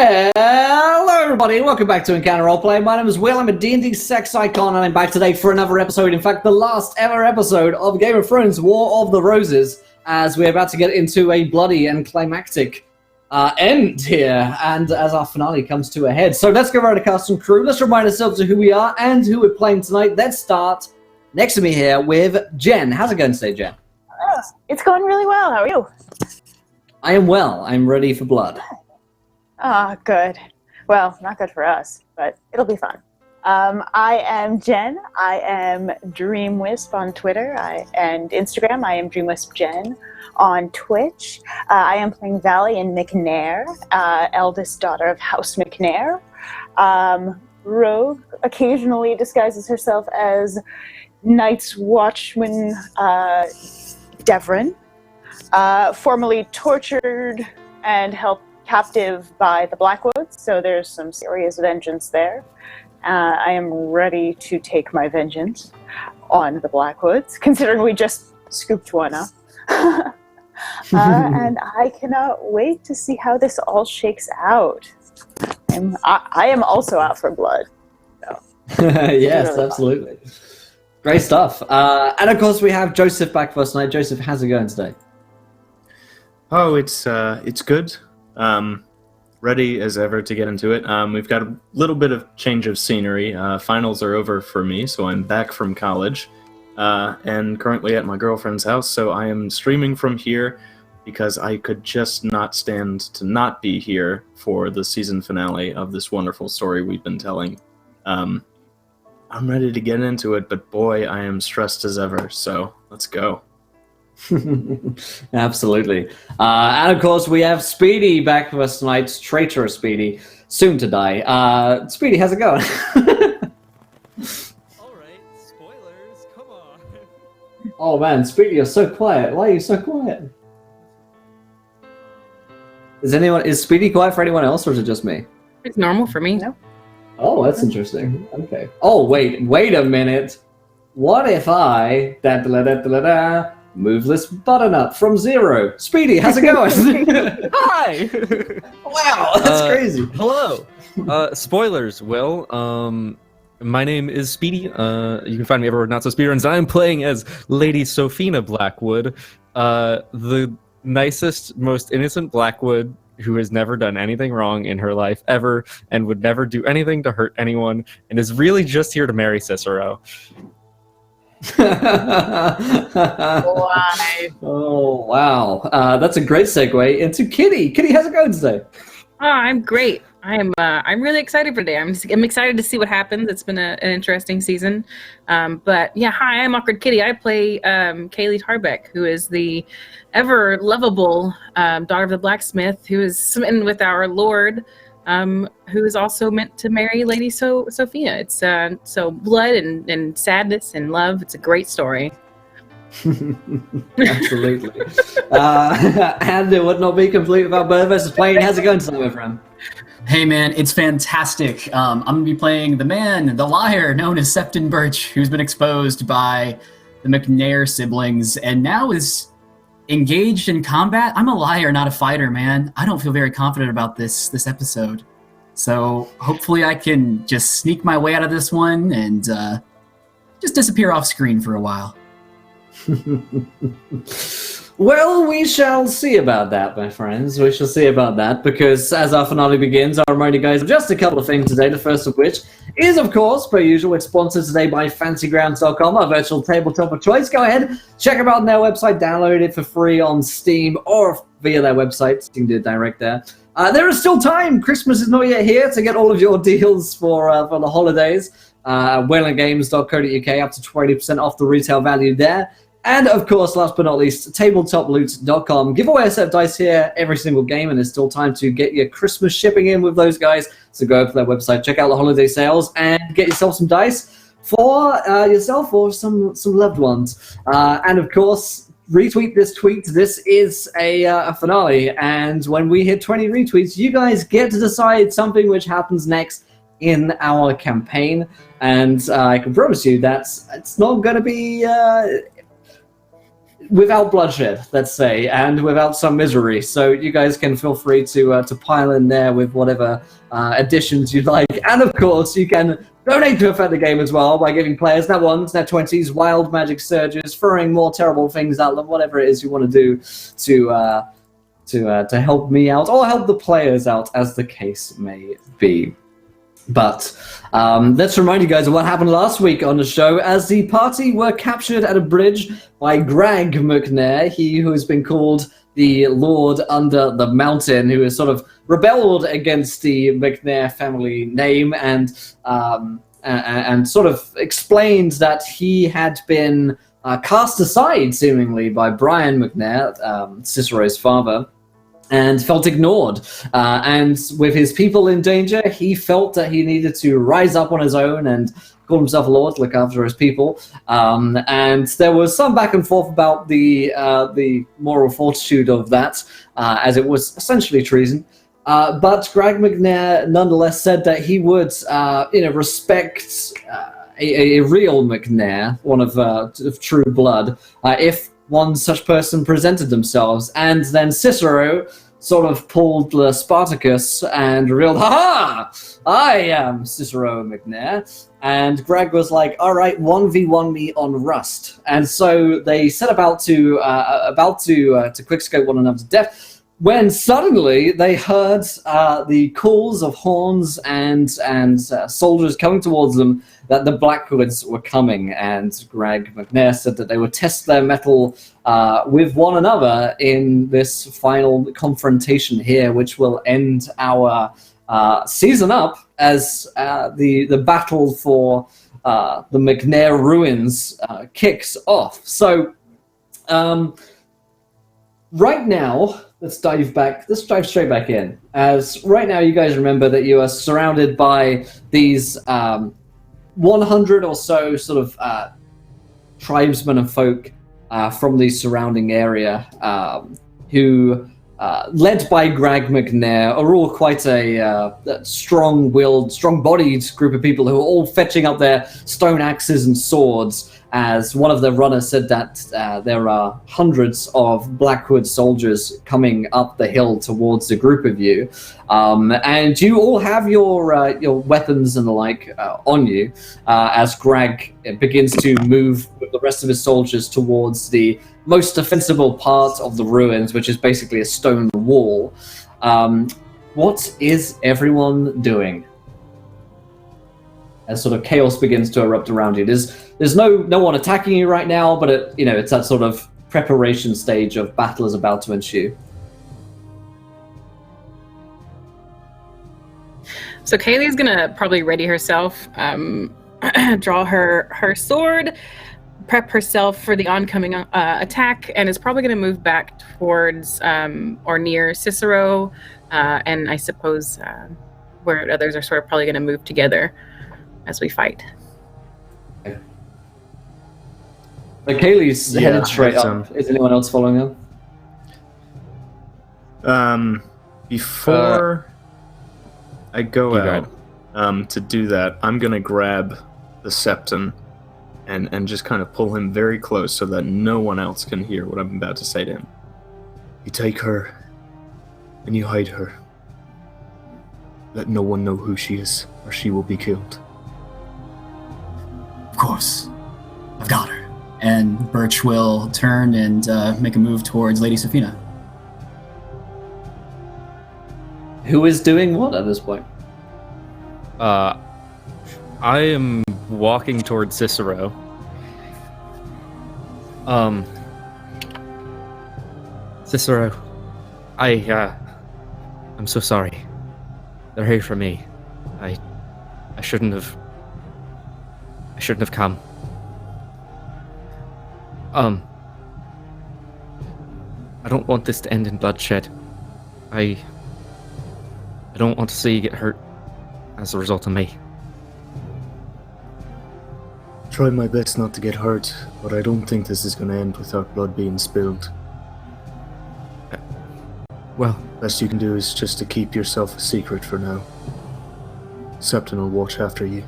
Hello everybody, welcome back to Encounter Roleplay. My name is Will, I'm a D&D sex icon, and I'm back today for another episode, in fact the last ever episode of Game of Thrones War of the Roses, as we're about to get into a bloody and climactic end here, and as our finale comes to a head. So let's go around the cast and crew, let's remind ourselves of who we are and who we're playing tonight. Let's start next to me here with Jen. How's it going today, Jen? It's going really well, how are you? I am well, I'm ready for blood. Ah, good. Well, not good for us, but it'll be fun. I am Jen. I am DreamWisp on Twitter and Instagram. I am DreamWispJen on Twitch. I am playing Valley and McNair, eldest daughter of House McNair. Rogue occasionally disguises herself as Night's Watchman Devrin, formerly tortured and held captive by the Blackwoods, so there's some serious vengeance there. I am ready to take my vengeance on the Blackwoods, considering we just scooped one up. And I cannot wait to see how this all shakes out. I am also out for blood. So. Yes, really absolutely. Fun. Great stuff. And of course we have Joseph back for us tonight. Joseph, how's it going today? Oh, it's good. Ready as ever to get into it. We've got a little bit of change of scenery. Finals are over for me, so I'm back from college and currently at my girlfriend's house, so I am streaming from here because I could just not stand to not be here for the season finale of this wonderful story we've been telling. I'm ready to get into it, but boy, I am stressed as ever, so let's go. Absolutely. And of course we have Speedy back with us tonight, traitorous Speedy, soon to die. Speedy, how's it going? Alright, spoilers, come on. Oh man, Speedy, you're so quiet. Why are you so quiet? Is Speedy quiet for anyone else, or is it just me? It's normal for me. No. Oh, that's interesting. Okay. Oh, wait a minute. What if I move this button up from 0? Speedy, how's it going? Hi! Wow, that's crazy. Hello! Spoilers, Will. My name is Speedy. You can find me everywhere Not So Speedruns. I'm playing as Lady Sophina Blackwood, the nicest, most innocent Blackwood who has never done anything wrong in her life ever and would never do anything to hurt anyone and is really just here to marry Cicero. Why? Oh wow, that's a great segue into Kitty. Kitty, how's it going today? Oh, I'm great. I'm really excited for today. I'm excited to see what happens. It's been an interesting season. But yeah, hi, I'm Awkward Kitty. I play Kaylee Tarbeck, who is the ever lovable daughter of the blacksmith, who is smitten with our lord, who is also meant to marry Lady Sophia. It's so blood and sadness and love. It's a great story. Absolutely. And it would not be complete without Bird vs. Plane. How's it going today, my friend? Hey man, it's fantastic. I'm going to be playing the man, the liar, known as Septon Birch, who's been exposed by the McNair siblings and now is engaged in combat. I'm a liar, not a fighter, man. I don't feel very confident about this episode. So hopefully I can just sneak my way out of this one and just disappear off screen for a while. Well, we shall see about that, my friends. We shall see about that, because as our finale begins, I'll remind you guys of just a couple of things today. The first of which is, of course, per usual, it's sponsored today by FancyGrounds.com, our virtual tabletop of choice. Go ahead, check them out on their website, download it for free on Steam or via their website. You can do it direct there. There is still time. Christmas is not yet here to get all of your deals for the holidays. WhalenGames.co.uk, up to 20% off the retail value there. And, of course, last but not least, tabletoploot.com. Give away a set of dice here every single game, and there's still time to get your Christmas shipping in with those guys. So go over to their website, check out the holiday sales, and get yourself some dice for yourself or some loved ones. And, of course, retweet this tweet. This is a finale, and when we hit 20 retweets, you guys get to decide something which happens next in our campaign. And I can promise you that it's not going to be... without bloodshed, let's say, and without some misery. So you guys can feel free to pile in there with whatever additions you'd like. And of course, you can donate to affect the game as well by giving players net 1s, net 20s, wild magic surges, throwing more terrible things at them, whatever it is you want to do to help me out or help the players out, as the case may be. But let's remind you guys of what happened last week on the show, as the party were captured at a bridge by Greg McNair, he who has been called the Lord Under the Mountain, who has sort of rebelled against the McNair family name and sort of explained that he had been cast aside, seemingly, by Brian McNair, Cicero's father, and felt ignored. And with his people in danger, he felt that he needed to rise up on his own and call himself a lord, look after his people. And there was some back and forth about the moral fortitude of that, as it was essentially treason. But Greg McNair nonetheless said that he would respect a real McNair, one of true blood, if one such person presented themselves. And then Cicero sort of pulled the Spartacus and revealed, "Ha-ha! I am Cicero McNair." And Greg was like, "All right, 1v1 me on Rust." And so they set about to quickscope one another to death, when suddenly they heard the calls of horns and soldiers coming towards them, that the Blackwoods were coming. And Greg McNair said that they would test their mettle with one another in this final confrontation here, which will end our season up as the battle for the McNair ruins kicks off. So right now, let's dive straight back in. As right now, you guys remember that you are surrounded by these 100 or so sort of tribesmen and folk from the surrounding area who, led by Greg McNair, are all quite a strong-willed, strong-bodied group of people who are all fetching up their stone axes and swords, as one of the runners said that there are hundreds of Blackwood soldiers coming up the hill towards the group of you. And you all have your weapons and the like on you, as Greg begins to move with the rest of his soldiers towards the most defensible part of the ruins, which is basically a stone wall. What is everyone doing as sort of chaos begins to erupt around you? There's no one attacking you right now, but it's that sort of preparation stage of battle is about to ensue. So Kaylee's gonna probably ready herself, draw her sword, prep herself for the oncoming attack, and is probably gonna move back towards or near Cicero, and I suppose where others are sort of probably gonna move together as we fight. Okay. So Kaylee's headed straight up. Is anyone else following her? Before I go out to do that, I'm gonna grab the Septon and just kind of pull him very close so that no one else can hear what I'm about to say to him. You take her and you hide her. Let no one know who she is, or she will be killed. Of course. I've got her. And Birch will turn and make a move towards Lady Sophina. Who is doing what at this point? I am walking towards Cicero. Cicero, I'm so sorry. They're here for me. I shouldn't have come. I don't want this to end in bloodshed. I don't want to see you get hurt as a result of me. Try my best not to get hurt, but I don't think this is going to end without blood being spilled. Well, Best you can do is just to keep yourself a secret for now. Septon will watch after you.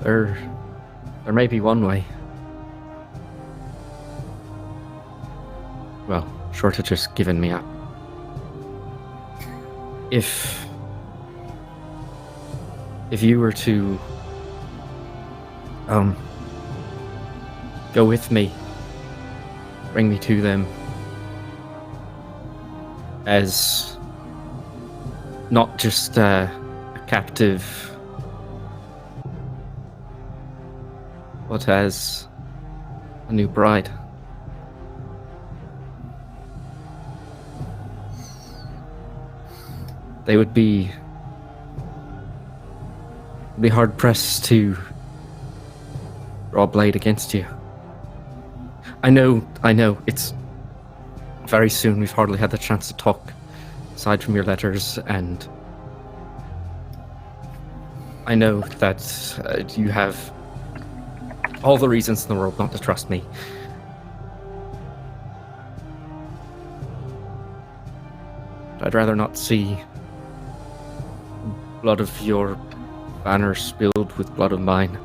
there may be one way. short of just giving me up. If you were to go with me, bring me to them as not just a captive, but as a new bride. They would be hard pressed to draw a blade against you. I know, it's very soon. We've hardly had the chance to talk, aside from your letters, and I know that you have all the reasons in the world not to trust me. But I'd rather not see blood of your banner spilled with blood of mine.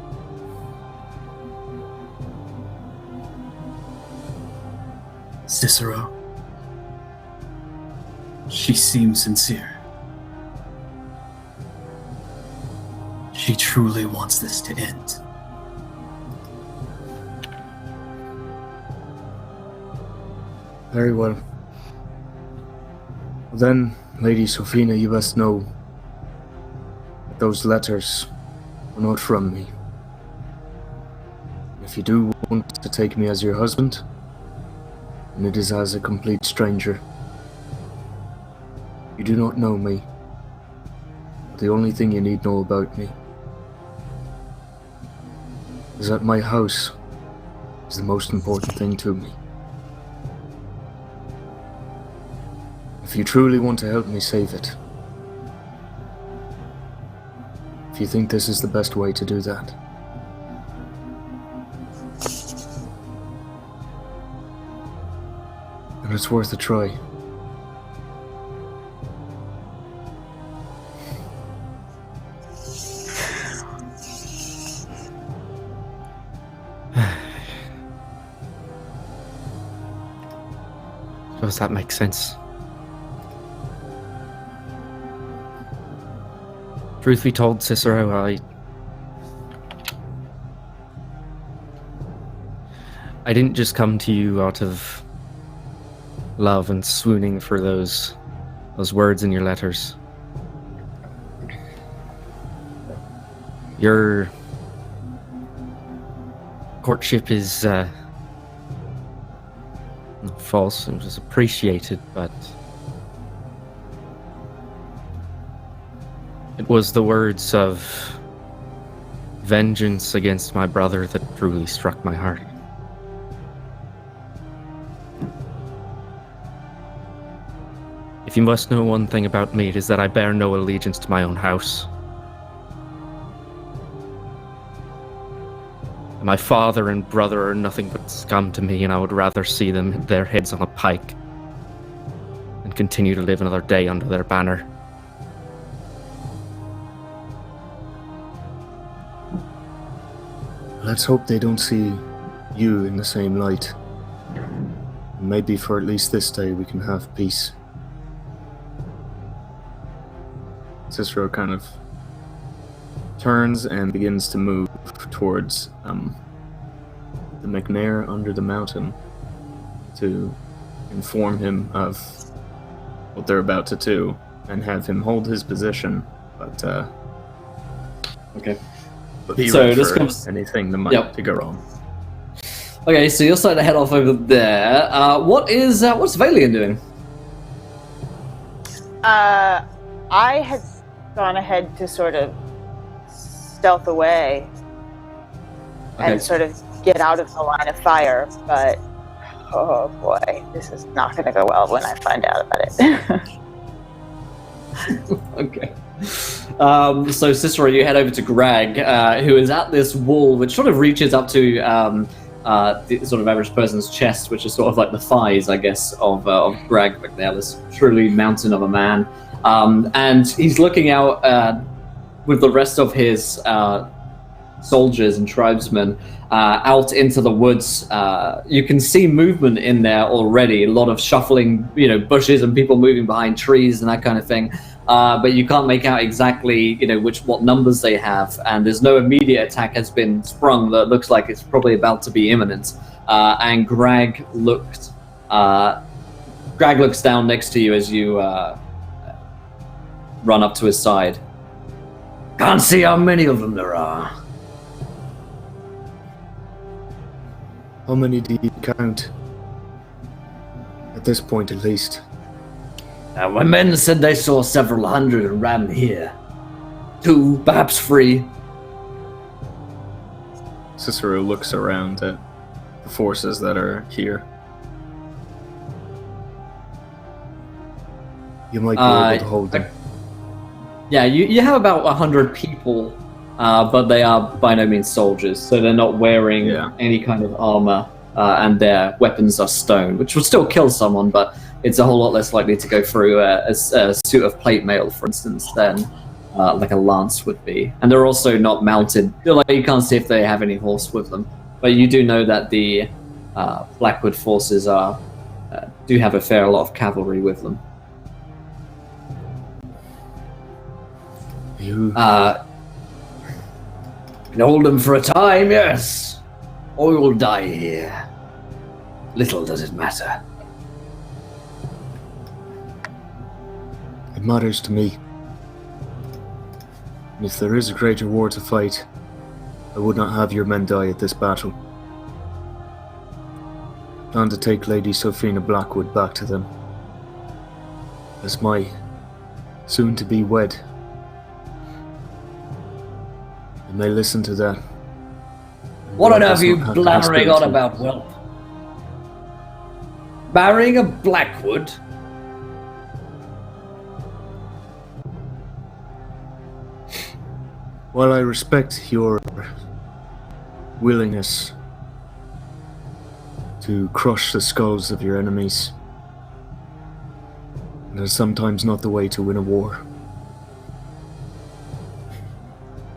Cicero. She seems sincere. She truly wants this to end. Very well. Then, Lady Sophina, you must know that those letters were not from me. If you do want to take me as your husband, then it is as a complete stranger. You do not know me. But the only thing you need know about me is that my house is the most important thing to me. If you truly want to help me save it, if you think this is the best way to do that, then it's worth a try. Does that make sense? Truth be told, Cicero, I didn't just come to you out of love and swooning for those words in your letters. Your courtship is not false. It was appreciated, but it was the words of vengeance against my brother that truly struck my heart. If you must know one thing about me, it is that I bear no allegiance to my own house. My father and brother are nothing but scum to me, and I would rather see them hit their heads on a pike than continue to live another day under their banner. Let's hope they don't see you in the same light. Maybe for at least this day we can have peace. Cicero kind of turns and begins to move towards the McNair under the mountain to inform him of what they're about to do and have him hold his position, but Okay. be So ready this for comes- anything that might to go wrong. Okay, so you're starting to head off over there. What's Valian doing? I had gone ahead to sort of stealth away Okay. and sort of get out of the line of fire, but oh boy, this is not going to go well when I find out about it. Okay. So Cicero, you head over to Greg, who is at this wall, which sort of reaches up to the sort of average person's chest, which is sort of like the thighs, I guess, of Greg McNair, this truly mountain of a man. And he's looking out with the rest of his soldiers and tribesmen out into the woods. You can see movement in there already, a lot of shuffling, bushes and people moving behind trees and that kind of thing. But you can't make out exactly, what numbers they have, and there's no immediate attack has been sprung that looks like it's probably about to be imminent. And Greg looks down next to you as you run up to his side. Can't see how many of them there are. How many do you count? At this point, at least. My men said they saw several hundred around here. 2, perhaps 3. Cicero looks around at the forces that are here. You might be able to hold them. Yeah, you have about 100 people, but they are by no means soldiers, so they're not wearing any kind of armor, and their weapons are stone, which would still kill someone, but it's a whole lot less likely to go through a suit of plate mail, for instance, than like a lance would be. And they're also not mounted. You can't see if they have any horse with them, but you do know that the Blackwood forces do have a fair lot of cavalry with them. You can hold them for a time, yes. Or you'll die here. Little does it matter. It matters to me. And if there is a greater war to fight, I would not have your men die at this battle. I plan to take Lady Sophina Blackwood back to them as my soon-to-be wed. And they listen to that. What on earth are you blathering on about, whelp? Marrying a Blackwood? While I respect your willingness to crush the skulls of your enemies, that is sometimes not the way to win a war.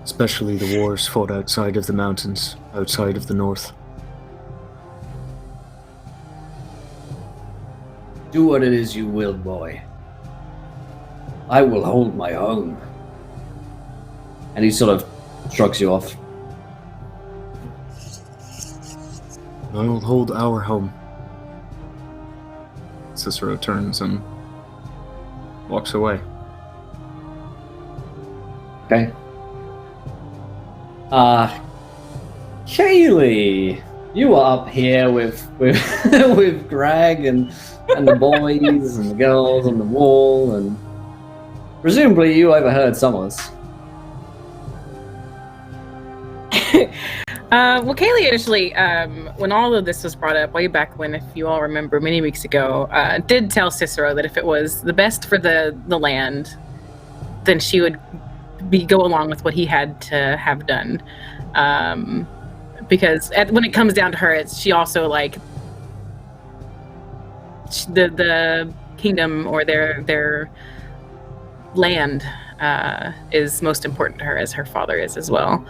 Especially the wars fought outside of the mountains, outside of the north. Do what it is you will, boy. I will hold my own. And he sort of shrugs you off. I will hold our home. Cicero turns and walks away. Okay. Kaylee, you are up here with with Greg and the boys and the girls on the wall, and presumably you overheard some of this. Well, Kaylee initially, when all of this was brought up way back when, if you all remember, many weeks ago, did tell Cicero that if it was the best for the land, then she would go along with what he had to have done. Because when it comes down to her, she also the kingdom or their land is most important to her, as her father is as well.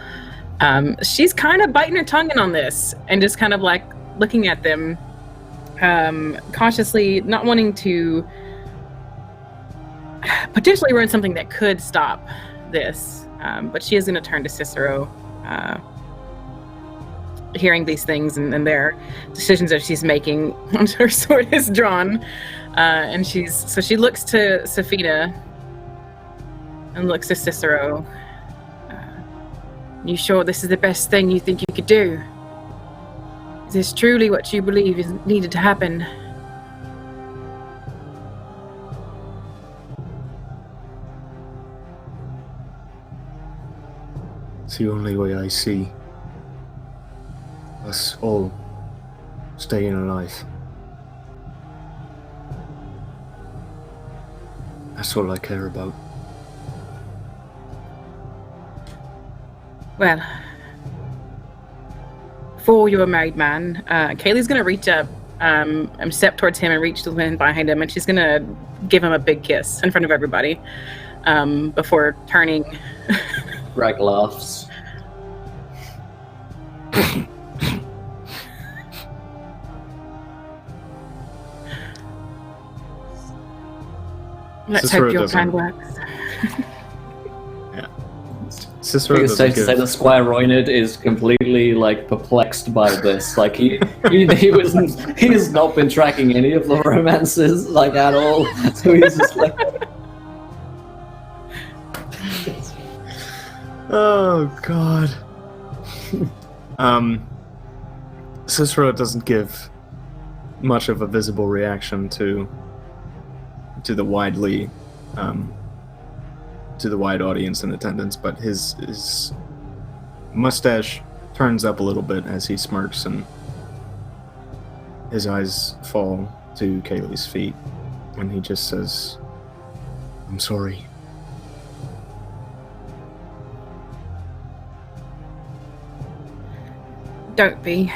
She's kind of biting her tongue in on this and just kind of looking at them cautiously, not wanting to potentially run something that could stop this. But she is going to turn to Cicero, hearing these things and their decisions that she's making once her sword is drawn. And she looks to Sophina and looks to Cicero. You sure this is the best thing you think you could do? Is this truly what you believe is needed to happen? It's the only way I see us all staying alive. That's all I care about. Well, before you're a married man, Kaylee's going to reach up and step towards him and reach the wind behind him, and she's going to give him a big kiss in front of everybody before turning. Greg laughs. Let's Cicero hope your doesn't- plan works. I Cicero think it's safe doesn't to say that give. Squire Roynard is completely like perplexed by this. Like he has not been tracking any of the romances like at all. So he's just like, Oh God. Cicero doesn't give much of a visible reaction to the widely to the wide audience in attendance, but his mustache turns up a little bit as he smirks, and his eyes fall to Kaylee's feet, and he just says, "I'm sorry." Don't be.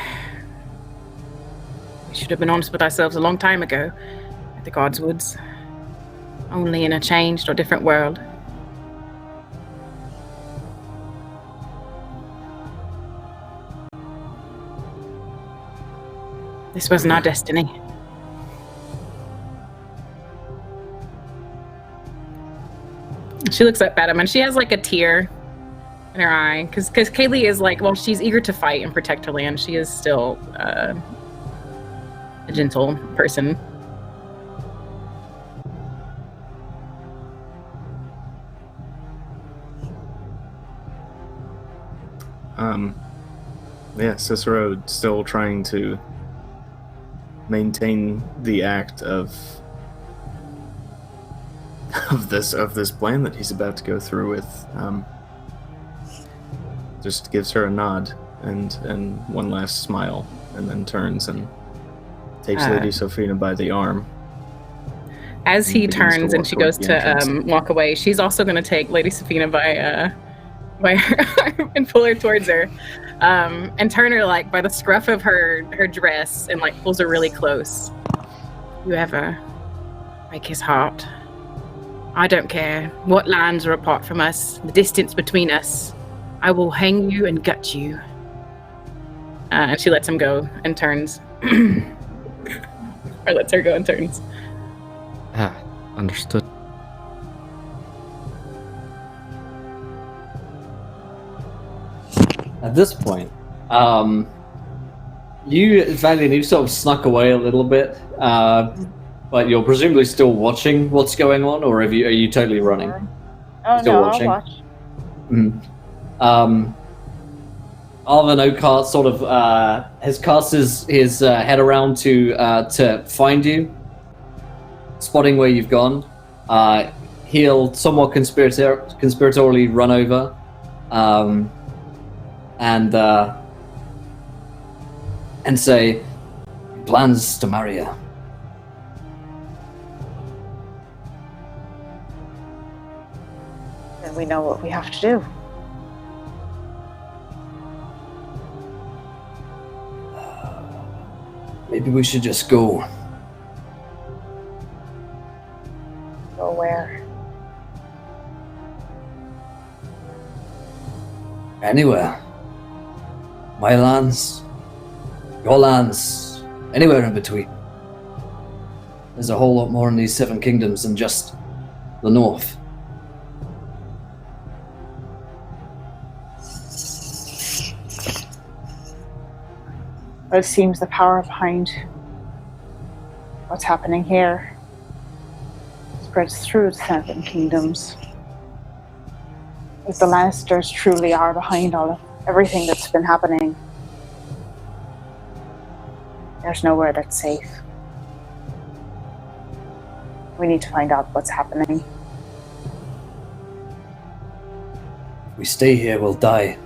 We should have been honest with ourselves a long time ago at the Godswoods. Only in a changed or different world. This wasn't our destiny. She looks up at him and she has like a tear in her eye because Kaylee is like, well, she's eager to fight and protect her land. She is still a gentle person. Yeah, Cicero still trying to maintain the act of this plan that he's about to go through with. Just gives her a nod and one last smile, and then turns and takes Lady Sophina by the arm. As he begins to turns and walk she towards goes the to entrance. walk away, she's also going to take Lady Sophina by her arm and pull her towards her, and turn her like by the scruff of her dress and like pulls her really close. You ever break his heart? I don't care what lands are apart from us, the distance between us. I will hang you and gut you. And she lets him go and turns. Or lets her go and turns. Ah, understood. at this point, Valiant, you've sort of snuck away a little bit, but you're presumably still watching what's going on, or are you totally running? Oh Still no, watching? I'll watch. Arvin Oakart sort of has cast his head around to find you, spotting where you've gone. He'll somewhat conspiratorially run over, and say, "Plans to marry her." Then we know what we have to do. Maybe we should just go. Go where? Anywhere. My lands, your lands, anywhere in between. There's a whole lot more in these 7 kingdoms than just the north. But it seems the power behind what's happening here spreads through the 7 kingdoms. If the Lannisters truly are behind everything that's been happening, there's nowhere that's safe. We need to find out what's happening. If we stay here, we'll die.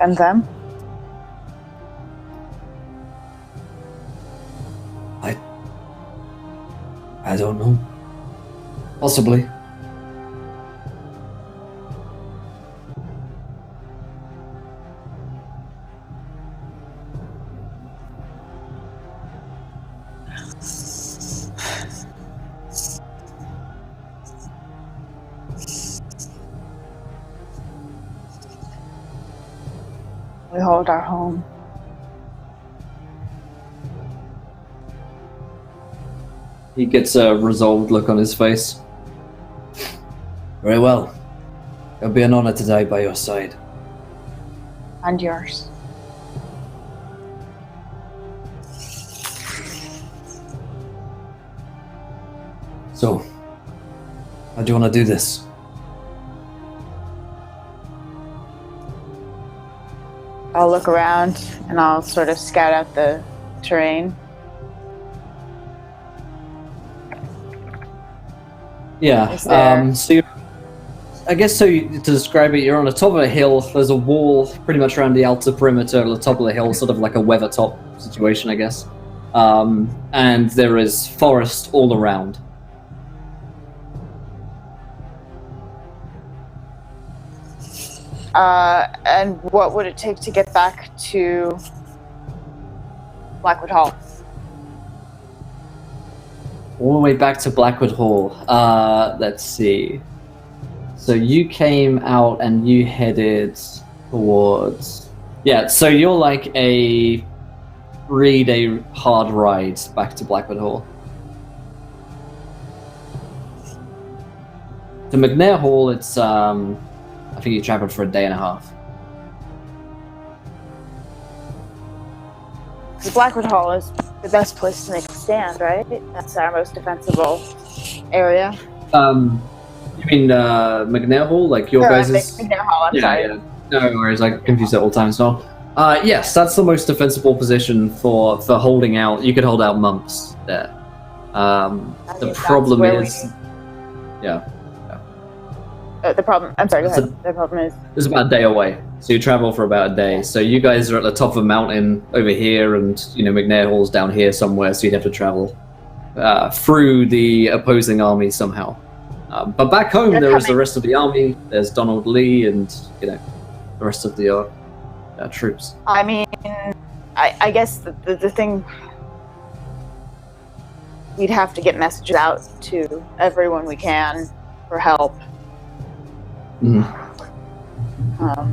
And them? I don't know. Possibly. We hold our home. He gets a resolved look on his face. Very well. It'll be an honor to die by your side. And yours. So, how do you want to do this? I'll look around and I'll sort of scout out the terrain. Yeah, Is there- so I guess to describe it, you're on the top of a hill. There's a wall pretty much around the outer perimeter of the top of the hill, sort of like a weather top situation, I guess. And there is forest all around. And what would it take to get back to Blackwood Hall? All the way back to Blackwood Hall. Let's see. So you came out and you headed towards... Yeah, so you're like a 3-day hard ride back to Blackwood Hall. To McNair Hall, it's... I think you traveled for a day and a half. The Blackwood Hall is the best place to make a stand, right? That's our most defensible area. You mean McNair Hall, like your guys'? McNair Hall, I'm sorry. Yeah. No worries, I confuse it all the time. So, yes, that's the most defensible position for holding out. You could hold out months there. The problem is, yeah. The problem. I'm sorry. Go ahead. The problem is It's about a day away, so you travel for about a day. So you guys are at the top of a mountain over here, and McNair Hall's down here somewhere. So you'd have to travel through the opposing army somehow. But back home, They're there is the coming. rest of the army. There's Donald Lee, and the rest of the troops. I mean, I guess the thing, we'd have to get messages out to everyone we can for help. Mhm. I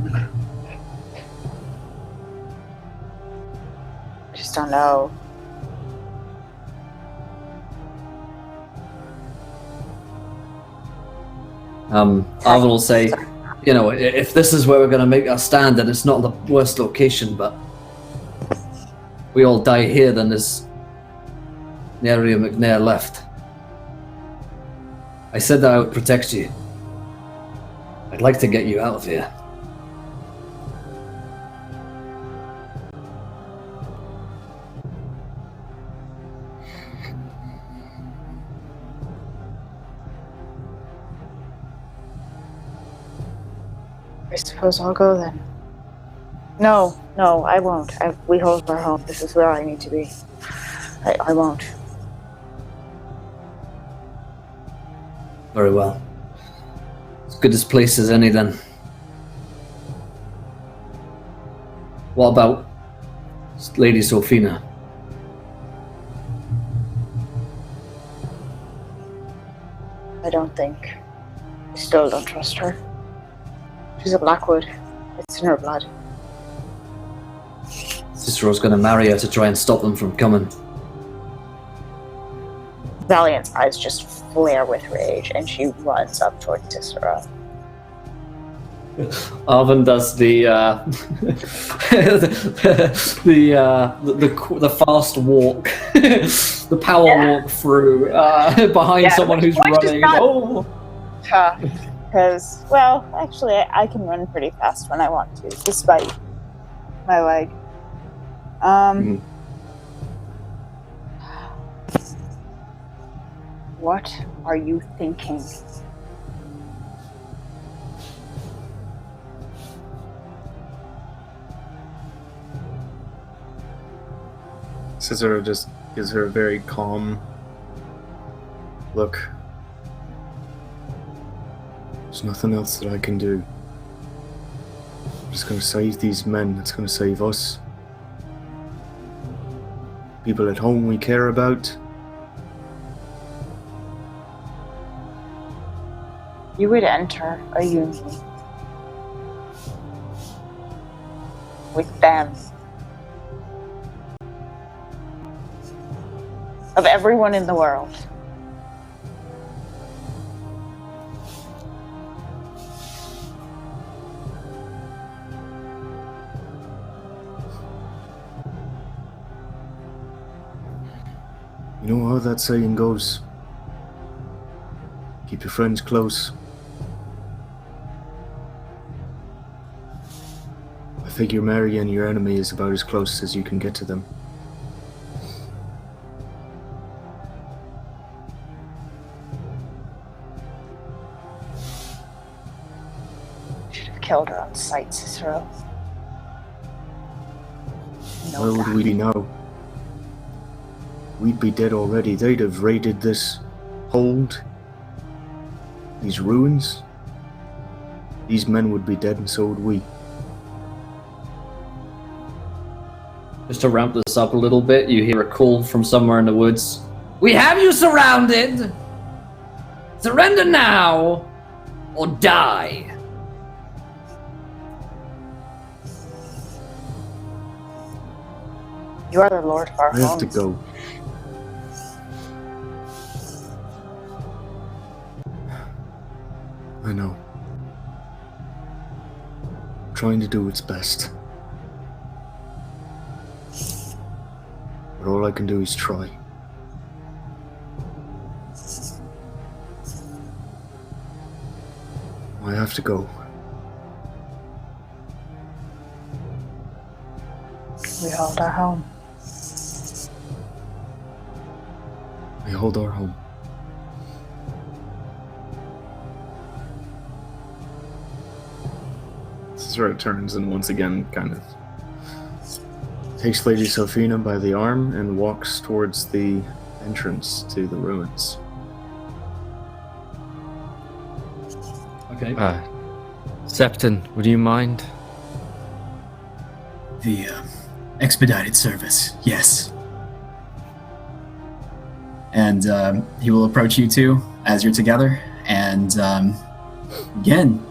just don't know. Arvin will say, if this is where we're going to make our stand, then it's not the worst location, but we all die here, then there's the area McNair left. I said that I would protect you. I'd like to get you out of here. I suppose I'll go then. No, I won't. We hold our home. This is where I need to be. I won't. Very well. As good a place as any, then. What about Lady Sophina? I don't think. I still don't trust her. She's a Blackwood. It's in her blood. Cicero's going to marry her to try and stop them from coming. Valiant's eyes just flare with rage, and she runs up towards Cicero. Arvin does the the fast walk, the power walk through behind someone who's which is running. not- Oh, Because, well, actually, I can run pretty fast when I want to, despite my leg. What are you thinking? Cicero just gives her a very calm look. There's nothing else that I can do. I'm just going to save these men. It's going to save us. People at home we care about. You would enter a union with them. Of everyone in the world. You know how that saying goes? Keep your friends close. I figure marrying your enemy is about as close as you can get to them. Should have killed her on sight, Cicero. No Where would doubt. we be now? We'd be dead already. They'd have raided this hold, these ruins. These men would be dead, and so would we. Just to ramp this up a little bit, you hear a call from somewhere in the woods. We have you surrounded! Surrender now, or die! You are the Lord of our I have to homes. go. I know. I'm trying to do its best. But all I can do is try. I have to go. We hold our home. I hold our home. Cicero turns and once again kind of takes Lady Sophina by the arm and walks towards the entrance to the ruins. Okay. Septon, would you mind? The expedited service, yes. And he will approach you two as you're together. And again,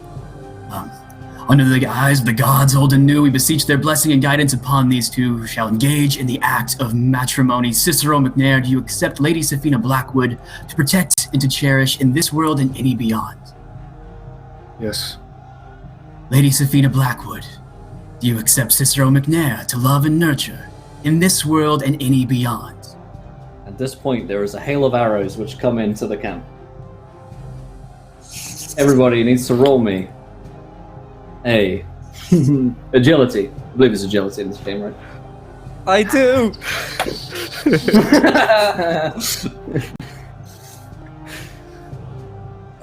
under the eyes of the gods old and new, we beseech their blessing and guidance upon these two who shall engage in the act of matrimony. Cicero McNair, do you accept Lady Sophina Blackwood to protect and to cherish in this world and any beyond? Yes. Lady Sophina Blackwood, do you accept Cicero McNair to love and nurture in this world and any beyond? At this point, there is a hail of arrows which come into the camp. Everybody needs to roll me a agility. I believe it's agility in this game, right? I do!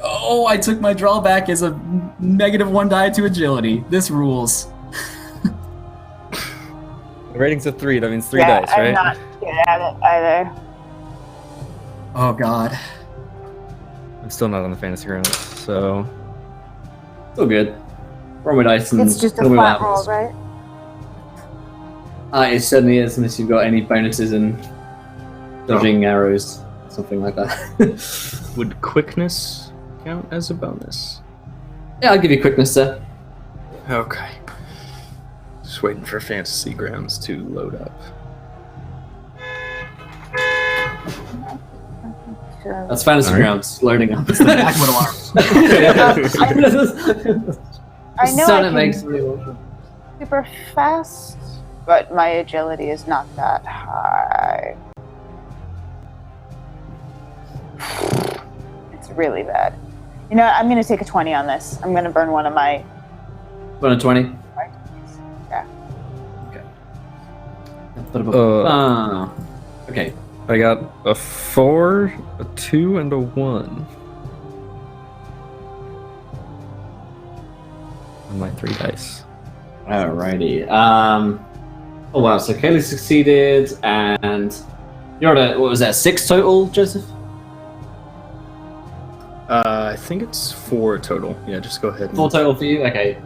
Oh, I took my drawback as a -1 die to agility. This rules. The rating's a 3, that means 3 yeah, dice, I'm right? not good at it either. Oh god. I'm still not on the fantasy ground, so... Still good. Roll me dice and It's just a tell me what flat roll, happens. right? It certainly is, unless you've got any bonuses in dodging arrows, something like that. Would quickness count as a bonus? Yeah, I'll give you quickness, sir. Okay. Just waiting for Fantasy Grounds to load up. That's Fantasy Alright. Grounds loading up. Blackwood alarm. I know Sound I it can makes me want. super fast, but my agility is not that high. It's really bad. You know what? I'm going to take a 20 on this. I'm going to burn one of my... One of 20. Yeah. Okay. I got a 4, a 2, and a 1. On my 3 dice. Alrighty. Oh wow, so Kaylee succeeded, and you're at what was that, 6 total, Joseph? I think it's 4 total. Yeah, just go ahead. 4 total for you? Okay.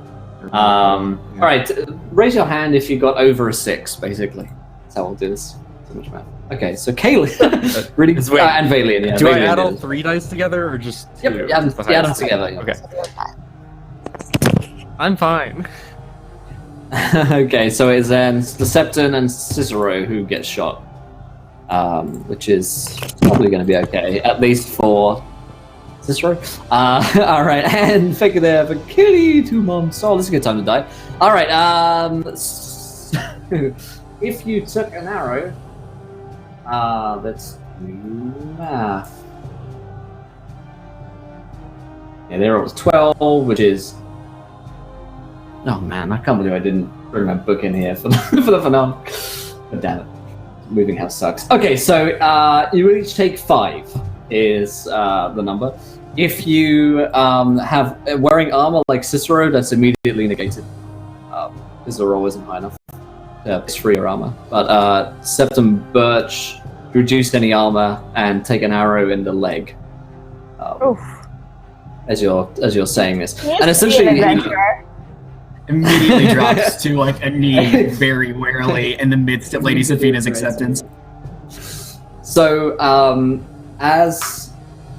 Alright, raise your hand if you got over a 6, basically. That's how I'll do this. So much math. Okay, so Kaylee. Really? Wait, And Valiant, yeah. Do I Valiant add all did. 3 dice together, or just 2? Yep, you add them together. Yeah. Okay. I'm fine. Okay, so it's then the Septon and Cicero who get shot, which is probably going to be okay, at least for Cicero. All right, and figure there for Kitty 2 months. Oh, this is a good time to die. All right, if you took an arrow, let's do math. Yeah, there it was 12, which is. Oh man, I can't believe I didn't bring my book in here for the finale. But damn it, moving house sucks. Okay, so you each take 5 is the number. If you have wearing armor like Cicero, that's immediately negated. Cicero isn't high enough. It's free armor. But Septon Birch, reduced any armor and take an arrow in the leg. As you're saying this, and essentially. Immediately drops to like a knee very warily in the midst of Lady Safina's acceptance. So, as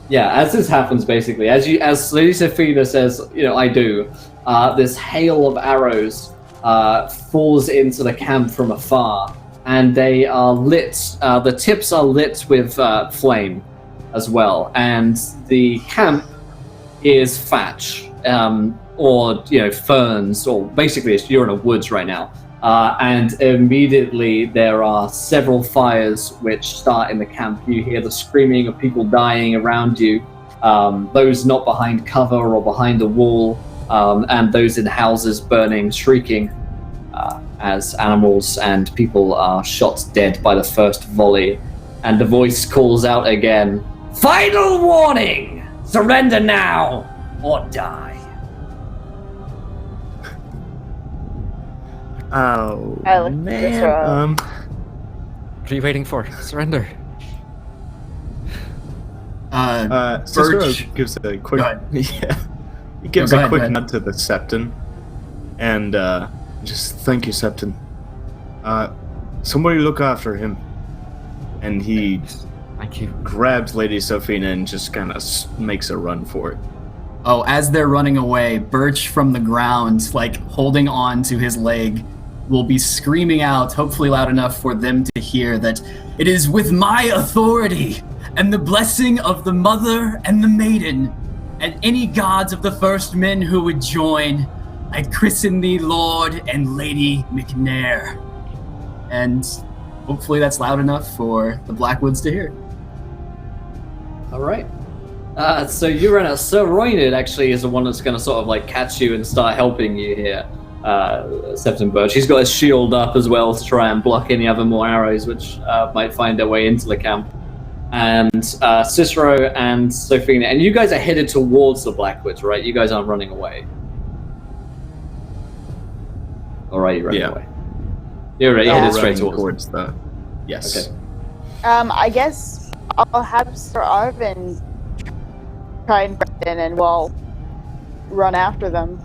this happens, basically, as Lady Safina says, I do. This hail of arrows falls into the camp from afar, and they are lit. The tips are lit with flame, as well, and the camp is thatch. Or ferns, or basically you're in a woods right now, and immediately there are several fires which start in the camp. You hear the screaming of people dying around you, those not behind cover or behind a wall, and those in houses burning, shrieking, as animals and people are shot dead by the first volley. And the voice calls out again, "Final warning! Surrender now, or die." Oh, man. What are you waiting for? Surrender. Cicero Birch gives a quick. Go ahead. Yeah, he gives a quick nod to the Septon, and just thank you, Septon. Somebody look after him. And he Thank you. grabs Lady Safina and just kind of makes a run for it. Oh, as they're running away, Birch from the ground, like holding on to his leg, will be screaming out, hopefully loud enough for them to hear, that it is with my authority and the blessing of the mother and the maiden and any gods of the first men who would join, I christen thee Lord and Lady McNair. And hopefully that's loud enough for the Blackwoods to hear. All right. So you run out. Sir Roynid actually is the one that's going to sort of like catch you and start helping you here. Septon Birch. He's got his shield up as well to try and block any other more arrows which might find their way into the camp. And Cicero and Safina, and you guys are headed towards the Blackwoods, right? You guys aren't running away. All right, you're running away. You're right. You're headed straight towards the. Yes. Okay. I guess I'll have Sir Arvin try and break in, and we'll run after them.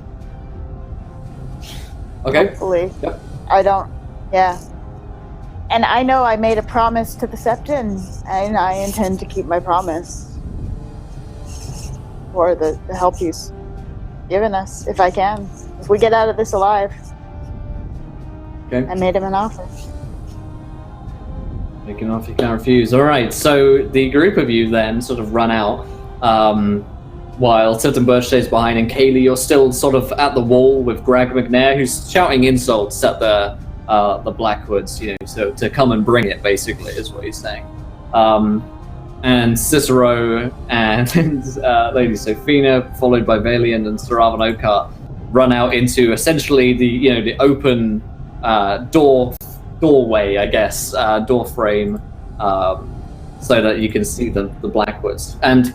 Okay. Hopefully. Yep. Yeah. And I know I made a promise to the Septon, and I intend to keep my promise. For the help he's given us, if I can. If we get out of this alive. Okay. I made him an offer. Make an offer you can't refuse. All right, so the group of you then sort of run out, while Septon Birch stays behind, and Kaylee, you're still sort of at the wall with Greg McNair, who's shouting insults at the Blackwoods, so to come and bring it, basically, is what he's saying. And Cicero and Lady Safina, followed by Valiant and Sir Arvin Oakart, run out into essentially the open doorway, I guess, door frame, so that you can see the Blackwoods. And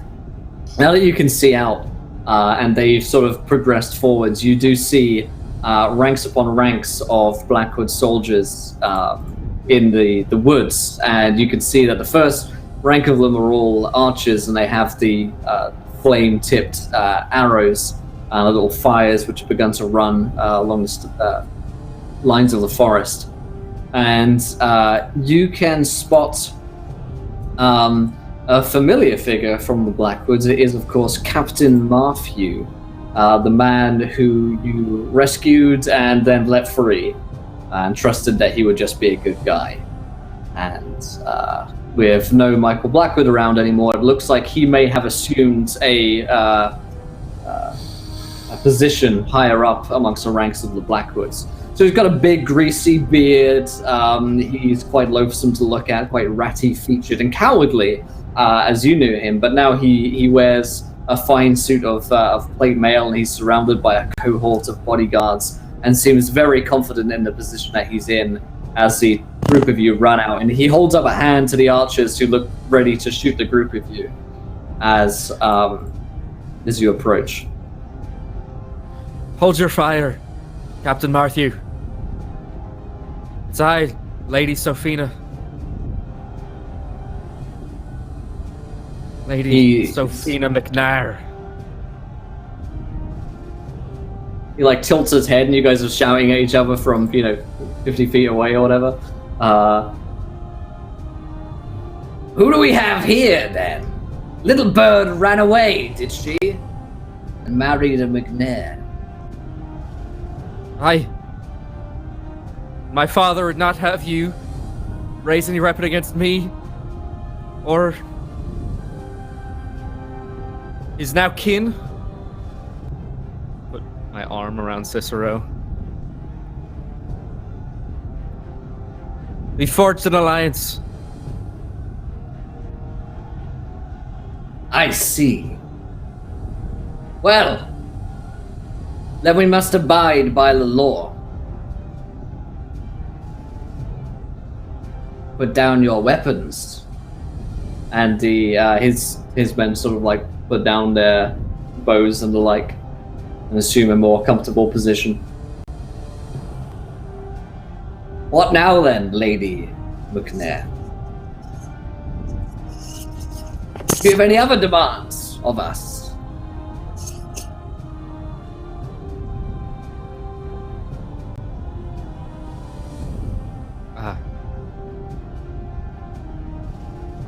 now that you can see out, and they've sort of progressed forwards, you do see ranks upon ranks of Blackwood soldiers in the woods, and you can see that the first rank of them are all archers, and they have the flame-tipped arrows, little fires which have begun to run along the lines of the forest. And you can spot a familiar figure from the Blackwoods. It is, of course, Captain Marthew, the man who you rescued and then let free, and trusted that he would just be a good guy. And with no Michael Blackwood around anymore, it looks like he may have assumed a position higher up amongst the ranks of the Blackwoods. So he's got a big, greasy beard. He's quite loathsome to look at, quite ratty-featured and cowardly, as you knew him. But now he wears a fine suit of plate mail, and he's surrounded by a cohort of bodyguards, and seems very confident in the position that he's in as the group of you run out. And he holds up a hand to the archers who look ready to shoot the group of you as you approach. Hold your fire, Captain Matthew. It's I, Lady Sophina. Lady Sophina McNair. He like tilts his head, and you guys are shouting at each other from 50 feet away or whatever. Who do we have here then? Little bird ran away, did she? And married a McNair. My father would not have you raise any weapon against me, or is now kin. Put my arm around Cicero. We forged an alliance. I see. Well, then we must abide by the law. Put down your weapons. And his men sort of like put down their bows and the like, and assume a more comfortable position. What now then, Lady McNair? Do you have any other demands of us?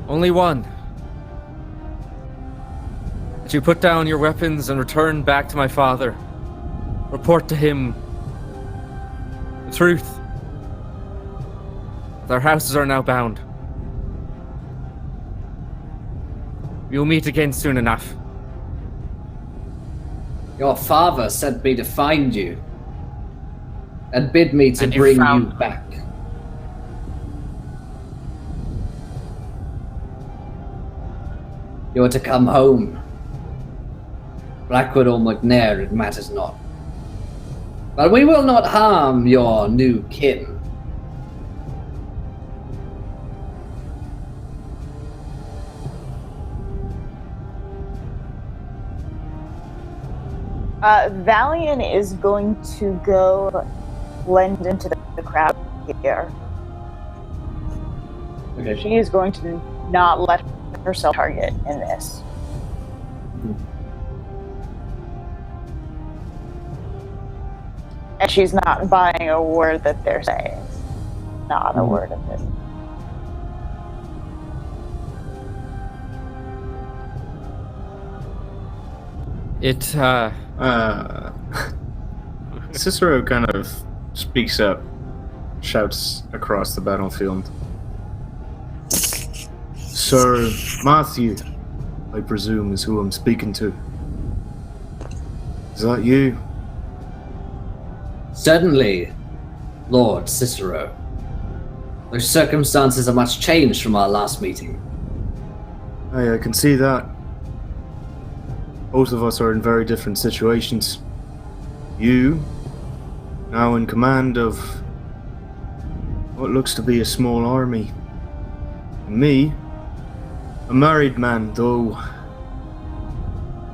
Only one. That you put down your weapons and return back to my father. Report to him the truth. Their houses are now bound. We will meet again soon enough. Your father sent me to find you and bid me to bring you back. You are to come home. Blackwood or McNair, it matters not. But we will not harm your new kin. Valiant is going to go blend into the crowd here. Okay. She is going to not let herself target in this. And she's not buying a word that they're saying. Not a word of it. Cicero kind of speaks up, shouts across the battlefield. Sir Matthew, I presume, is who I'm speaking to. Is that you? Certainly, Lord Cicero. Those circumstances are much changed from our last meeting. Hey, I can see that. Both of us are in very different situations. You, now in command of what looks to be a small army. And me, a married man, though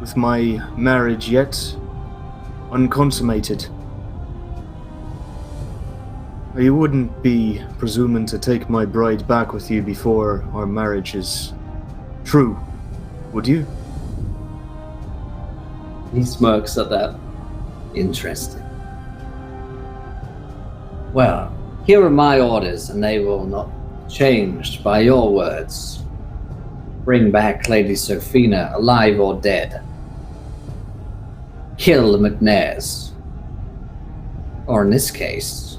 with my marriage yet unconsummated. You wouldn't be presuming to take my bride back with you before our marriage is true, would you? He smirks at that. Interesting. Well, here are my orders, and they will not be changed by your words. Bring back Lady Sophina, alive or dead. kill the McNairs. Or in this case,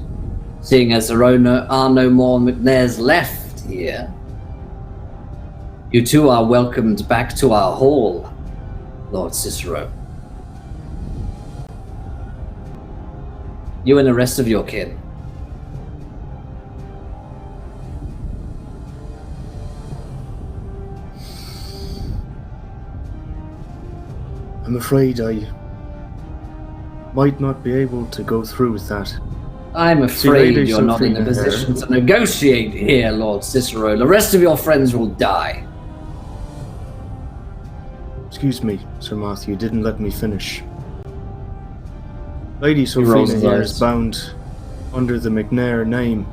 seeing as there are no more McNairs left here, you two are welcomed back to our hall, Lord Cicero. You and the rest of your kin. I'm afraid I might not be able to go through with that. I'm afraid Lady you're not in a Sophina position here. to negotiate here, Lord Cicero. The rest of your friends will die. Excuse me, Sir Matthew, you didn't let me finish. Lady rolls Sophina his here eyes. is bound under the McNair name.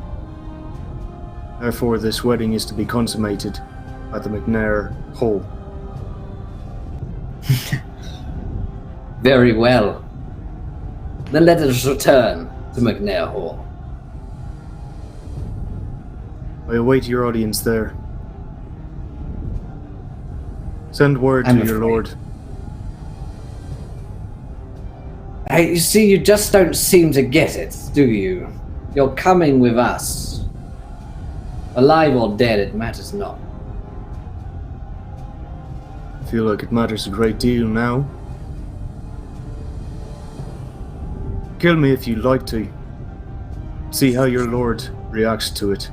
Therefore, this wedding is to be consummated at the McNair Hall. Very well. Then let us return to McNair Hall. I await your audience there. Send word I'm to your afraid. lord. Hey, you see, you just don't seem to get it, do you? You're coming with us. Alive or dead, it matters not. I feel like it matters a great deal now. Kill me if you'd like to. See how your lord reacts to it.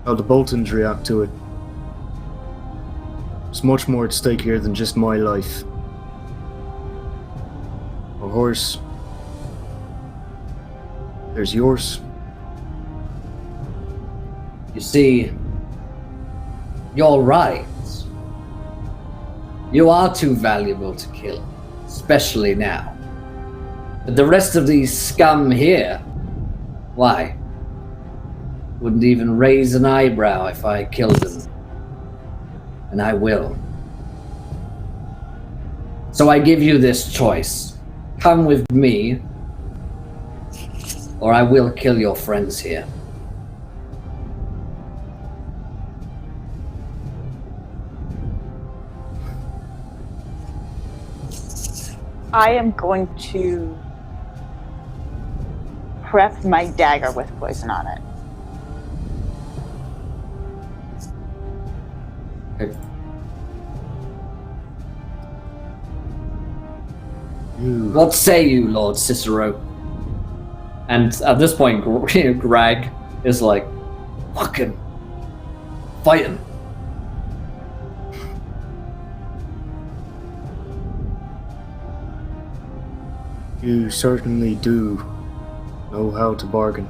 How the Boltons react to it. There's much more at stake here than just my life. A horse. There's yours. You see, you're right. You are too valuable to kill, especially now. But the rest of these scum here, why? Wouldn't even raise an eyebrow if I killed them. And I will. So I give you this choice. Come with me, or I will kill your friends here. I am going to prep my dagger with poison on it. Okay. You. What say you, Lord Cicero? And at this point, Greg is like, fucking fight him. You certainly do know how to bargain.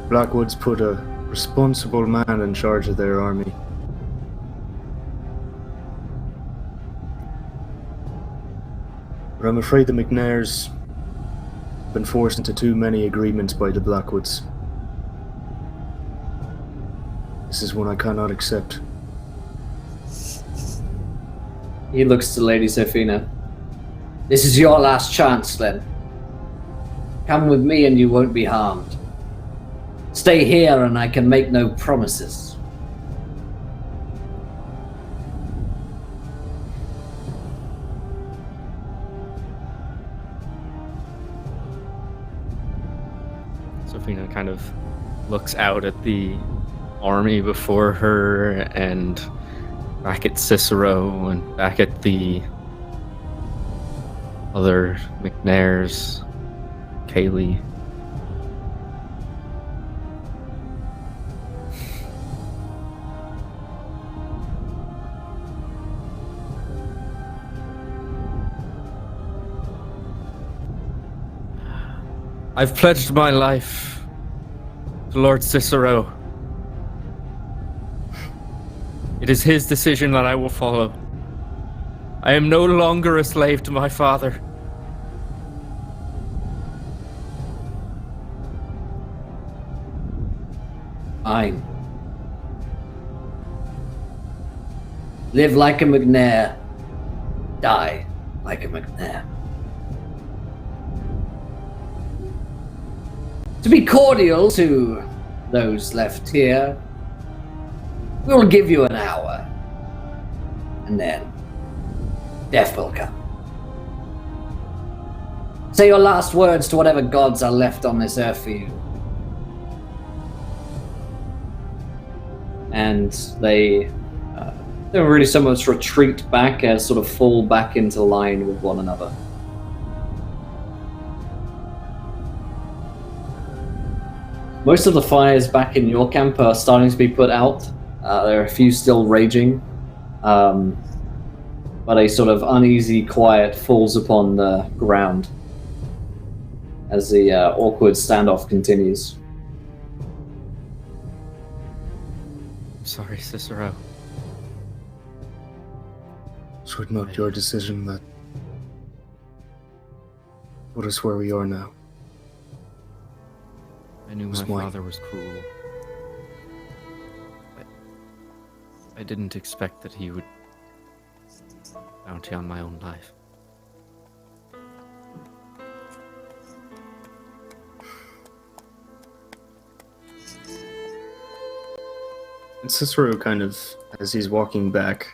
Blackwood's put a responsible man in charge of their army. But I'm afraid the McNairs have been forced into too many agreements by the Blackwoods. This is one I cannot accept. He looks to Lady Sophina. This is your last chance, then. Come with me and you won't be harmed. Stay here and I can make no promises. Sophina kind of looks out at the army before her and back at Cicero and back at the other McNairs, Kaylee. I've pledged my life to Lord Cicero. It is his decision that I will follow. I am no longer a slave to my father. Fine. Live like a McNair. Die like a McNair. To be cordial to those left here, we will give you an hour. And then death will come. Say your last words to whatever gods are left on this earth for you. And they don't really so much retreat back as sort of fall back into line with one another. Most of the fires back in your camp are starting to be put out. There are a few still raging. But a sort of uneasy quiet falls upon the ground as the awkward standoff continues. Sorry, Cicero. It was not your decision that put us where we are now. I knew my father was cruel. I didn't expect that he would bounty on my own life. And Cicero kind of, as he's walking back,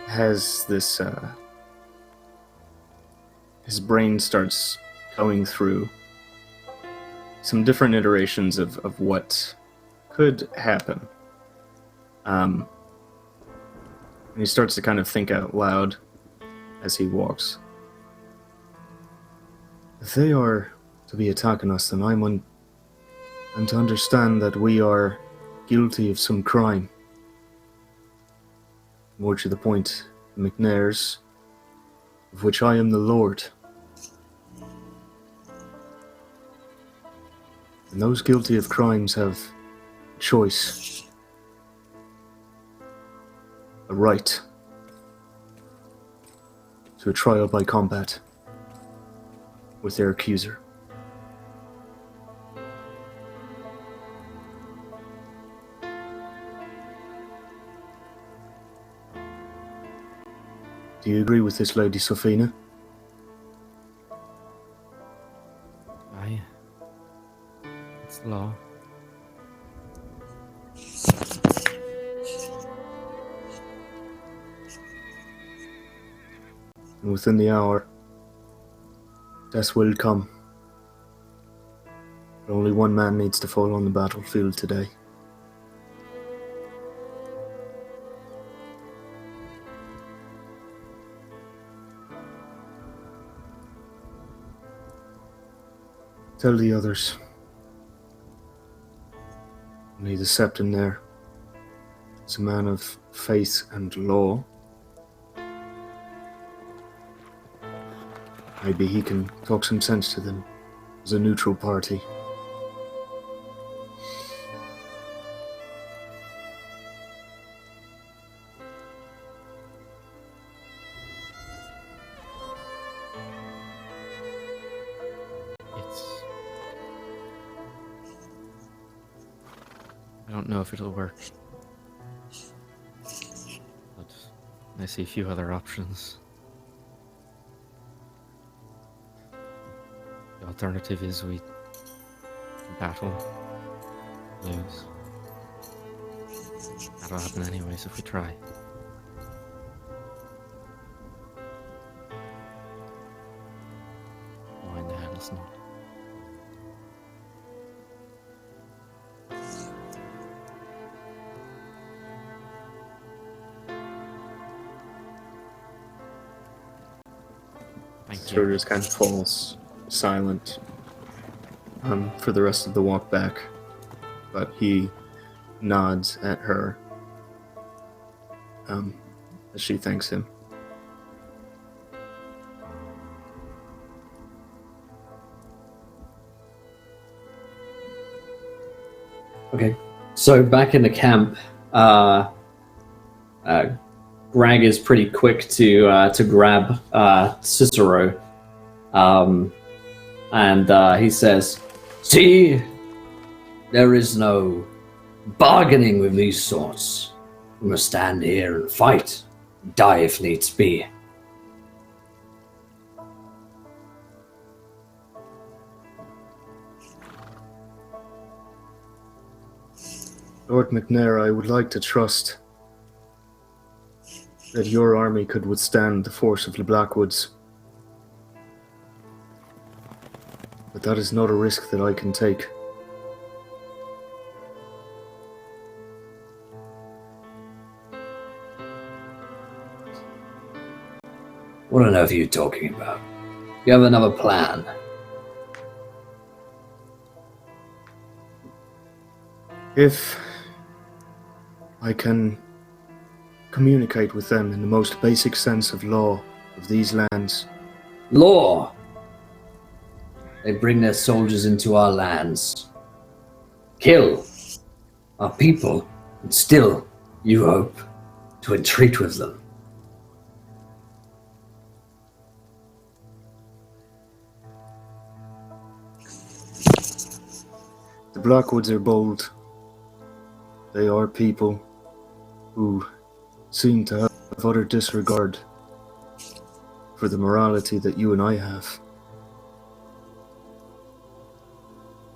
has this, his brain starts going through some different iterations of what could happen. And he starts to kind of think out loud as he walks. If they are to be attacking us, then I'm to understand that we are guilty of some crime. More to the point, the McNairs, of which I am the Lord. And those guilty of crimes have a choice, a right to a trial by combat with their accuser. Do you agree with this, Lady Sophina? It's the law. And within the hour, death will come. But only one man needs to fall on the battlefield today. Tell the others. Only the Septon there is a man of faith and law. Maybe he can talk some sense to them as a neutral party. I don't know if it'll work. But I see a few other options. The alternative is we battle, lose. That'll happen anyways if we try. Why in the hell is not? Sort of just kind of falls silent for the rest of the walk back, but he nods at her as she thanks him. Okay, so back in the camp, Greg is pretty quick to grab Cicero, and he says, "See, there is no bargaining with these sorts. We must stand here and fight, die if needs be." Lord McNair, I would like to trust that your army could withstand the force of the Blackwoods. But that is not a risk that I can take. What on earth are you talking about? You have another plan. If I can communicate with them in the most basic sense of law of these lands. Law! They bring their soldiers into our lands. Kill our people, and still, you hope to entreat with them. The Blackwoods are bold. They are people who seem to have utter disregard for the morality that you and I have.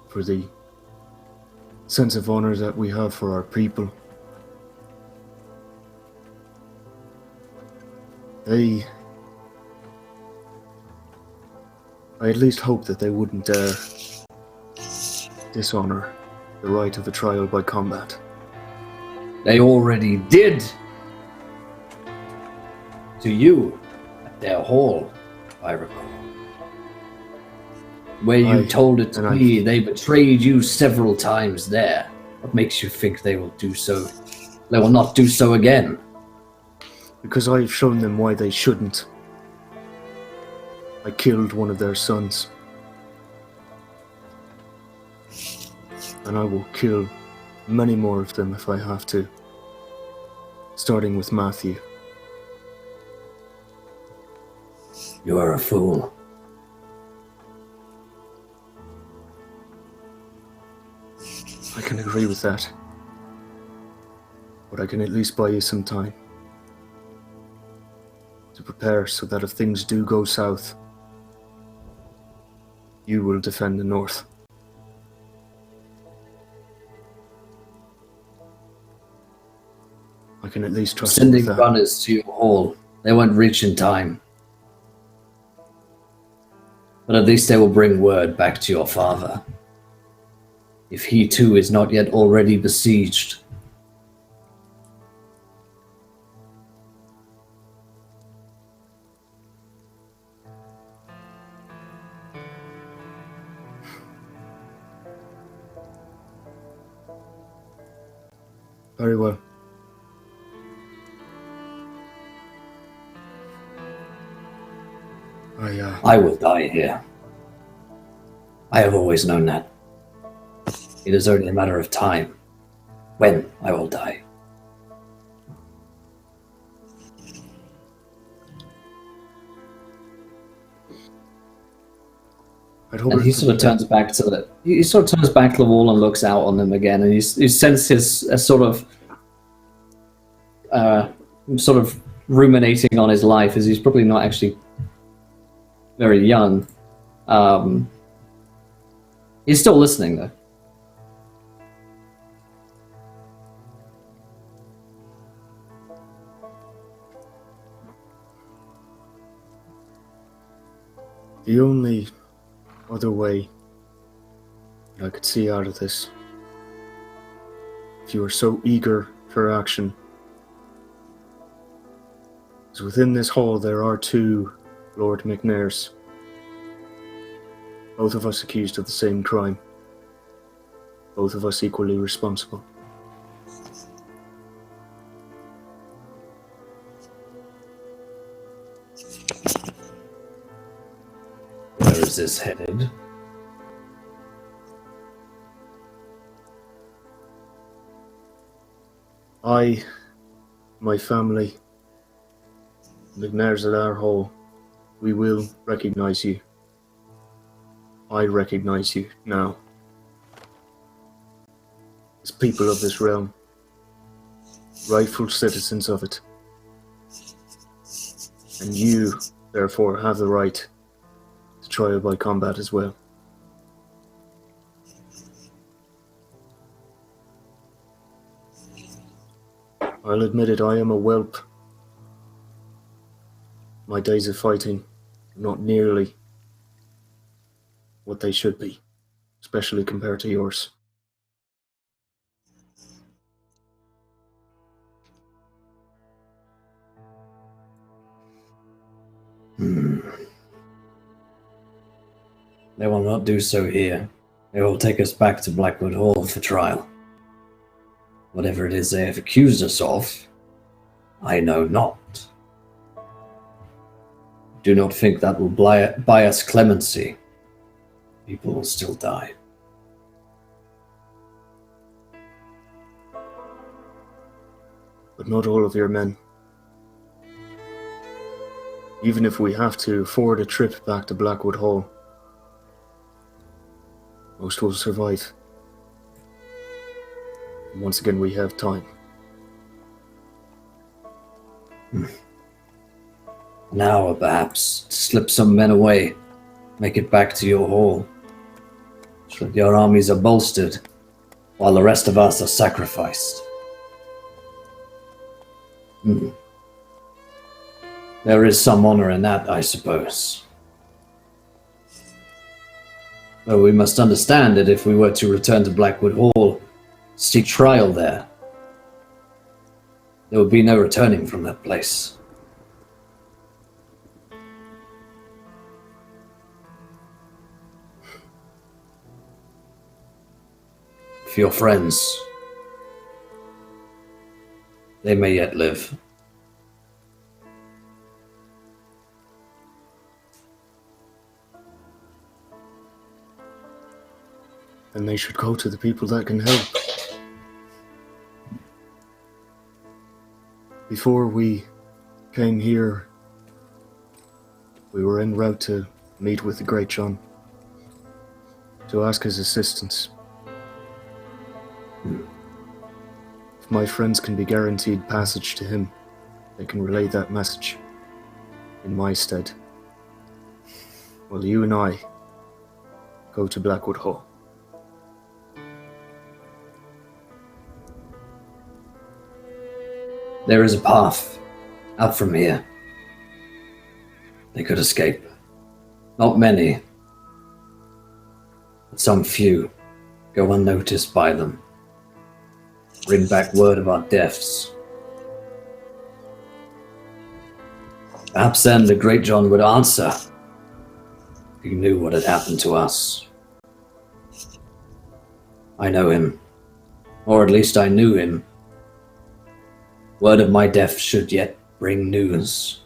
For the sense of honor that we have for our people. I at least hope that they wouldn't dishonor the right of a trial by combat. They already did. To you, at their hall, I recall. Where you told it to me, they betrayed you several times there. What makes you think they will do so? They will not do so again. Because I've shown them why they shouldn't. I killed one of their sons. And I will kill many more of them if I have to. Starting with Matthew. You are a fool. I can agree with that. But I can at least buy you some time. To prepare so that if things do go south, you will defend the North. I can at least trust you with Sending that. runners to your hall. They won't reach in time. But at least they will bring word back to your father. If he too is not yet already besieged. Very well. I will die here. I have always known that. It is only a matter of time when I will die. And he sort of turns back to the wall and looks out on them again, and you sense his sort of ruminating on his life, as he's probably not actually very young. He's still listening though. The only other way that I could see out of this, if you are so eager for action, is within this hall there are two Lord McNairs, both of us accused of the same crime, both of us equally responsible. Where is this headed? I, my family, McNairs at our hall, we will recognize you. I recognize you now. As people of this realm, rightful citizens of it. And you, therefore, have the right to trial by combat as well. I'll admit it, I am a whelp My days of fighting are not nearly what they should be, especially compared to yours. They will not do so here. They will take us back to Blackwood Hall for trial. Whatever it is they have accused us of, I know not. Do not think that will buy us clemency. People will still die. But not all of your men. Even if we have to afford a trip back to Blackwood Hall, most will survive. And once again, we have time. Now, perhaps, slip some men away. Make it back to your hall. So that your armies are bolstered, while the rest of us are sacrificed. There is some honor in that, I suppose. Though we must understand that if we were to return to Blackwood Hall, seek trial there, there would be no returning from that place. For your friends, they may yet live. Then they should go to the people that can help. Before we came here, we were en route to meet with the Great John, to ask his assistance. If my friends can be guaranteed passage to him, they can relay that message in my stead. Well, you and I go to Blackwood Hall. There is a path out from here. They could escape. Not many, but some few go unnoticed by them. Bring back word of our deaths. Perhaps then the Great John would answer. He knew what had happened to us. I know him, or at least I knew him. Word of my death should yet bring news,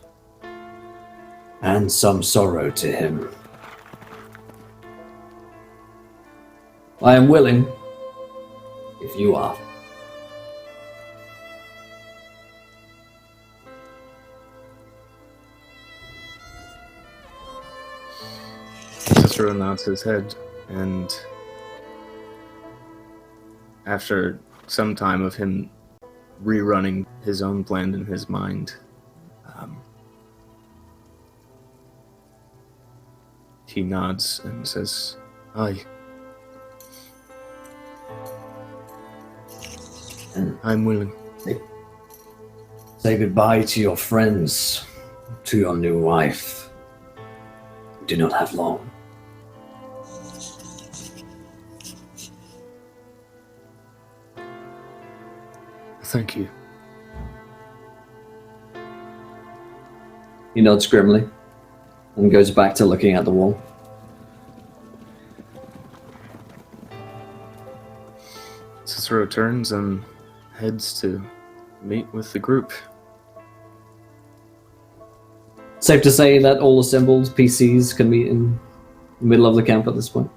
and some sorrow to him. I am willing, if you are. Cicero nods his head, and after some time of him rerunning his own plan in his mind, he nods and says, "Aye. I'm willing." Say goodbye to your friends, to your new wife. You do not have long. Thank you. He nods grimly and goes back to looking at the wall. Cicero turns and heads to meet with the group. Safe to say that all assembled PCs can meet in the middle of the camp at this point.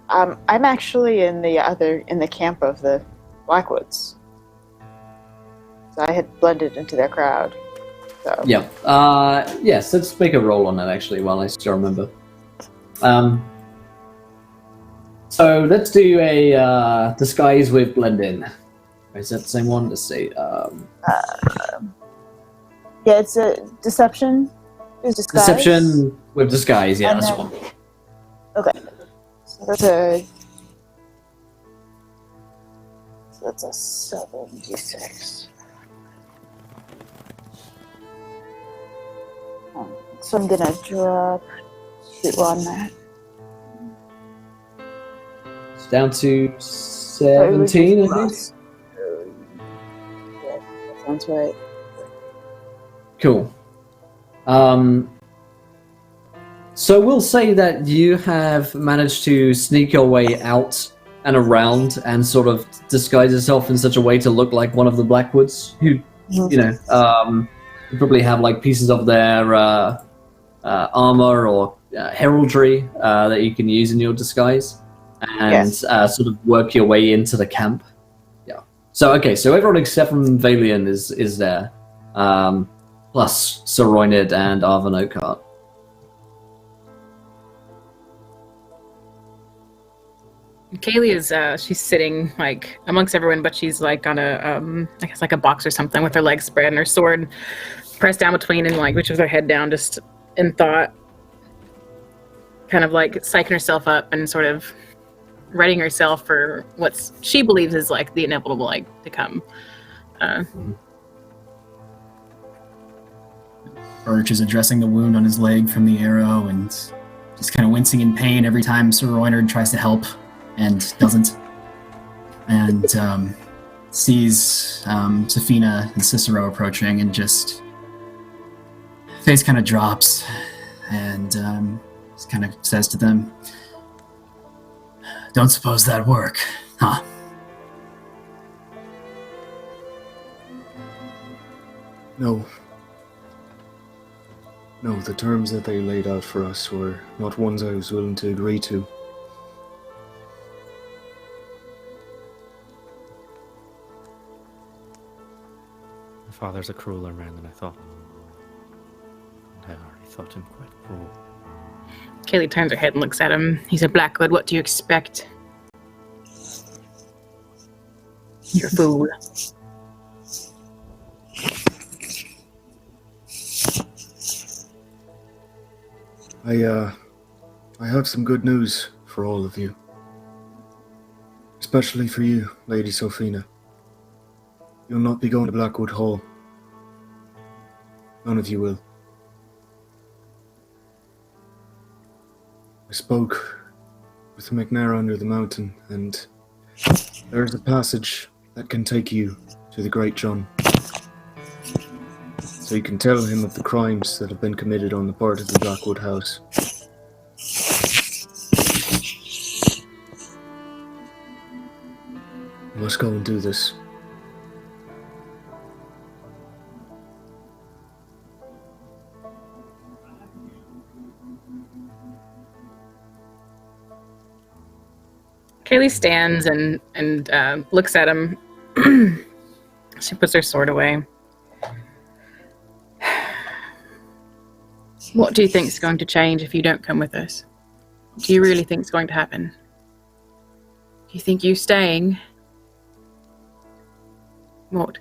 I'm actually in the camp of the Blackwoods. So I had blended into their crowd. So Yeah. Yes, let's make a roll on that actually while I still remember. So let's do a disguise with blend in. Is that the same one? Let's see. yeah, it's a deception. Is disguise. Deception with disguise. Yeah, And that's then- the one. Okay. So that's a So that's a 76. So I'm gonna drop 2 on that. It's down to 17, I think. Yeah, that sounds right. Cool. So we'll say that you have managed to sneak your way out and around and sort of disguise yourself in such a way to look like one of the Blackwoods who, you know, you probably have like pieces of their armor or heraldry that you can use in your disguise and sort of work your way into the camp. Yeah. So, okay, so everyone except from Valian is there. Plus Soroynid and Arvan Oakart. Kaylee is she's sitting like amongst everyone, but she's like on a I guess like a box or something with her legs spread and her sword pressed down between and like which with her head down, just in thought, kind of like psyching herself up and sort of readying herself for what she believes is like the inevitable like to come. Birch is addressing the wound on his leg from the arrow and just kind of wincing in pain every time Sir Roynard tries to help and doesn't. And sees Safina and Cicero approaching and just face kind of drops and just kind of says to them, "Don't suppose that'd work, huh?" No. No, the terms that they laid out for us were not ones I was willing to agree to. My father's a crueler man than I thought. And I already thought him quite cruel. Kaylee turns her head and looks at him. He's a Blackwood. What do you expect? You're a fool. I have some good news for all of you. Especially for you, Lady Sophina. You'll not be going to Blackwood Hall. None of you will. I spoke with McNair under the mountain, and there is a passage that can take you to the Great John. So you can tell him of the crimes that have been committed on the part of the Blackwood House. You must go and do this. Kaylee stands and looks at him. She puts her sword away. What do you think is going to change if you don't come with us? Do you really think it's going to happen? Do you think you staying? What?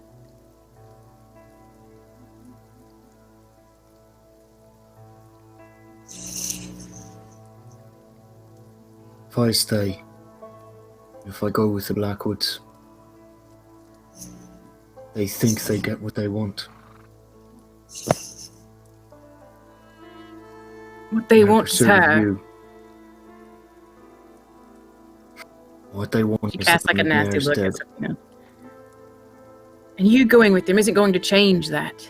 If I stay, if I go with the Blackwoods, they think they get what they want. What they In want is pursuit of her. you. What they want She is casts that like a nasty McNair's look dead. at Sophina. And you going with them isn't going to change that.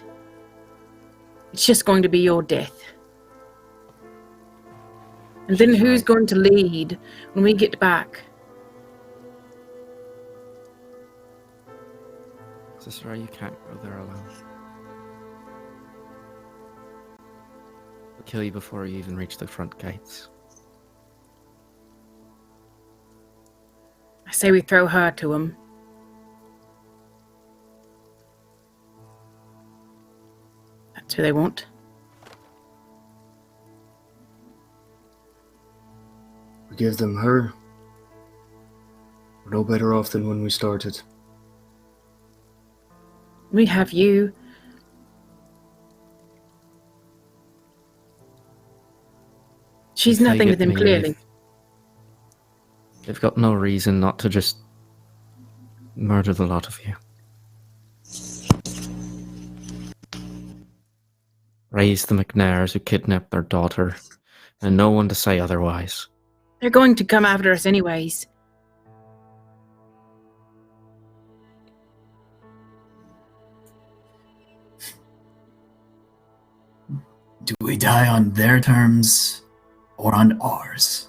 It's just going to be your death. And then She's who's right. going to lead when we get back? Cicero, you can't go there alone. We'll kill you before you even reach the front gates. I say we throw her to them. That's who they want. We give them her. We're no better off than when we started. We have you. She's If they nothing to get them, me, clearly. They've got no reason not to just murdered a lot of you. Raised the McNairs who kidnapped their daughter, and no one to say otherwise. They're going to come after us anyways. Do we die on their terms or on ours?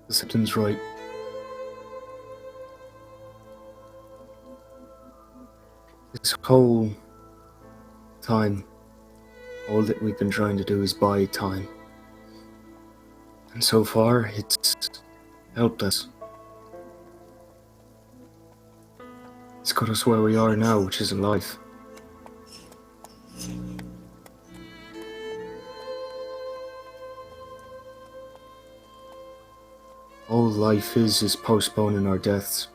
The Septon's right. This whole time, all that we've been trying to do is buy time. And so far, it's helped us. It's got us where we are now, which is life. All life is postponing our deaths.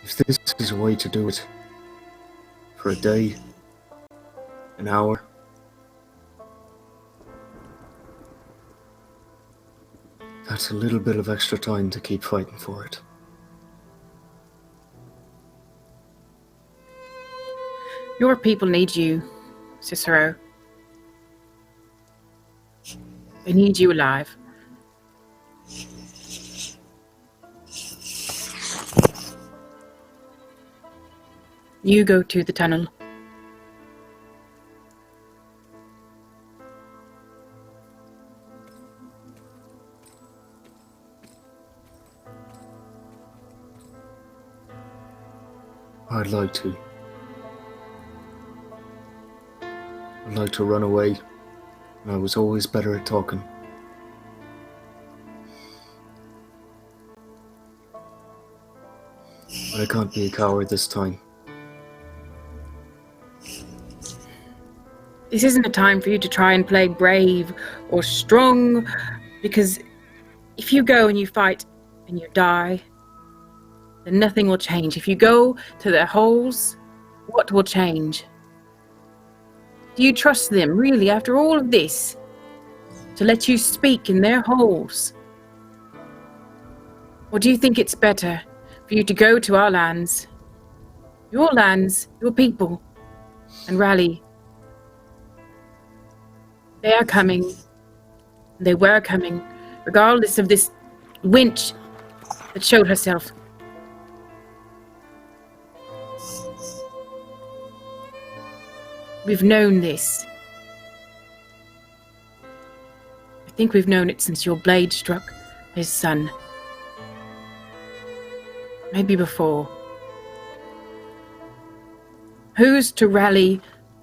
If this is a way to do it, for a day, an hour, that's a little bit of extra time to keep fighting for it. Your people need you, Cicero. They need you alive. You go to the tunnel. I'd like to. I'd like to run away, and I was always better at talking. But I can't be a coward this time. This isn't a time for you to try and play brave or strong, because if you go and you fight and you die, then nothing will change. If you go to their holes, what will change? Do you trust them, really, after all of this, to let you speak in their holes? Or do you think it's better for you to go to our lands, your people, and rally? They are coming. They were coming, regardless of this winch that showed herself. We've known this. I think we've known it since your blade struck his son. Maybe before. Who's to rally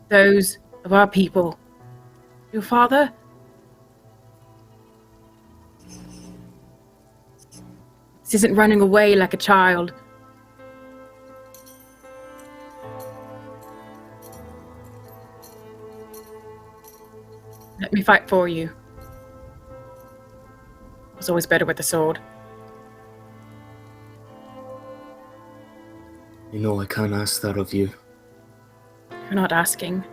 those of our people? Your father? This isn't running away like a child. Let me fight for you. It was always better with the sword. You know I can't ask that of you. You're not asking.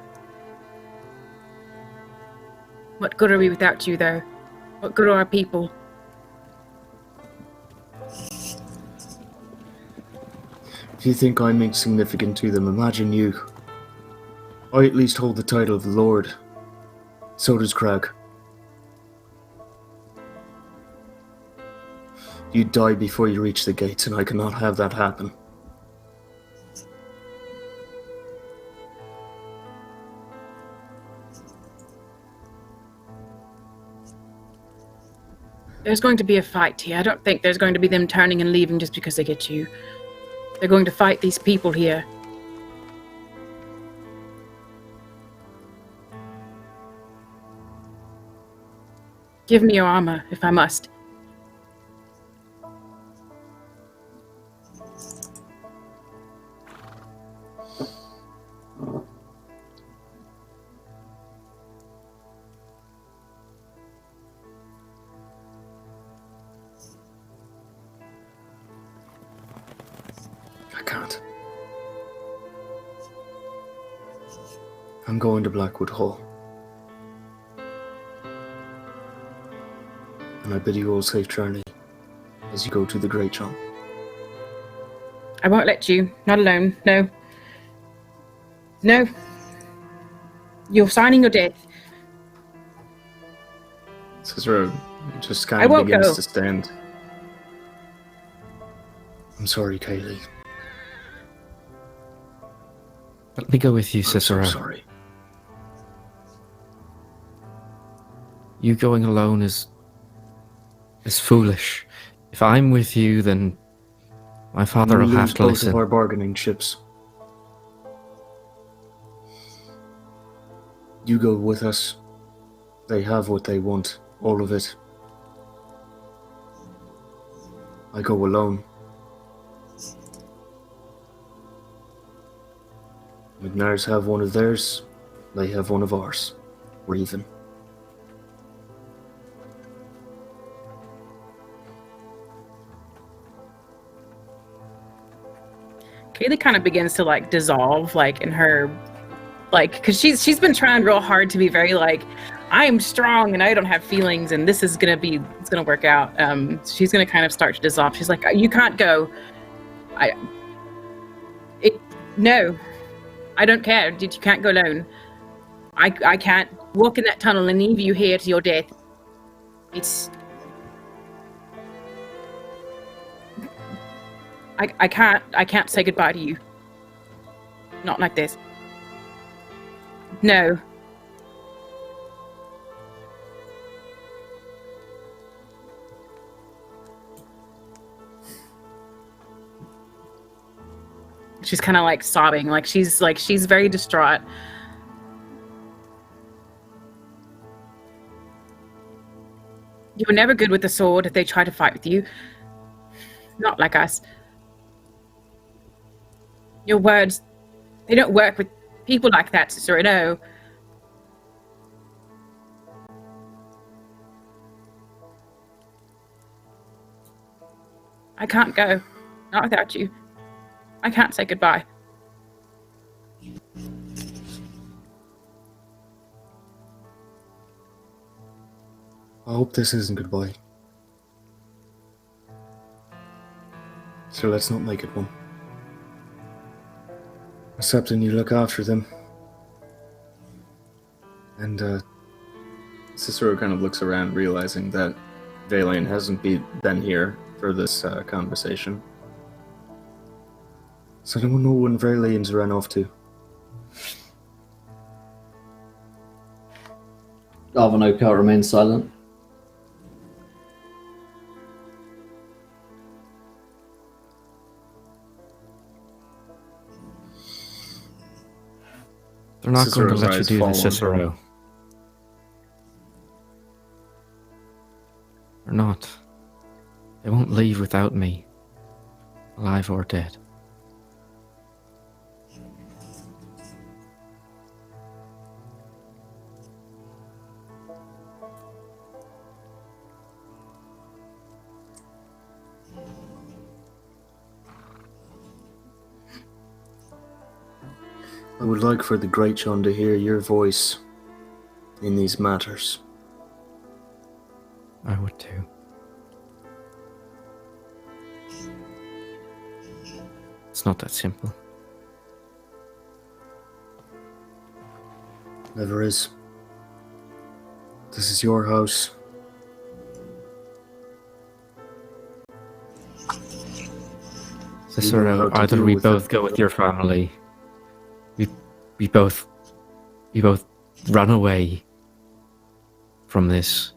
What good are we without you, though? What good are our people? If you think I'm insignificant to them, imagine you. I at least hold the title of Lord. So does Crag. You'd die before you reach the gates, and I cannot have that happen. There's going to be a fight here. I don't think there's going to be them turning and leaving just because they get you. They're going to fight these people here. Give me your armor, if I must. I can't. I'm going to Blackwood Hall. And I bid you all safe journey as you go to the Great John. I won't let you. Not alone. No. No. You're signing your death. Cicero just I kind of won't begins go. to stand. I'm sorry, Kaylee. Let me go with you, I'm Cicero. so sorry. You going alone is foolish. If I'm with you, then my father will We'll have lose to both listen. of our bargaining chips. You go with us. They have what they want, all of it. I go alone. McNairs have one of theirs, they have one of ours. We're even. Kaylee kind of begins to like dissolve, like in her, like, because she's been trying real hard to be very like, I'm strong and I don't have feelings and this is it's gonna work out. She's gonna kind of start to dissolve. She's like, you can't go. No, I don't care. You can't go alone. I can't walk in that tunnel and leave you here to your death. I can't say goodbye to you. Not like this. No. She's kind of like sobbing, like she's very distraught. You were never good with the sword if they try to fight with you. Not like us. Your words, they don't work with people like that, Cicero, no. I can't go. Not without you. I can't say goodbye. I hope this isn't goodbye. So let's not make it one. Accepting you look after them. And Cicero kind of looks around, realizing that Valian hasn't been here for this conversation. So I don't know when Valian's ran off to. Arvanoka remains silent. They're not going to Cicero's let you eyes do fall this, on Cicero. They're not. They won't leave without me, alive or dead. I would like for the Great John to hear your voice in these matters. I would too. It's not that simple. Never is. This is your house. Cicero, how to either deal we with both it. go with your family, we both run away from this,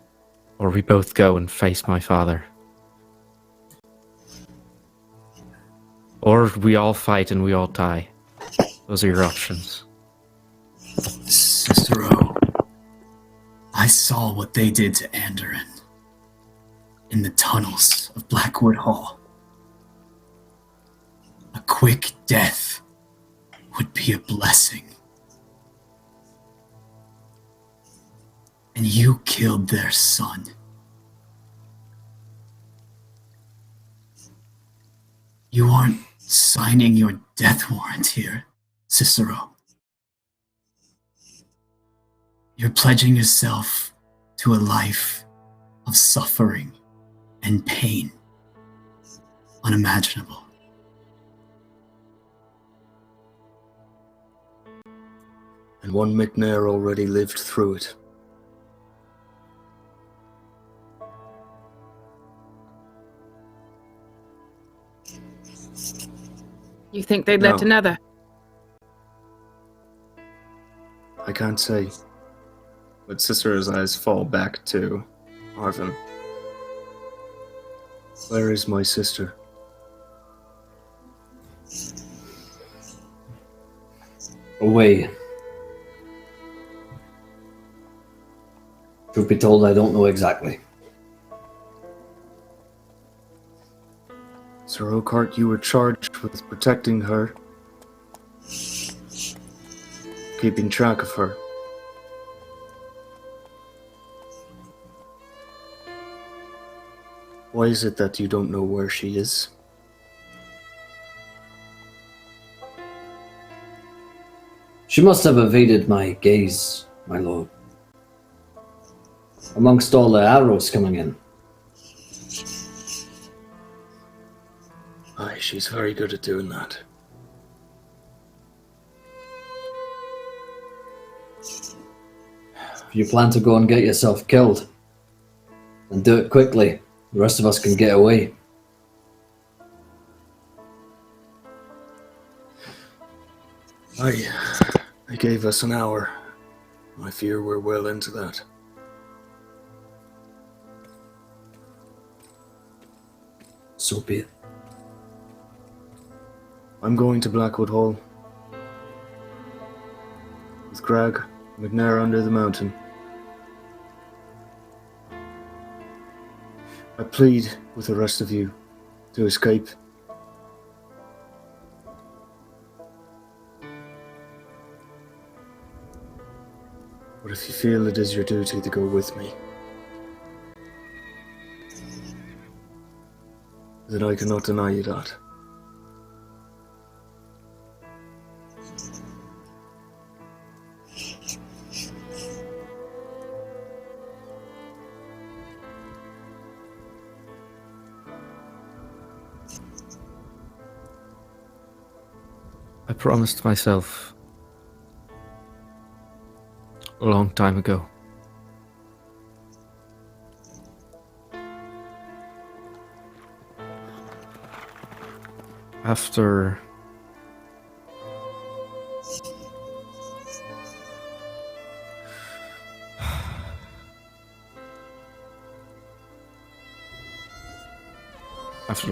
or we both go and face my father. Or we all fight and we all die. Those are your options. Cicero, I saw what they did to Andoran in the tunnels of Blackwood Hall. A quick death would be a blessing. And you killed their son. You aren't signing your death warrant here, Cicero. You're pledging yourself to a life of suffering and pain unimaginable. And one McNair already lived through it. You think they'd No. let another? I can't say. But Cicero's eyes fall back to Arvin. Where is my sister? Away. Truth be told, I don't know exactly. Sir Oakheart, you were charged with protecting her, keeping track of her. Why is it that you don't know where she is? She must have evaded my gaze, my lord. Amongst all the arrows coming in. Aye, she's very good at doing that. If you plan to go and get yourself killed, then do it quickly. The rest of us can get away. Aye, they gave us an hour. I fear we're well into that. So be it. I'm going to Blackwood Hall. With Crag, McNair under the mountain. I plead with the rest of you to escape. But if you feel it is your duty to go with me, then I cannot deny you that. I promised myself a long time ago. After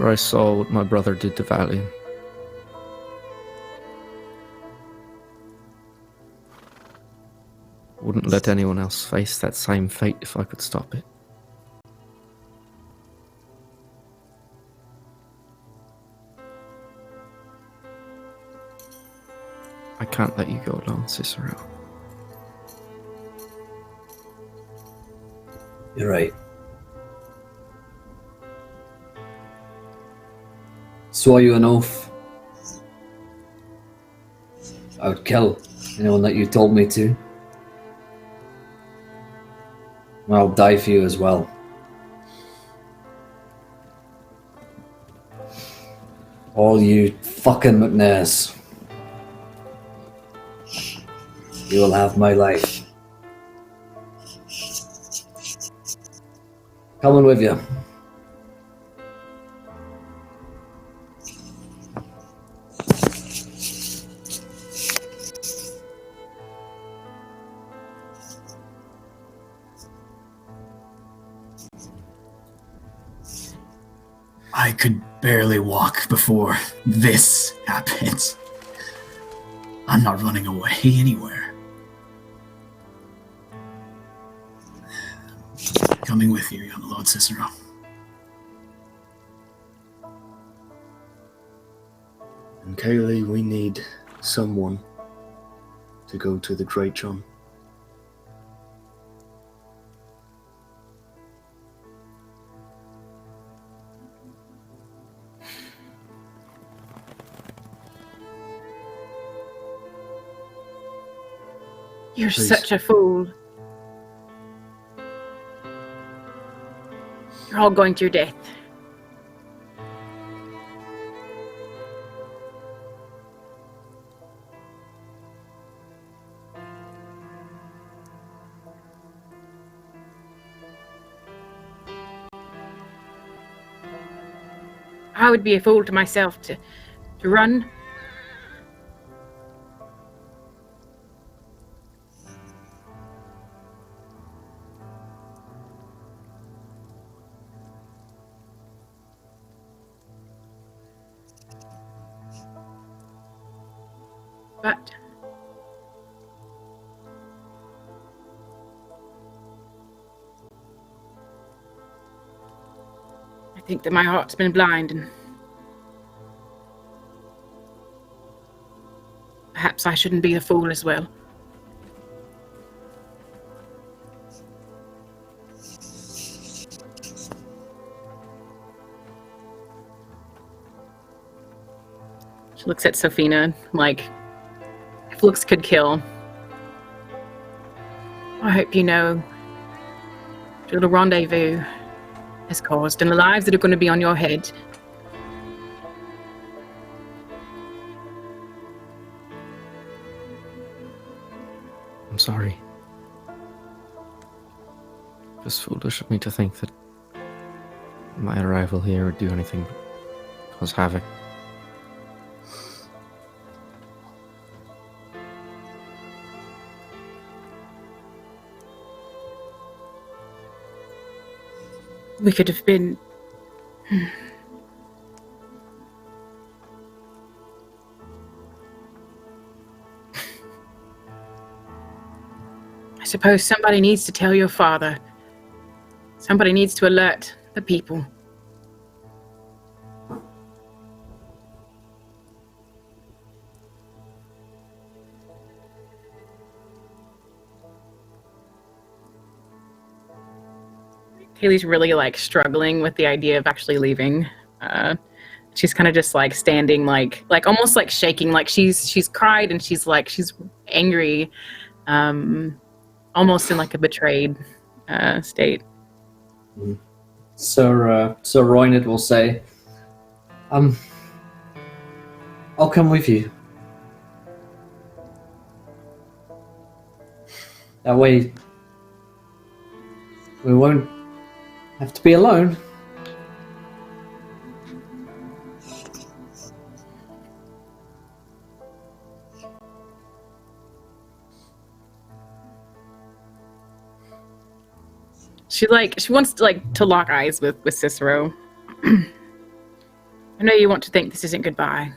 I saw what my brother did to Valian, wouldn't let anyone else face that same fate if I could stop it. I can't let you go alone, Cicero. You're right. Swore you an oath. I would kill anyone that you told me to. And I'll die for you as well. All you fucking McNairs. You will have my life. Coming with you. I could barely walk before this happened. I'm not running away anywhere. Coming with you, young Lord Cicero. And Kaylee, we need someone to go to the Great John. You're Please. such a fool. You're all going to your death. I would be a fool to myself to run. But I think that my heart's been blind, and perhaps I shouldn't be a fool as well. She looks at Sophina like, if looks could kill. I hope you know the little rendezvous has caused, and the lives that are going to be on your head. I'm sorry. Just foolish of me to think that my arrival here would do anything but cause havoc. We could have been... I suppose somebody needs to tell your father. Somebody needs to alert the people. Kaylee's really like struggling with the idea of actually leaving. She's kind of just like standing, like almost like shaking, like she's cried and she's angry, almost in like a betrayed state. So Roynit will say, I'll come with you. That way, we won't have to be alone. She wants to lock eyes with Cicero. I know you want to think this isn't goodbye.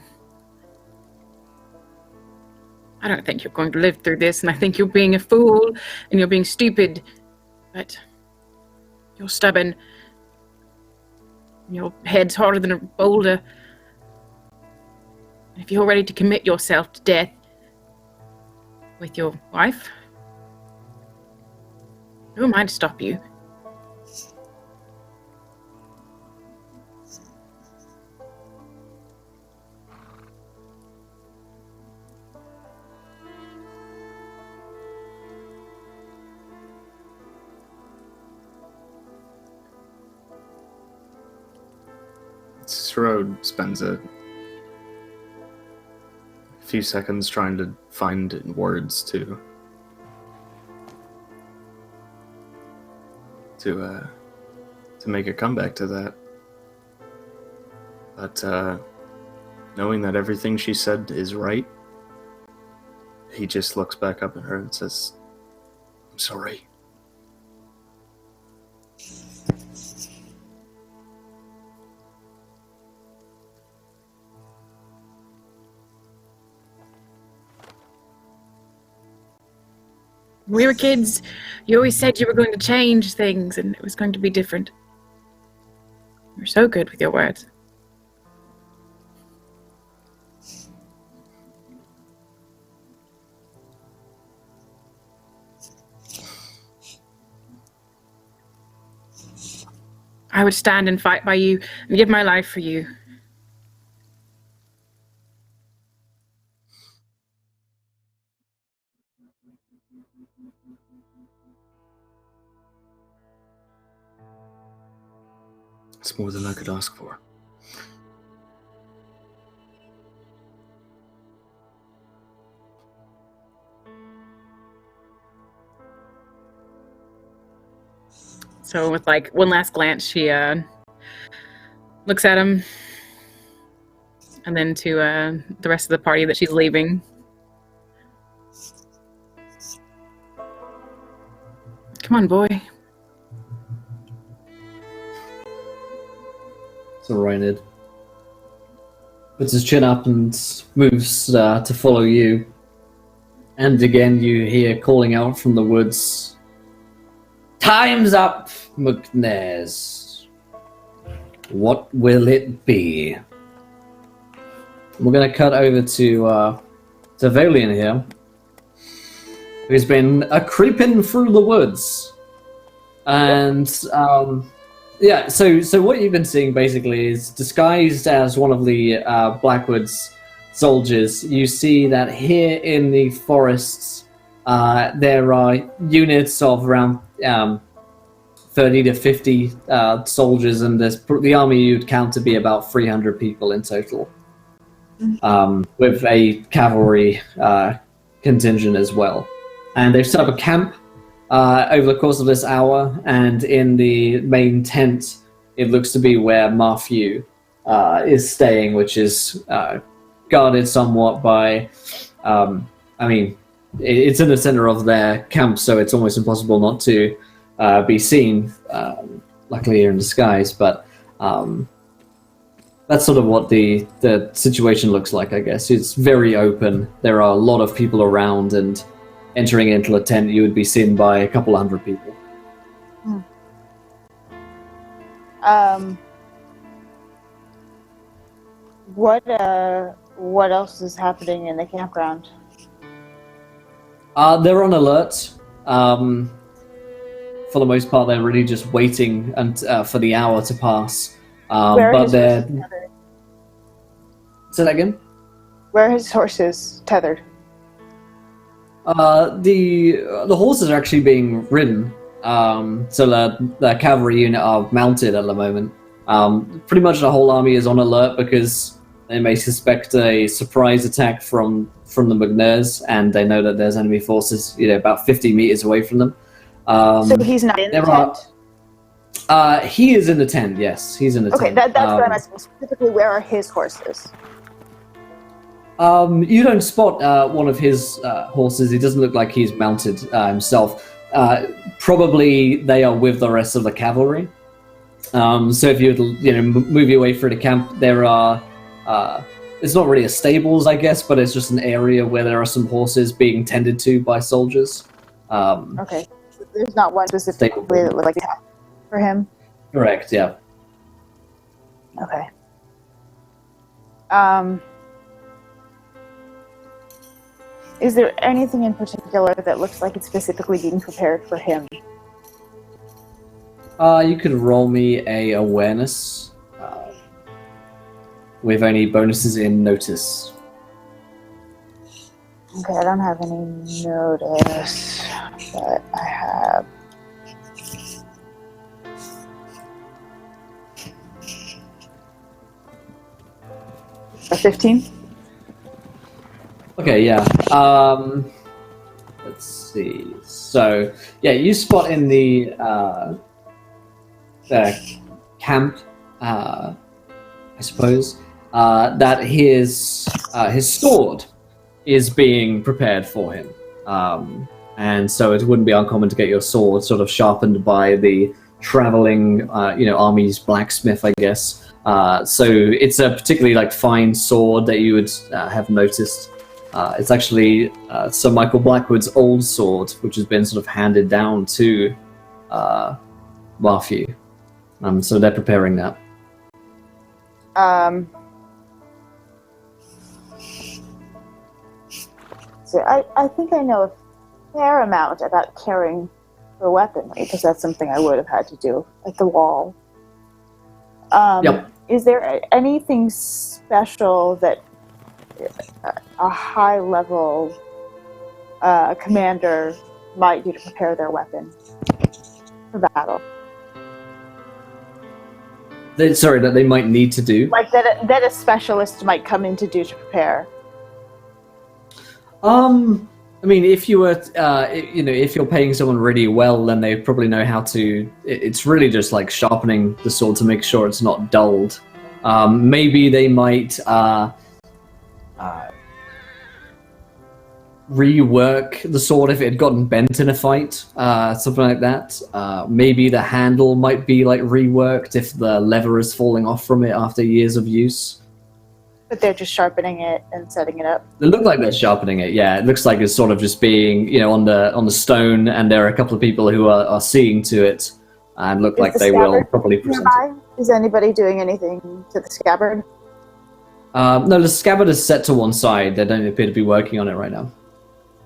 I don't think you're going to live through this, and I think you're being a fool and you're being stupid, but you're stubborn. Your head's harder than a boulder. If you're ready to commit yourself to death with your wife, who am I to stop you? Cicero spends a few seconds trying to find words to make a comeback to that. But knowing that everything she said is right, he just looks back up at her and says, "I'm sorry." When we were kids, you always said you were going to change things and it was going to be different. You're so good with your words. I would stand and fight by you and give my life for you. It's more than I could ask for. So with like one last glance, she looks at him, and then to the rest of the party that she's leaving. Come on, boy. So Reinid puts his chin up and moves to follow you. And again, you hear calling out from the woods, "Time's up, McNairs. What will it be?" We're going to cut over to Valian here, who's been creeping through the woods. And, yeah, so what you've been seeing basically is disguised as one of the Blackwood's soldiers. You see that here in the forests, there are units of around 30 to 50 soldiers, and the army you'd count to be about 300 people in total, with a cavalry contingent as well. And they've set up a camp over the course of this hour, and in the main tent, it looks to be where Matthew is staying, which is guarded somewhat by, it's in the center of their camp, so it's almost impossible not to be seen. Luckily, you're in disguise, but that's sort of what the situation looks like, I guess. It's very open. There are a lot of people around, and entering into a tent, you would be seen by a couple hundred people. What else is happening in the campground? They're on alert. For the most part, they're really just waiting for the hour to pass. But they're... Say that again? Where are his horses tethered? The horses are actually being ridden. So the cavalry unit are mounted at the moment. Pretty much the whole army is on alert because they may suspect a surprise attack from the McNairs, and they know that there's enemy forces, about 50 meters away from them. So he's not in the tent? He is in the tent, yes. He's in the tent. Okay, that's what I'm asking. Specifically, where are his horses? You don't spot one of his horses. He doesn't look like he's mounted himself. Probably they are with the rest of the cavalry. So if you move your way through the camp, there are... it's not really a stables, I guess, but it's just an area where there are some horses being tended to by soldiers. Okay. There's not one specifically that would like to have for him? Correct, yeah. Okay. Is there anything in particular that looks like it's specifically being prepared for him? You could roll me a awareness with any bonuses in notice. Okay, I don't have any notice, but I have... a 15? Okay, yeah. Let's see. So, yeah, you spot in the camp, I suppose, that his sword is being prepared for him. And so it wouldn't be uncommon to get your sword sort of sharpened by the traveling, army's blacksmith, I guess. So it's a particularly fine sword that you would have noticed. It's actually Sir Michael Blackwood's old sword, which has been sort of handed down to Matthew. So they're preparing that. So I think I know a fair amount about carrying the weaponry, because that's something I would have had to do at the wall. Yep. Is there anything special that a high-level commander might do to prepare their weapon for battle? that they might need to do. Like that a specialist might come in to do to prepare. I mean, if you were, if you're paying someone really well, then they probably know how to. It's really just like sharpening the sword to make sure it's not dulled. Maybe they might rework the sword if it had gotten bent in a fight, something like that. Maybe the handle might be like reworked if the lever is falling off from it after years of use. But they're just sharpening it and setting it up. It looked like they're sharpening it. Yeah, it looks like it's sort of just being, on the stone, and there are a couple of people who are seeing to it, and look like they will probably present it. Is anybody doing anything to the scabbard? No, the scabbard is set to one side. They don't appear to be working on it right now.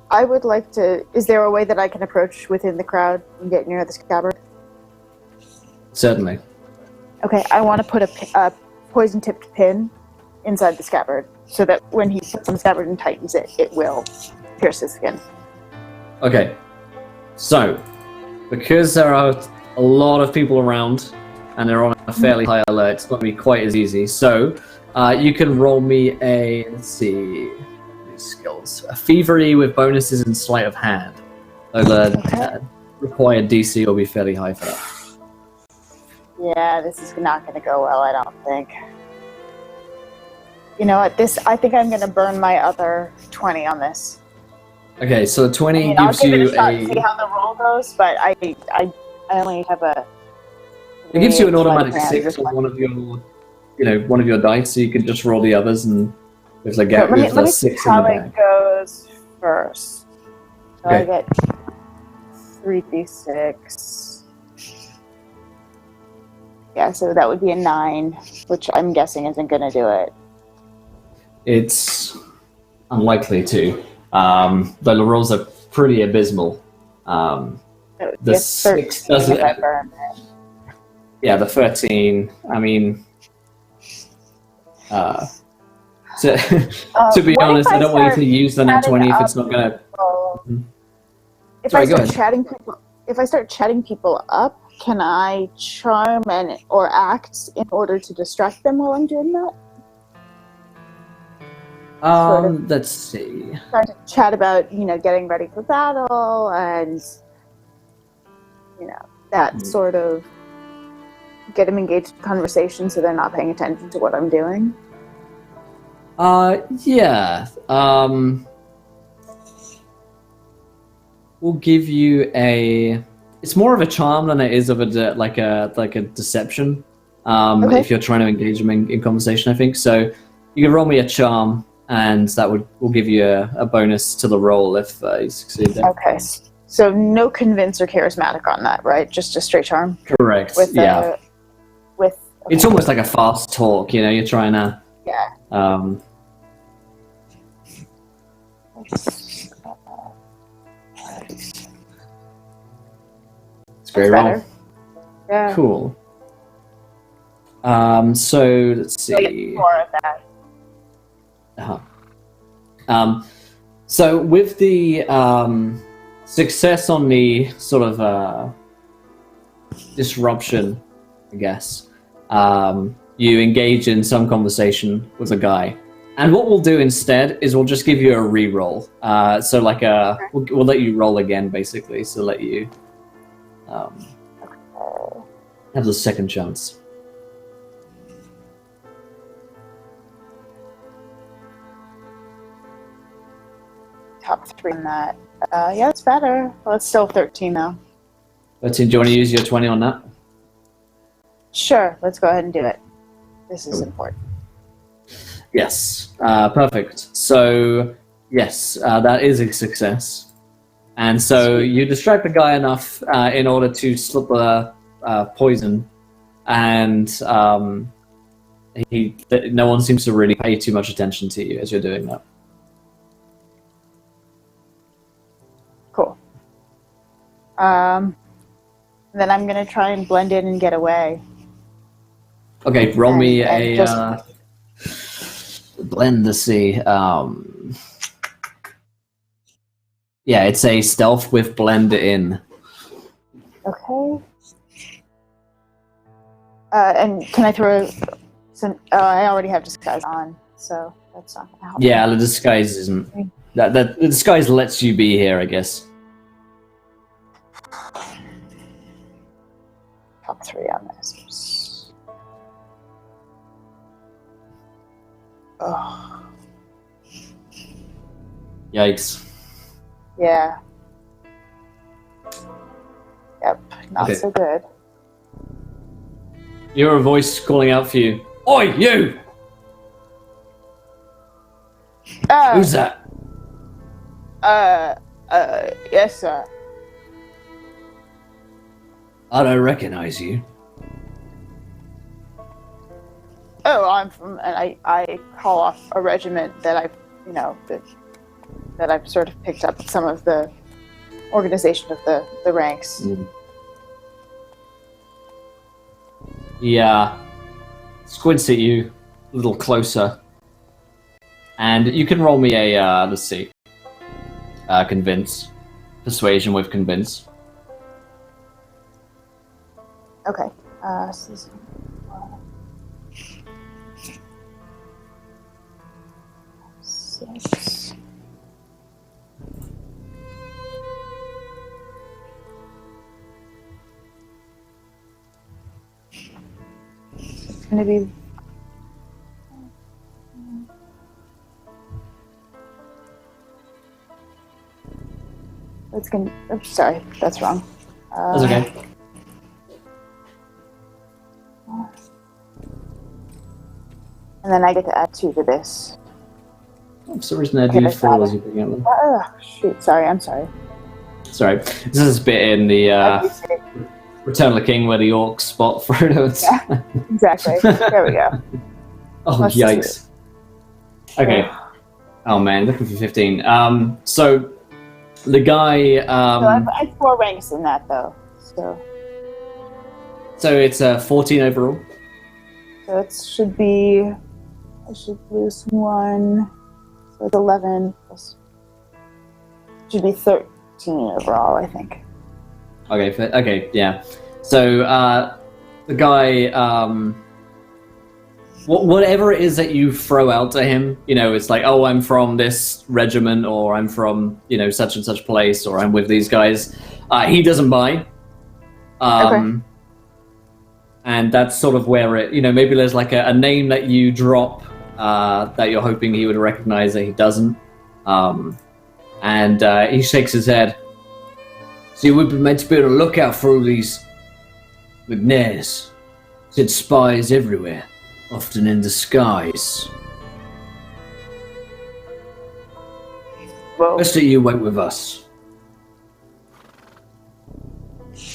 I would like to. Is there a way that I can approach within the crowd and get near the scabbard? Certainly. Okay, I want to put a poison-tipped pin inside the scabbard, so that when he puts on the scabbard and tightens it, it will pierce his skin. Okay. So, because there are a lot of people around, and they're on a fairly high alert, it's not going to be quite as easy. So, you can roll me let's see, these skills. A thievery with bonuses and sleight of hand. So the required DC will be fairly high for that. Yeah, this is not going to go well, I don't think. You know what? I think I'm going to burn my other 20 on this. Okay, so 20 gives I'll give you it a shot and see how the roll goes, but I only have a. It gives you an automatic 6 on one of your dice, so you can just roll the others, and if they get with the 6 in the how bag. it goes first. So Okay. I get 3d6. Yeah, so that would be a 9, which I'm guessing isn't going to do it. It's unlikely to. Though the rolls are pretty abysmal. The 6 doesn't. If I burn it. Yeah, the 13. I mean, to be what honest, if I don't want you to use the nat 20 if chatting it's not gonna. If Sorry, I go start ahead. chatting people up, can I charm or act in order to distract them while I'm doing that? Sort of. Let's see. Start to chat about, getting ready for battle and, that sort of get them engaged in conversation so they're not paying attention to what I'm doing. Yeah. We'll give you a. It's more of a charm than it is of a deception. Okay. If you're trying to engage them in conversation, I think so. You can roll me a charm, and that will give you a bonus to the roll if you succeed there. Okay. So no convince or charismatic on that, right? Just a straight charm? Correct. With yeah. Okay. It's almost like a fast talk. You're trying to. Yeah. It's great roll. Better. Yeah. Cool. So let's see. More of that. So with the success on the sort of disruption, I guess, you engage in some conversation with a guy. And what we'll do instead is we'll just give you a re-roll. So like we'll let you roll again, basically. So let you have the second chance. Top 3 on that. Yeah, it's better. Well, it's still 13 though. 13, do you want to use your 20 on that? Sure, let's go ahead and do it. This is Cool. important. Yes, perfect. So, yes, that is a success. And so you distract the guy enough in order to slip the poison, and no one seems to really pay too much attention to you as you're doing that. Cool. Then I'm going to try and blend in and get away. Okay, roll me And a blend to see. Yeah, it's a stealth with blend in. Okay. And can I throw some? I already have disguise on, so that's not gonna help. Yeah, the disguise isn't. The disguise lets you be here, I guess. Top 3 on this. Oh, Yikes. yeah. Yep, not Okay. so good. You hear a voice calling out for you. Oi, you! Who's that? Yes, sir. I don't recognize you. Oh, I'm from, and I call off a regiment that I've, that I've sort of picked up some of the organization of the ranks. Yeah. Squints at you a little closer. And you can roll me a, let's see. Convince. Persuasion with convince. Okay. So this is 6. It's gonna be. It's gonna. Oops, sorry, that's wrong. That's okay. And then I get to add 2 to this. For some reason I do 4 as you bring up them. Shoot, sorry, I'm sorry. Sorry. This is a bit in the Return of the King where the orcs spot Frodo. Yeah, exactly. There we go. Oh, Let's yikes. Okay. Oh man, looking for 15. So the guy. So I have 4 ranks in that though. So it's 14 overall. So it should be. I should lose 1. So it's 11 plus. Should be 13 overall, I think. Okay, yeah. So the guy, whatever it is that you throw out to him, it's like, oh, I'm from this regiment, or I'm from, such and such place, or I'm with these guys. He doesn't buy. Okay. And that's sort of where it, maybe there's like a name that you drop that you're hoping he would recognize that he doesn't. And he shakes his head. See, we've been meant to be on the lookout for all these McNairs. Said spies everywhere, often in disguise. Well, Best that you went with us.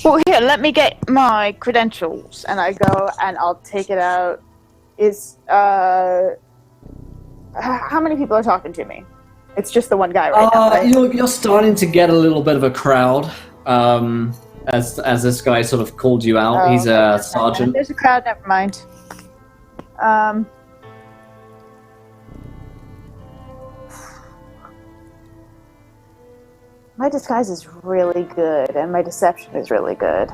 well, here, let me get my credentials, and I go and I'll take it out. How many people are talking to me? It's just the one guy right now. Right? You're starting to get a little bit of a crowd. As this guy sort of called you out. He's a sergeant. There's a crowd, never mind. My disguise is really good, and my deception is really good.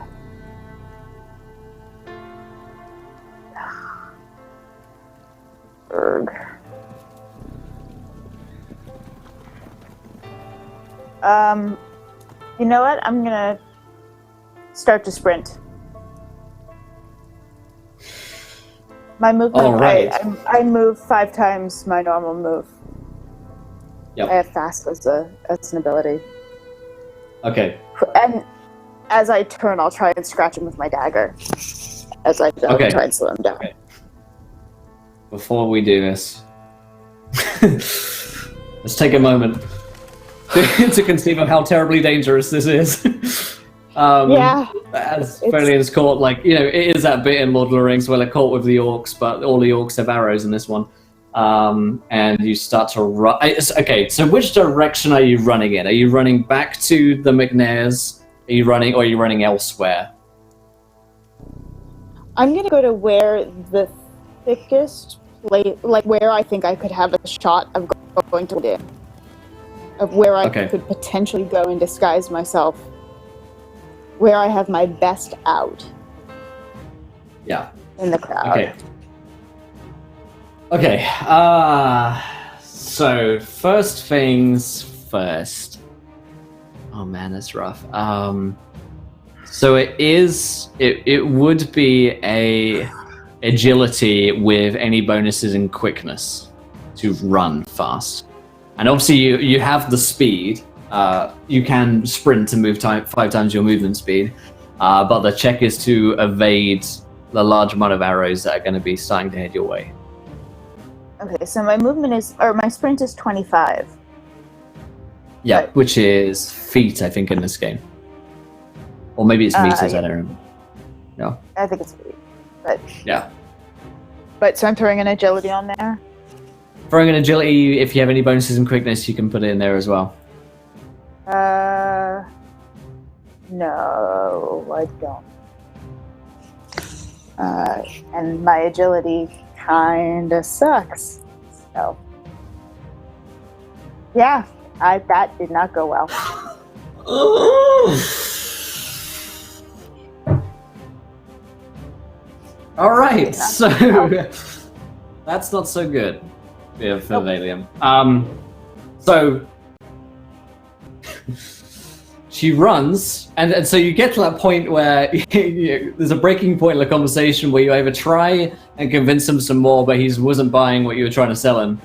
Erg. You know what? I'm gonna start to sprint. My movement, All right. I move 5 times my normal move. Yep. I have fast as an ability. Okay. And as I turn, I'll try and scratch him with my dagger. As I go, Okay. try and slow him down. Okay. Before we do this, let's take a moment to conceive of how terribly dangerous this is. Yeah. As Folian's caught, it is that bit in Lord of the Rings where they're caught with the orcs, but all the orcs have arrows in this one. And you start to run. Okay, so which direction are you running in? Are you running back to the McNairs? Are you running elsewhere? I'm gonna go to where the thickest place, like where I think I could have a shot of going to in. Of where I could potentially go and disguise myself. Where I have my best out. Yeah. in the crowd. Okay. Okay. So first things first. Oh man, that's rough. So it would be a agility with any bonuses in quickness to run fast. And obviously you have the speed. You can sprint to move 5 times your movement speed. But the check is to evade the large amount of arrows that are going to be starting to head your way. Okay, so my sprint is 25. Yeah, But- which is feet, I think, in this game. Or maybe it's meters, yeah. I don't remember. No. I think it's 3. But Yeah. so I'm throwing an agility on there. Throwing an agility, if you have any bonuses in quickness, you can put it in there as well. No, I don't. And my agility kinda sucks. So, yeah, that did not go well. All right, so that's not so good for Valium. So she runs, and so you get to that point where there's a breaking point in the conversation where you either try and convince him some more, but he wasn't buying what you were trying to sell him,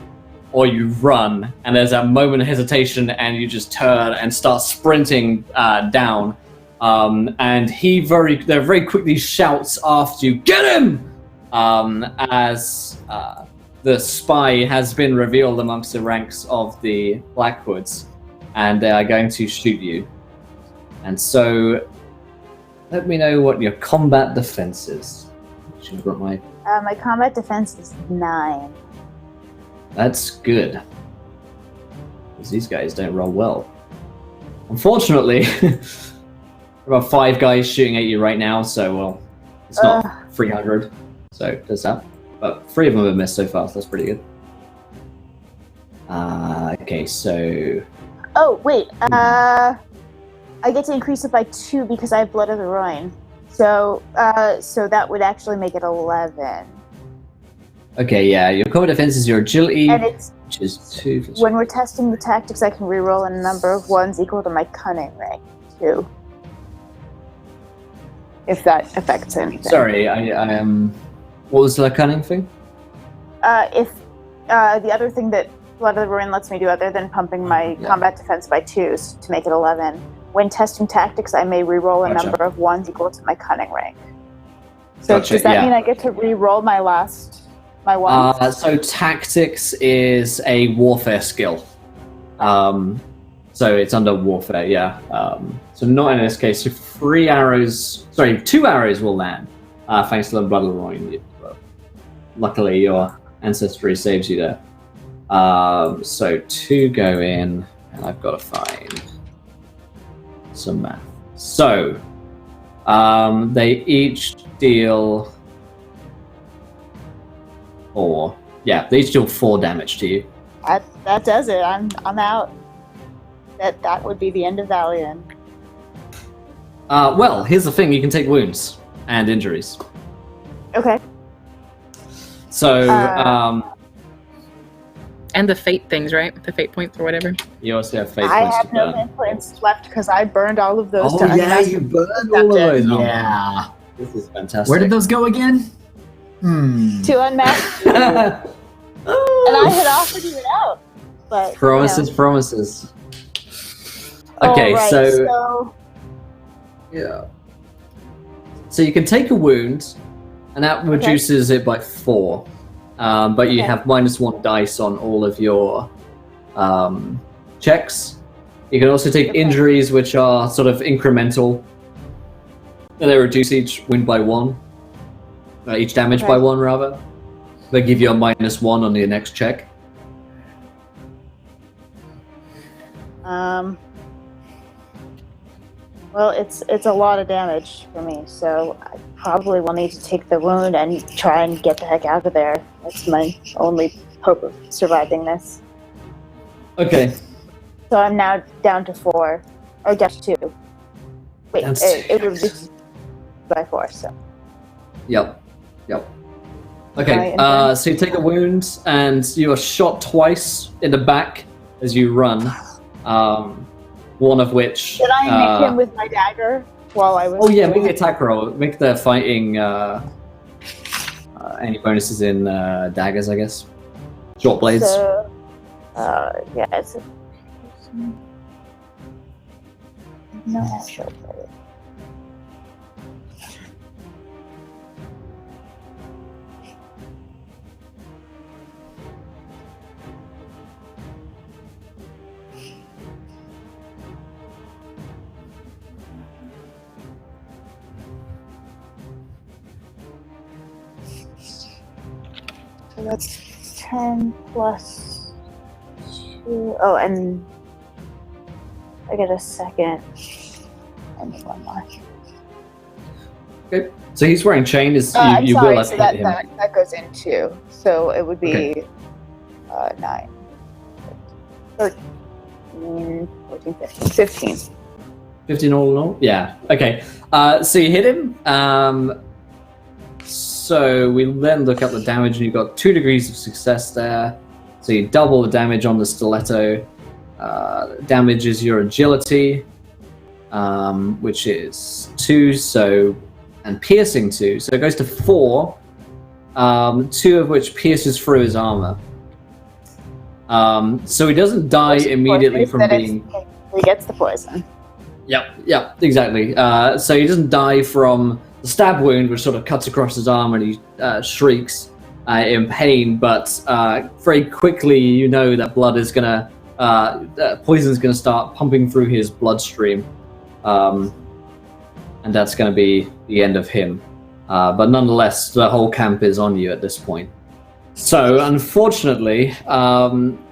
or you run, and there's that moment of hesitation, and you just turn and start sprinting down. And he very quickly shouts after you, "Get him!" As the spy has been revealed amongst the ranks of the Blackwoods, and they are going to shoot you. And so, let me know what your combat defense is. Should have got my. My combat defense is 9. That's good. Because these guys don't roll well. Unfortunately, there are about 5 guys shooting at you right now, so, well, it's not 300. So, there's that. But 3 of them have missed so far, so that's pretty good. Okay, so... Oh, wait. I get to increase it by 2 because I have Blood of the Rhine. So that would actually make it 11. Okay, yeah, your combat defense is your agility, And it's which is 2. when we're testing the tactics, I can reroll a number of 1s equal to my cunning rank, too. If that affects anything. Sorry, I am... What was the cunning thing? If the other thing that Blood of the Ruin lets me do, other than pumping my combat defense by 2s to make it 11, when testing tactics, I may reroll a number of 1s equal to my cunning rank. So does that mean I get to reroll my 1s? So tactics is a warfare skill. So it's under warfare, yeah. So not in this case. So 2 arrows will land, thanks to the Blood of the Rhine. Luckily, your ancestry saves you there. So 2 go in, and I've got to find some math. So they each deal 4. Yeah, they each deal 4 damage to you. That does it. I'm out. That would be the end of Valiant. Well, here's the thing: you can take wounds and injuries. Okay. So, And the fate things, right? The fate points or whatever. you also have fate I points have to no burn. hit points left because I burned all of those. Oh yeah, you burned all of those. Oh, Yeah. this is fantastic. Where did those go again? To unmask. And I had offered you it out, but Promises. Okay, right, so yeah. So you can take a wound, and that reduces it by 4. But you have -1 dice on all of your checks. You can also take injuries, which are sort of incremental. And they reduce each wound by 1. Each damage by 1, rather. They give you a -1 on your next check. Well, it's a lot of damage for me, so I probably will need to take the wound and try and get the heck out of there. That's my only hope of surviving this. Okay. So I'm now down to 4, or down to 2. Wait, it would be by 4. So Yep. Yep. Okay, Right, so you take a wound, and you are shot twice in the back as you run. One of which... Did I make him with my dagger while I was... Oh yeah, make the attack roll. Make the fighting... any bonuses in daggers, I guess. Short blades. So, yeah, it's a... No, not short blade. So that's 10 plus 2. Oh, and I get a second. And one more. Okay. So he's wearing chain. I'm you sorry, will have so hit him. that goes in 2. So it would be 9, 13, 14, 15. 15. 15 all in all? Yeah. Okay. So you hit him. So we then look up the damage, and you've got 2 degrees of success there. So you double the damage on the stiletto. Damage is your agility, which is 2. So, and piercing 2. So it goes to 4. 2 of which pierces through his armor. So he doesn't die immediately from being. He gets the poison. Yep, exactly. So he doesn't die from the stab wound, which sort of cuts across his arm, and he shrieks in pain. But very quickly, you know that blood is gonna, poison is gonna start pumping through his bloodstream, and that's gonna be the end of him. But nonetheless, the whole camp is on you at this point. So, unfortunately,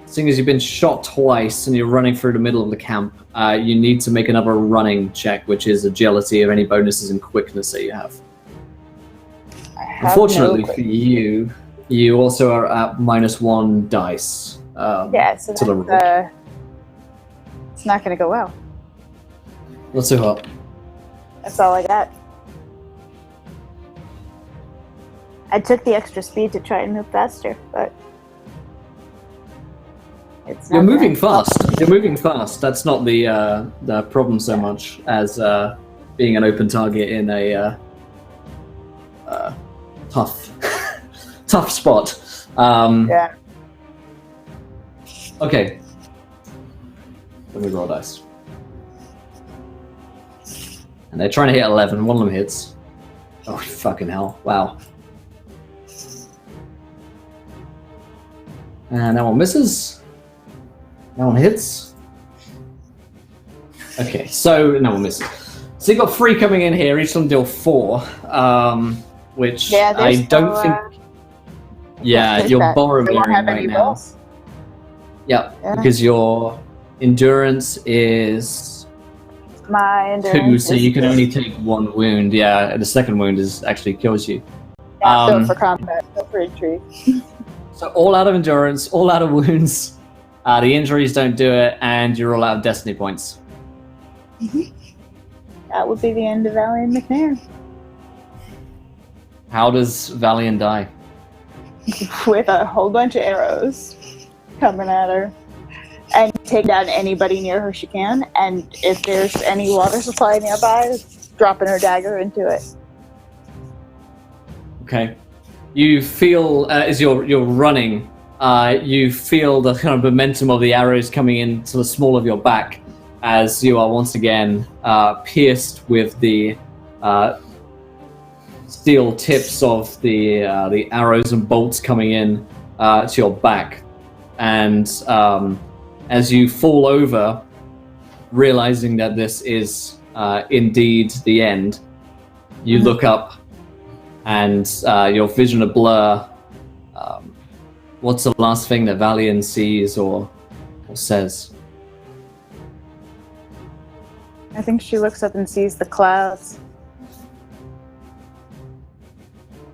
seeing as you've been shot twice and you're running through the middle of the camp, you need to make another running check, which is agility or any bonuses in quickness that you have. Unfortunately for you, you also are at -1 dice. Yeah, so to the roll. it's not going to go well. Not so hot. That's all I got. I took the extra speed to try and move faster, but it's not You're moving gonna- fast. You're moving fast. That's not the problem so much as being an open target in a tough spot. Yeah. Okay. Let me roll dice. And they're trying to hit 11. One of them hits. Oh, fucking hell. Wow. And that one misses. That one hits. Okay, so no one misses. So you've got 3 coming in here. Each of them deal 4. Which I don't think... Yeah, you're borrowing They won't have right any now. rolls. Yeah, Yeah. because your endurance is My 2, endurance so is you can only take 1 wound. Yeah, the second wound is actually kills you. not built for combat, built for retreat. So all out of endurance, all out of wounds. The injuries don't do it, and you're all out of destiny points. That would be the end of Valiant McNair. How does Valiant die? With a whole bunch of arrows coming at her. And take down anybody near her she can. And if there's any water supply nearby, dropping her dagger into it. Okay. You feel, as you're running, you feel the kind of momentum of the arrows coming into the small of your back as you are once again pierced with the steel tips of the arrows and bolts coming in to your back. And as you fall over, realizing that this is indeed the end, you look up and your vision a blur. What's the last thing that Valiant sees or says? I think she looks up and sees the clouds.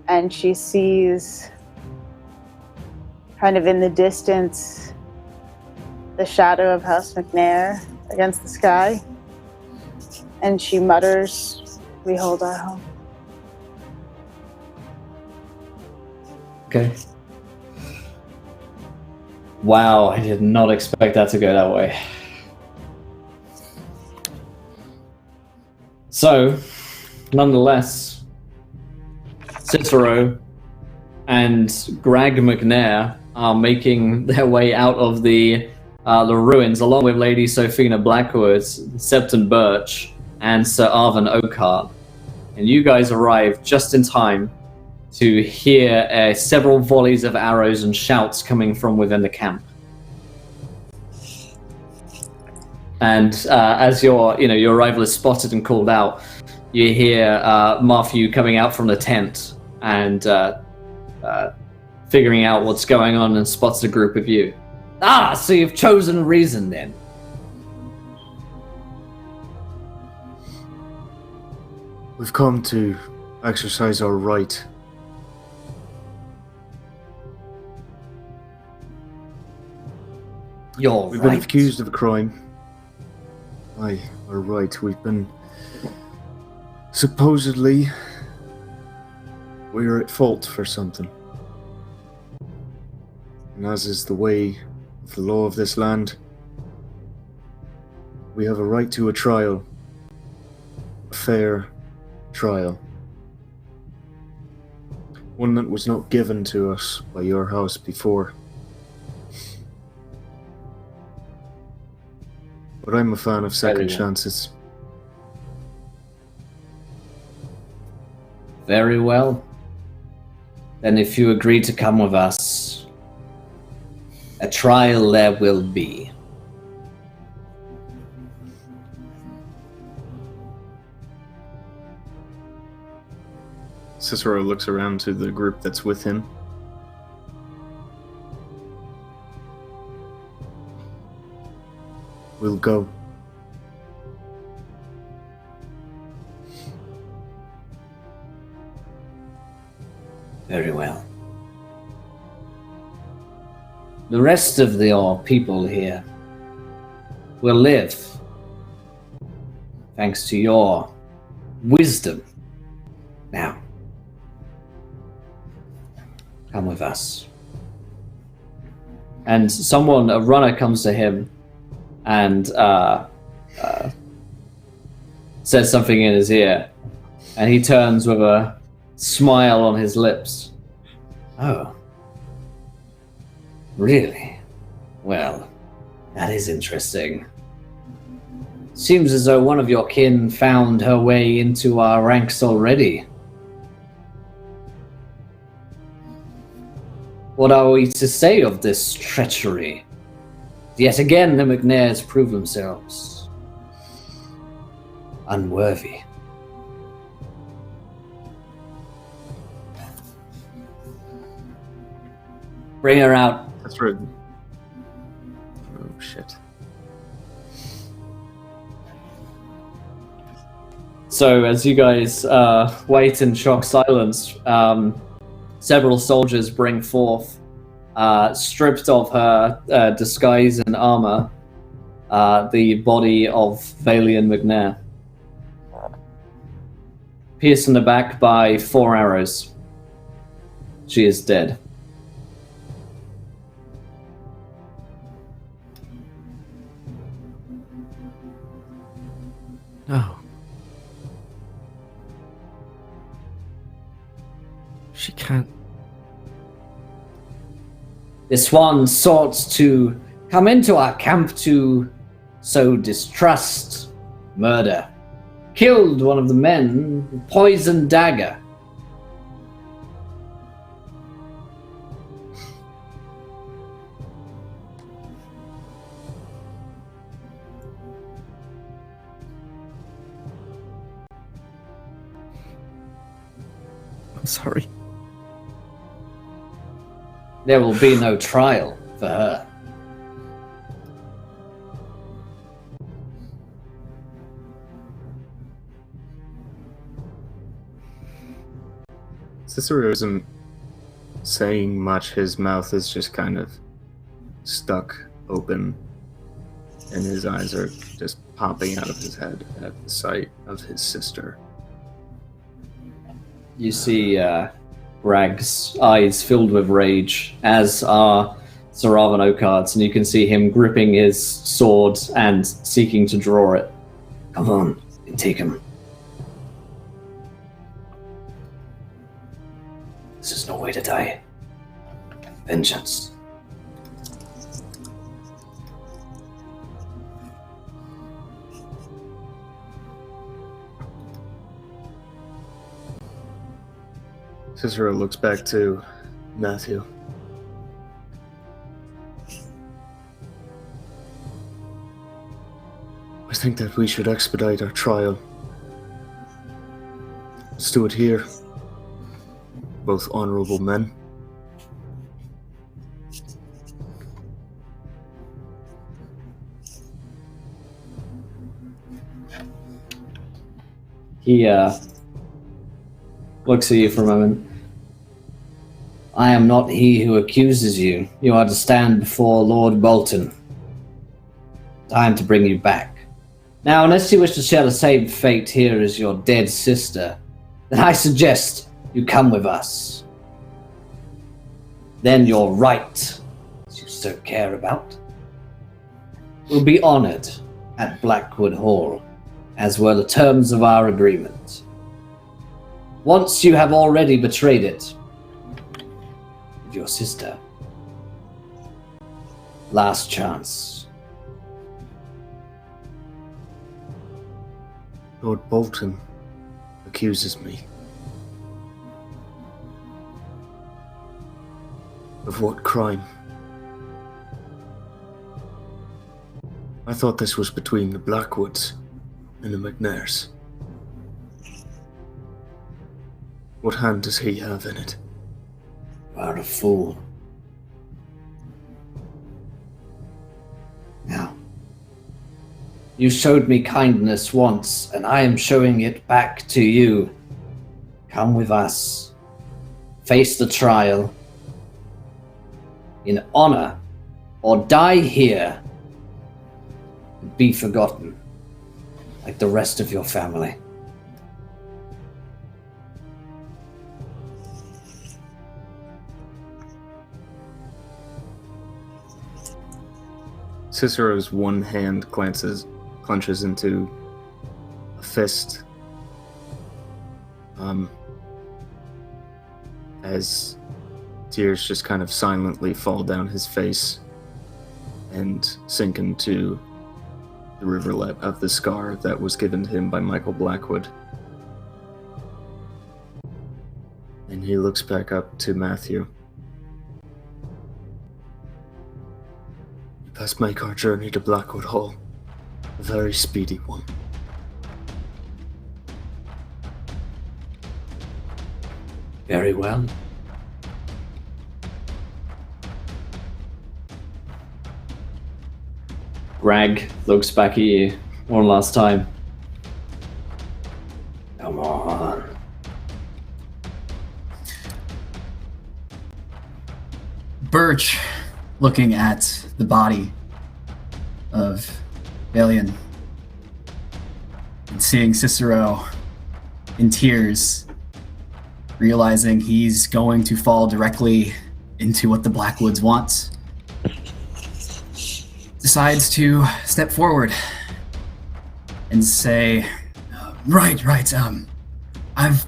And she sees, kind of in the distance, the shadow of House McNair against the sky. And she mutters, "We hold our home." Okay. Wow, I did not expect that to go that way. So, nonetheless, Cicero and Greg McNair are making their way out of the ruins, along with Lady Sophina Blackwood, Septon Birch, and Sir Arvin Oakhart. And you guys arrive just in time to hear several volleys of arrows and shouts coming from within the camp. And as your arrival is spotted and called out, you hear Matthew coming out from the tent and figuring out what's going on, and spots a group of you. Ah, so you've chosen reason then. We've come to exercise our right. We've been accused of a crime. Aye, we're right. We've been... Supposedly, we're at fault for something. And as is the way of the law of this land, we have a right to a trial. A fair trial. One that was not given to us by your house before. But I'm a fan of second chances. Very well. Then if you agree to come with us, a trial there will be. Cicero looks around to the group that's with him. We'll go. Very well. The rest of your people here will live thanks to your wisdom. Now, come with us. And a runner comes to him and says something in his ear, and he turns with a smile on his lips. Oh. Really? Well, that is interesting. Seems as though one of your kin found her way into our ranks already. What are we to say of this treachery? Yet again, the McNairs prove themselves unworthy. Bring her out. That's right. Oh, shit. So, as you guys wait in shocked silence, several soldiers bring forth, stripped of her disguise and armor, the body of Valian McNair. Pierced in the back by 4 arrows. She is dead. No. She can't. This one sought to come into our camp to sow distrust, murder. Killed one of the men, poisoned dagger. I'm sorry. There will be no trial for her. Cicero isn't saying much. His mouth is just kind of stuck open, and his eyes are just popping out of his head at the sight of his sister. You see Rag's eyes filled with rage, as are Saravan Oakard's, and you can see him gripping his sword and seeking to draw it. Come on, and take him. This is no way to die. Vengeance. Cicero looks back to Matthew. I think that we should expedite our trial. Let's do it here. Both honorable men. He looks at you for a moment. I am not he who accuses you. You are to stand before Lord Bolton. Time to bring you back. Now, unless you wish to share the same fate here as your dead sister, then I suggest you come with us. Then your right, as you so care about, will be honored at Blackwood Hall, as were the terms of our agreement. Once you have already betrayed it with your sister, last chance. Lord Bolton accuses me. Of what crime? I thought this was between the Blackwoods and the McNairs. What hand does he have in it? You are a fool. Now, you showed me kindness once, and I am showing it back to you. Come with us. Face the trial. In honor, or die here and be forgotten, like the rest of your family. Cicero's one hand clenches into a fist. As tears just kind of silently fall down his face and sink into the rivulet of the scar that was given to him by Michael Blackwood. And he looks back up to Matthew. Let us make our journey to Blackwood Hall a very speedy one. Very well. Greg looks back at you one last time. Come on. Birch, looking at the body of Valian and seeing Cicero in tears, realizing he's going to fall directly into what the Blackwoods wants, decides to step forward and say, right, I've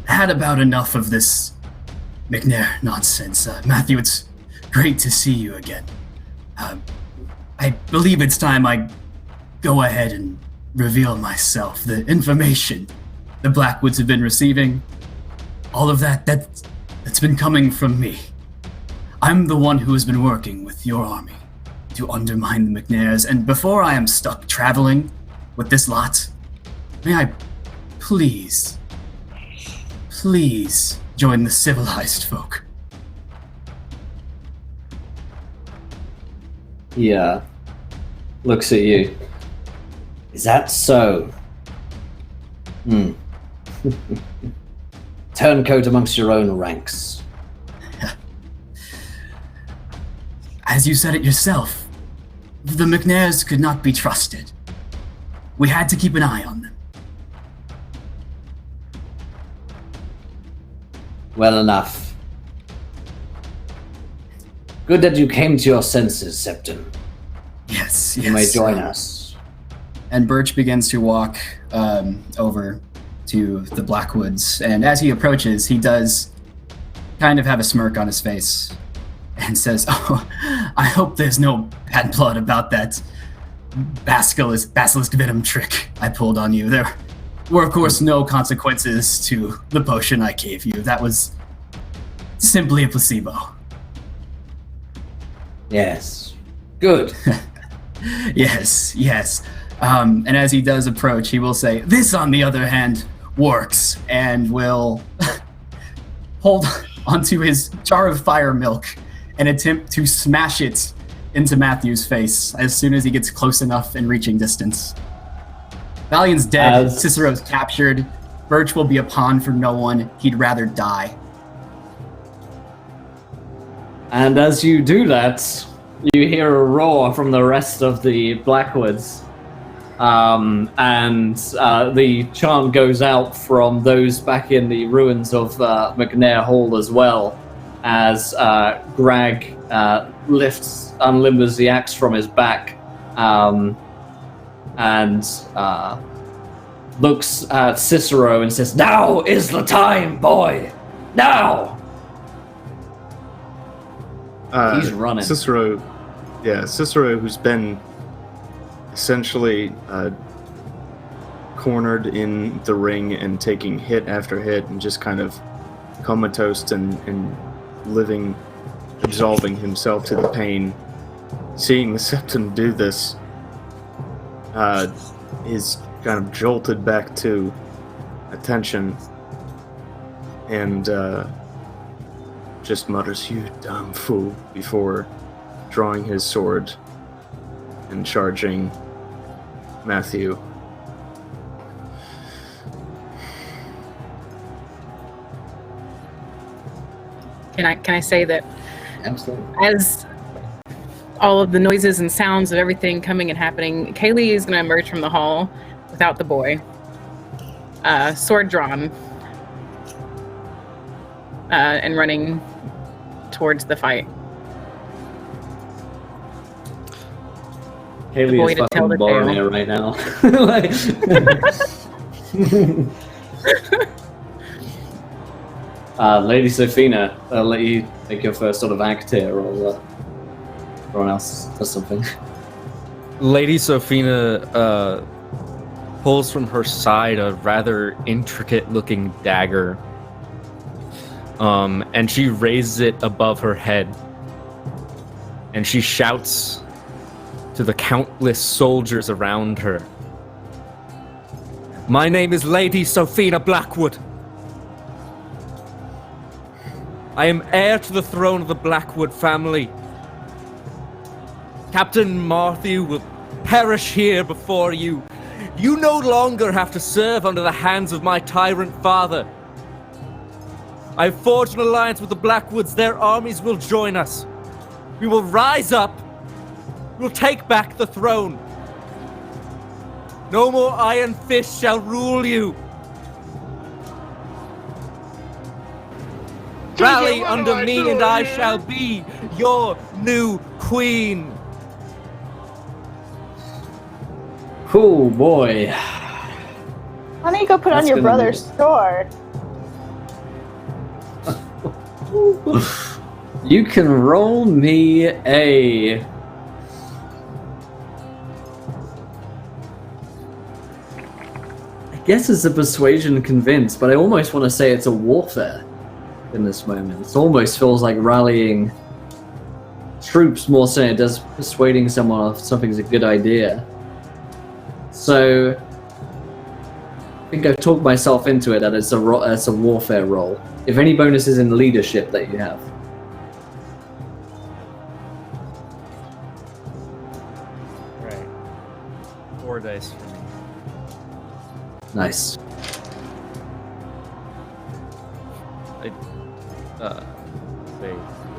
had about enough of this McNair nonsense. Matthew, it's great to see you again. I believe it's time I go ahead and reveal myself. The information the Blackwoods have been receiving, all of that's been coming from me. I'm the one who has been working with your army to undermine the McNairs, and before I am stuck traveling with this lot, may I please join the civilized folk. Yeah. Looks at you. Is that so? Turncoat amongst your own ranks. As you said it yourself, the McNairs could not be trusted. We had to keep an eye on them. Well enough. Good that you came to your senses, Septon. Yes, You may join us. And Birch begins to walk over to the Blackwoods, and as he approaches, he does kind of have a smirk on his face and says, "Oh, I hope there's no bad blood about that basilisk venom trick I pulled on you. There were, of course, no consequences to the potion I gave you. That was simply a placebo." Yes. Good. Yes. And as he does approach, he will say, "This, on the other hand, works," and will hold onto his jar of fire milk and attempt to smash it into Matthew's face as soon as he gets close enough in reaching distance. Valion's dead, Cicero's captured, Birch will be a pawn for no one, he'd rather die. And as you do that, you hear a roar from the rest of the Blackwoods. And the chant goes out from those back in the ruins of McNair Hall as well, as Greg unlimbers the axe from his back and looks at Cicero and says, "Now is the time, boy! Now!" He's running. Cicero, who's been essentially cornered in the ring and taking hit after hit and just kind of comatose and living, absolving himself to the pain. Seeing the Septon do this is kind of jolted back to attention and just mutters, "You dumb fool," before drawing his sword and charging Matthew. Can I say that Absolutely. as all of the noises and sounds of everything coming and happening, Kaylee is going to emerge from the hall without the boy, sword drawn, and running towards the fight. Haley is fucking boring it right now. Lady Sophina, I'll let you make your first sort of act here, or everyone else does something. Lady Sophina pulls from her side a rather intricate-looking dagger, and she raises it above her head, and she shouts to the countless soldiers around her, "My name is Lady Sophina Blackwood. I am heir to the throne of the Blackwood family. Captain Matthew will perish here before you. You no longer have to serve under the hands of my tyrant father. I have forged an alliance with the Blackwoods. Their armies will join us. We will rise up. We will take back the throne. No more iron fist shall rule you. Rally under me and I shall be your new queen." Cool boy. Why don't you go put on your brother's sword? You can roll me a... I guess it's a persuasion convince, but I almost want to say it's a warfare in this moment. It almost feels like rallying troops more so it does persuading someone of something's a good idea. So I think I've talked myself into it that it's a warfare roll. If any bonuses in leadership that you have. Right. 4 dice for me. Nice. Wait.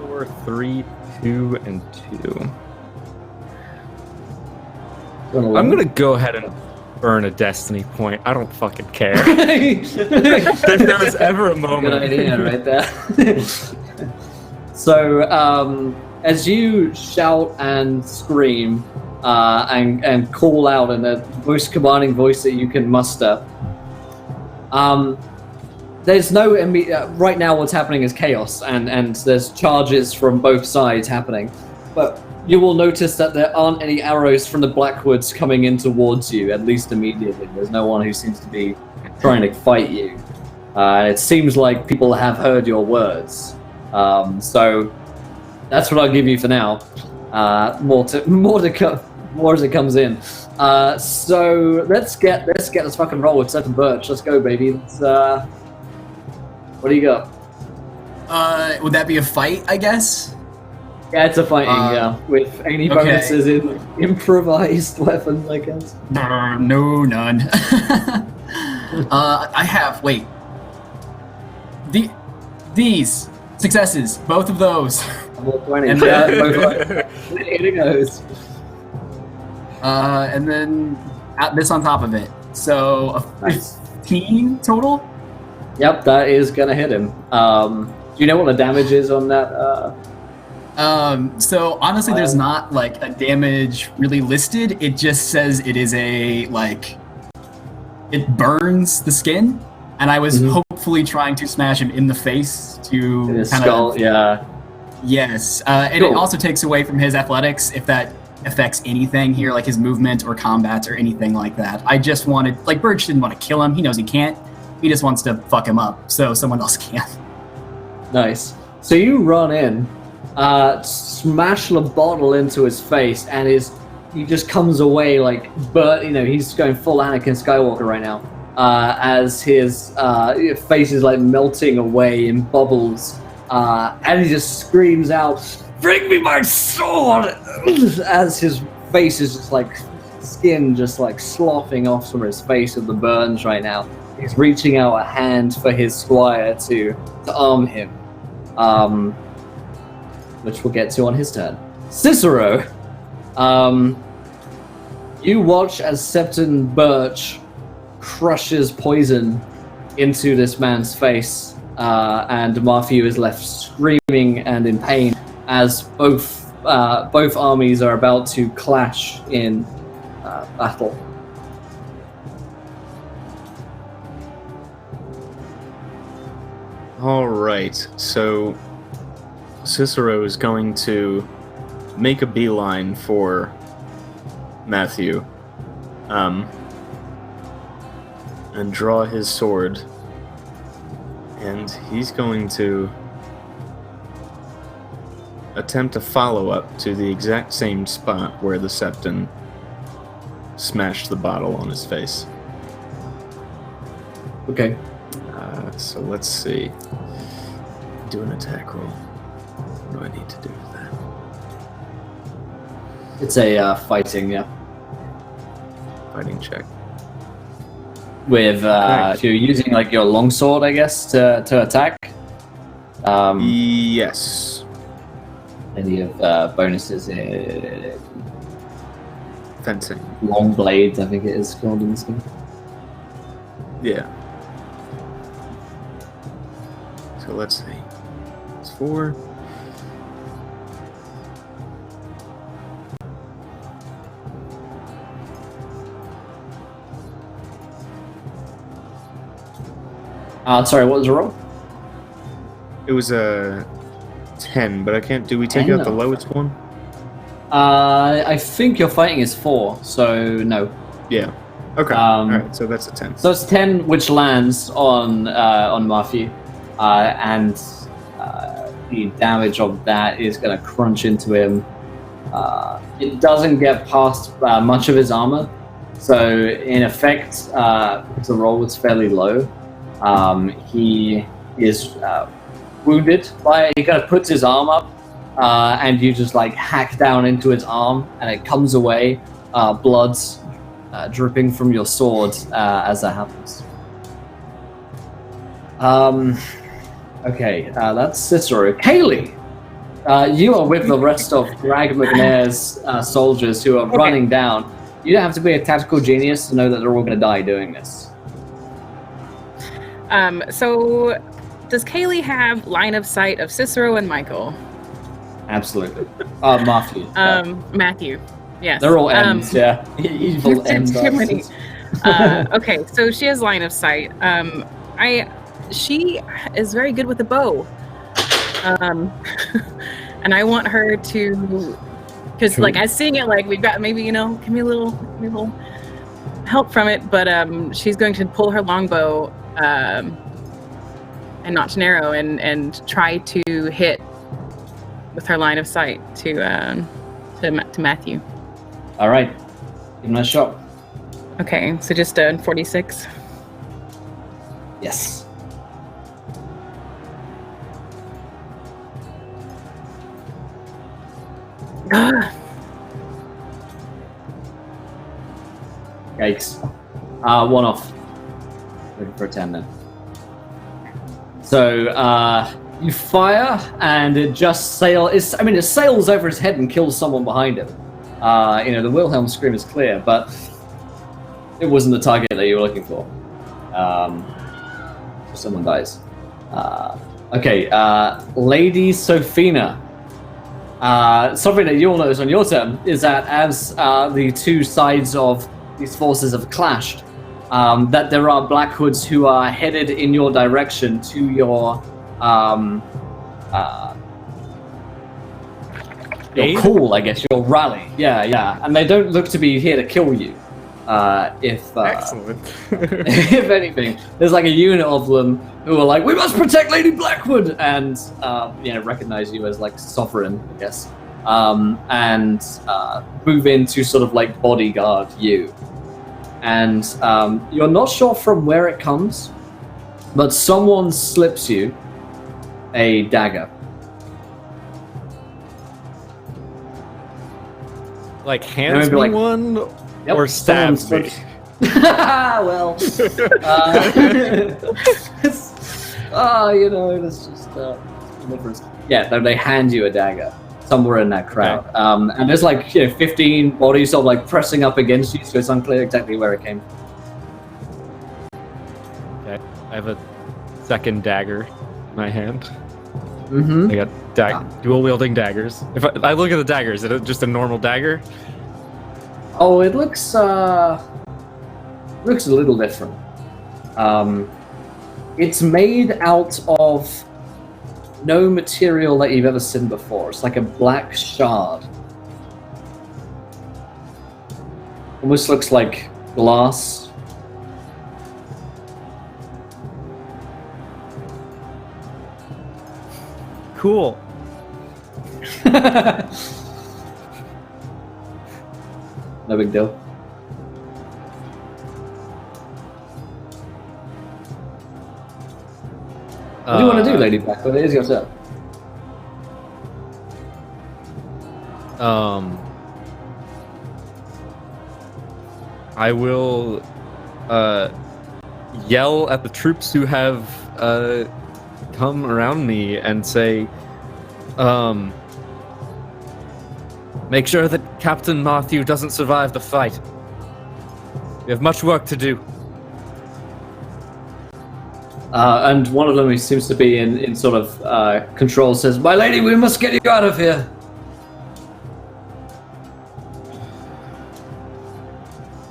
4, 3, 2, and 2. I'm gonna go ahead and burn a destiny point. I don't fucking care. Good If there was ever a moment. idea right there. So, as you shout and scream and call out in the most commanding voice that you can muster, there's no right now. What's happening is chaos, and there's charges from both sides happening. But you will notice that there aren't any arrows from the Blackwoods coming in towards you, at least immediately. There's no one who seems to be trying to fight you. It seems like people have heard your words. So that's what I'll give you for now. More as it comes in. So let's get this fucking roll with Seth and Birch. Let's go, baby. What do you got? Would that be a fight, I guess? Yeah, it's a fighting, yeah. With any okay. bonuses in improvised weapons, I guess. No, none. I have, wait. These successes, both of those. Level 20. And Yeah, both here it goes. And then this on top of it. So a Nice. 15 total? Yep, that is gonna hit him. Do you know what the damage is on that? So honestly, there's not like a damage really listed. It just says it is a it burns the skin, and I was hopefully trying to smash him in the face to In his kind skull, of yeah. yes, and Cool. it also takes away from his athletics if that affects anything here, like his movement or combat or anything like that. I just wanted Birch didn't want to kill him. He knows he can't. He just wants to fuck him up so someone else can. Nice. So you run in, smash the bottle into his face, and he just comes away but he's going full Anakin Skywalker right now. As his face is melting away in bubbles, and he just screams out, "Bring me my sword!" As his face is just skin just sloughing off from his face with the burns right now. He's reaching out a hand for his squire to arm him, which we'll get to on his turn. Cicero, you watch as Septon Birch crushes poison into this man's face, and Matthew is left screaming and in pain as both armies are about to clash in battle. All right, so Cicero is going to make a beeline for Matthew, and draw his sword, and he's going to attempt a follow-up to the exact same spot where the Septon smashed the bottle on his face. Okay. So let's see. Do an attack roll. What do I need to do with that? It's a fighting, yeah. Fighting check. With if you're using your longsword, I guess, to attack. Yes. Any of bonuses? Fencing. Long blades, I think it is called in this game. Yeah. So let's see. It's 4. Sorry, what was the roll? It was a 10, but I can't. Do we take 10? out the lowest one? I think your fighting is 4, so no. Yeah. Okay. All right. So that's a 10. So it's 10, which lands on Matthew, and the damage of that is going to crunch into him. It doesn't get past much of his armor, so in effect, because the roll was fairly low, he is wounded he kind of puts his arm up, and you just hack down into his arm, and it comes away, blood's dripping from your sword as that happens. Okay, that's Cicero. Kaylee, you are with the rest of Greg McNair's soldiers who are running down. You don't have to be a tactical genius to know that they're all going to die doing this. So does Kaylee have line of sight of Cicero and Michael? Absolutely. Matthew. Matthew. Yes. They're all M's, yeah. Evil M's. Too many. Okay, so she has line of sight. She is very good with a bow. And I want her to, because like I seeing it, like we've got maybe give me a little help from it, but she's going to pull her longbow and not an arrow and try to hit with her line of sight to Matthew. All right, give him a shot. Okay, so just 46. Yes. Yikes. One off. Looking for a 10 then. So, you fire, and it just it sails over his head and kills someone behind him. The Wilhelm scream is clear, but it wasn't the target that you were looking for. So someone dies. Okay, Lady Sophina. Something that you'll notice on your turn is that as the two sides of these forces have clashed, that there are Black Hoods who are headed in your direction to your call, I guess, your rally. Yeah. And they don't look to be here to kill you. Excellent. If anything, there's like a unit of them who are like, we must protect Lady Blackwood, and recognize you as like sovereign, I guess, and move in to sort of like bodyguard you. And you're not sure from where it comes, but someone slips you a dagger. Like hands me one, yep, or stabs me. Well, it's just difference. Yeah, they hand you a dagger somewhere in that crowd, okay. And there's like 15 bodies sort of like pressing up against you, so it's unclear exactly where it came from. Okay, I have a second dagger in my hand. Mm-hmm. I got dual wielding daggers. If I look at the daggers, is it just a normal dagger? Oh, it looks a little different. It's made out of no material that you've ever seen before. It's like a black shard. Almost looks like glass. Cool. No big deal. What do you want to do, Lady Blackwood? It is your turn. I will yell at the troops who have come around me and say, make sure that Captain Matthew doesn't survive the fight. We have much work to do. And one of them, who seems to be in sort of control, says, "My lady, we must get you out of here."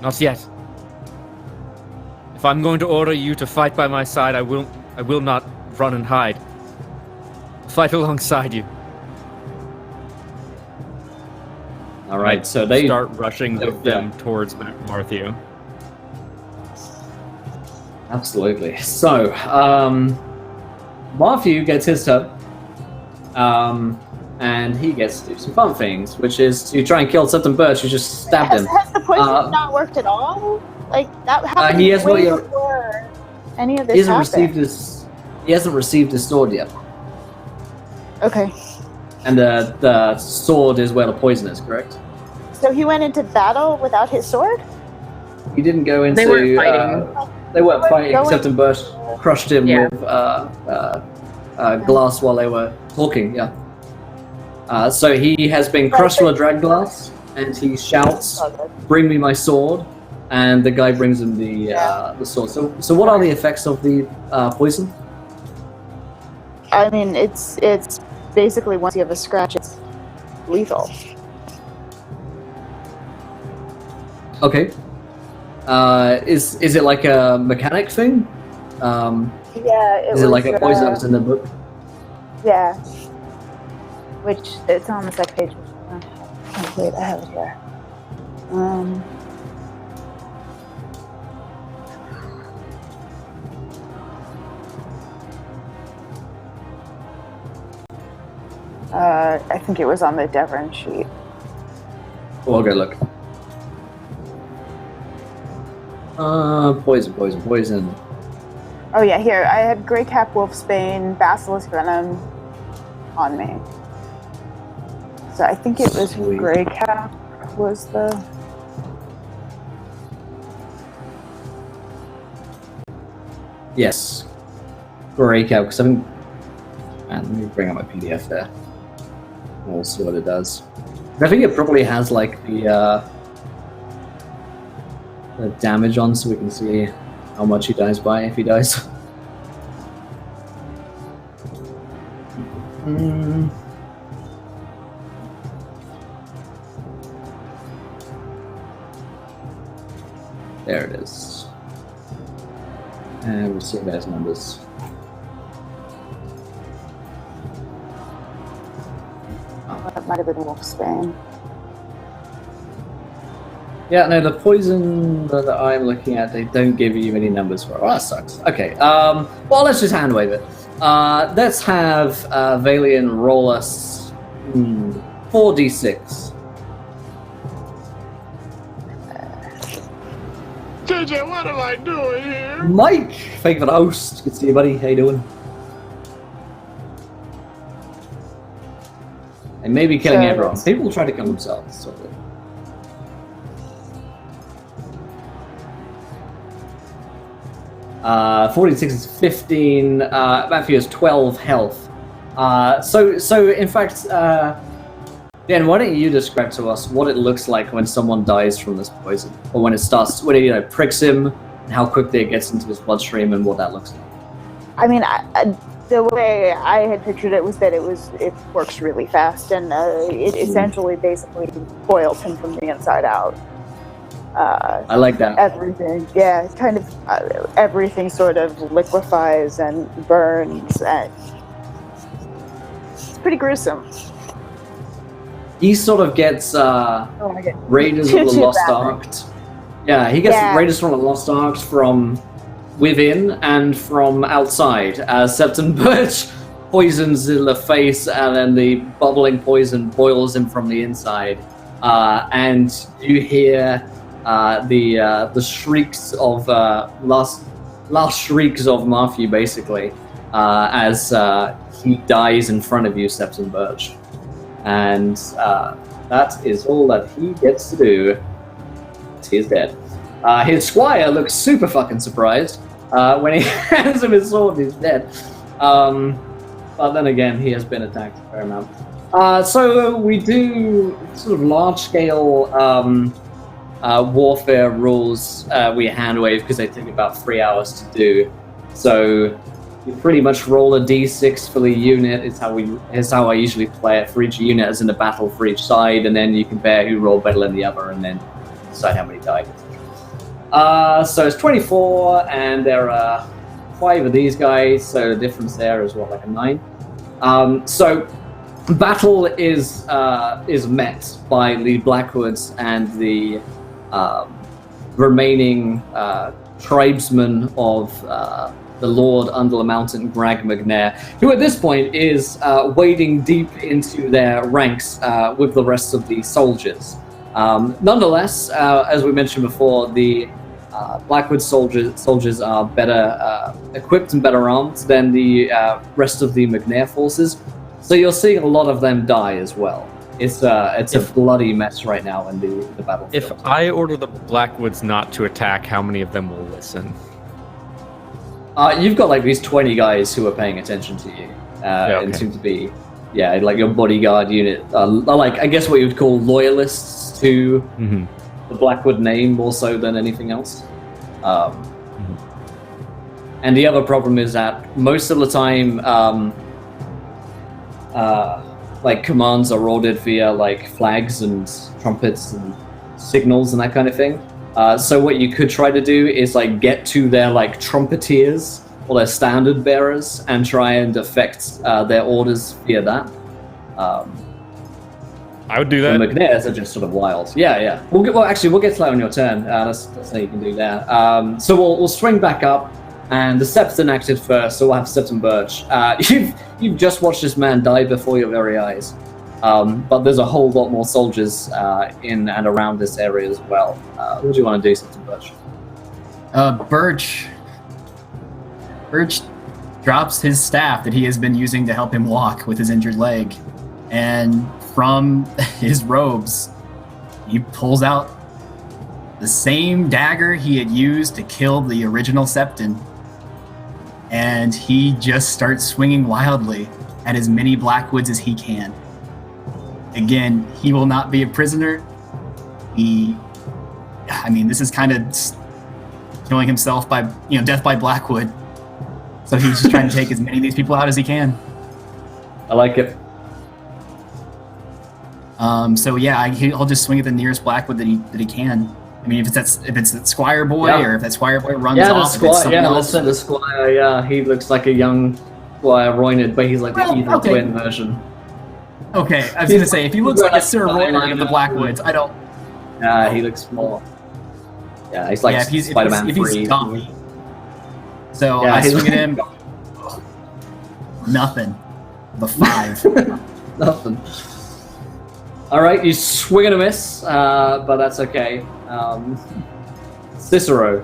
Not yet. If I'm going to order you to fight by my side, I will not run and hide. Fight alongside you. All right, so they start rushing with them towards Matthew. Absolutely. So, Matthew gets his turn, and he gets to do some fun things, which is to try and kill Septon Birch, who just stabbed him. Has the poison not worked at all? Like that happened he has way before any of this happened. He hasn't received his sword yet. Okay. And the sword is where the poison is, correct? So he went into battle without his sword? He didn't go into... They weren't fighting. They weren't fighting, except in Burst crushed him with glass while they were talking, yeah. So he has been crushed with a drag glass. and he shouts, Oh, good. "Bring me my sword!" And the guy brings him the sword. So what are the effects of the poison? I mean, it's basically once you have a scratch, it's lethal. Okay. Is it like a mechanic thing? Yeah, Is it like a poison that was in the book? Yeah. Which it's on the second page. Oh, wait, I have it here. I think it was on the Devon sheet. Oh, I'll go look. Poison. Oh yeah, here I had Grey Cap Wolfsbane, Basilisk Venom on me. So I think it was Sweet. Grey Cap was the. Yes. Grey Cap, because I think... Man, let me bring up my PDF there. We'll see what it does. I think it probably has like the damage on, so we can see how much he dies by if he dies. There it is. And we'll see those numbers. That might have been Wolfsbane. Yeah, no, the poison that I'm looking at, they don't give you any numbers for it. Oh, that sucks. Okay, well, let's just hand wave it. Let's have Valian roll us 4d6. JJ, what am I doing here? Mike, thank you for the host. Good to see you, buddy. How you doing? And maybe killing Sure. everyone. People will try to kill themselves. So good. Uh, 46 is 15. Matthew has 12 health. So in fact, Dan, why don't you describe to us what it looks like when someone dies from this poison, or when it pricks him, and how quickly it gets into his bloodstream, and what that looks like. I mean, the way I had pictured it was that it works really fast, and it essentially basically boils him from the inside out. I like that. Everything, yeah, kind of everything sort of liquefies and burns, and it's pretty gruesome. He sort of gets Raiders of the Lost Ark. Yeah, he gets Raiders from the Lost Ark from within and from outside, as Septon Birch poisons in the face, and then the bubbling poison boils him from the inside. And you hear the shrieks of last shrieks of Matthew, basically, as he dies in front of you, Septon Birch. And that is all that he gets to do. He is dead. His squire looks super fucking surprised when he hands him his sword. He's dead. But then again, he has been attacked a fair amount. So we do sort of large-scale warfare rules. We hand wave because they take about 3 hours to do. So you pretty much roll a d6 for the unit. Is how I usually play it for each unit, as in a battle for each side, and then you compare who rolled better than the other, and then decide how many died. So it's 24, and there are 5 of these guys, so the difference there is what, like a 9. So battle is met by the Blackwoods and the remaining tribesmen of the Lord under the mountain, Greg McNair, who at this point is wading deep into their ranks with the rest of the soldiers. Nonetheless, as we mentioned before, the Blackwood soldiers are better equipped and better armed than the rest of the McNair forces, so you're seeing a lot of them die as well. It's a bloody mess right now in the battlefield. If I order the Blackwoods not to attack, how many of them will listen? You've got like these 20 guys who are paying attention to you, and seem to be, like your bodyguard unit, like I guess what you would call loyalists to Mhm. the Blackwood name more so than anything else. And the other problem is that most of the time, like commands are ordered via like flags and trumpets and signals and that kind of thing. So what you could try to do is like get to their like trumpeteers or their standard bearers and try and affect their orders via that. I would do The that. McNairs are just sort of wild. Yeah. We'll get to that on your turn. That's how you can do that. So we'll swing back up, and the Septon acted first, so we'll have Septon Birch. You've just watched this man die before your very eyes. But there's a whole lot more soldiers in and around this area as well. What do you want to do, Septon Birch? Birch drops his staff that he has been using to help him walk with his injured leg, and from his robes, he pulls out the same dagger he had used to kill the original Septon, and he just starts swinging wildly at as many Blackwoods as he can. Again, he will not be a prisoner. This is kind of killing himself by, death by Blackwood. So he's just trying to take as many of these people out as he can. I like it. He'll just swing at the nearest Blackwood that he can. I mean, if it's that Squire boy, or if that Squire boy runs off. Let's say the Squire. Yeah, he looks like a young Squire Roynard, but he's like the evil twin version. Okay, I was gonna say if he looks like a Sir Roynard of the Blackwoods, I don't. He looks more. Yeah, he's like Spider-Man if he's 3. Tommy. So Yeah, I swing at him. Nothing. The 5. Nothing. All right, you swing and a miss, but that's okay. Cicero,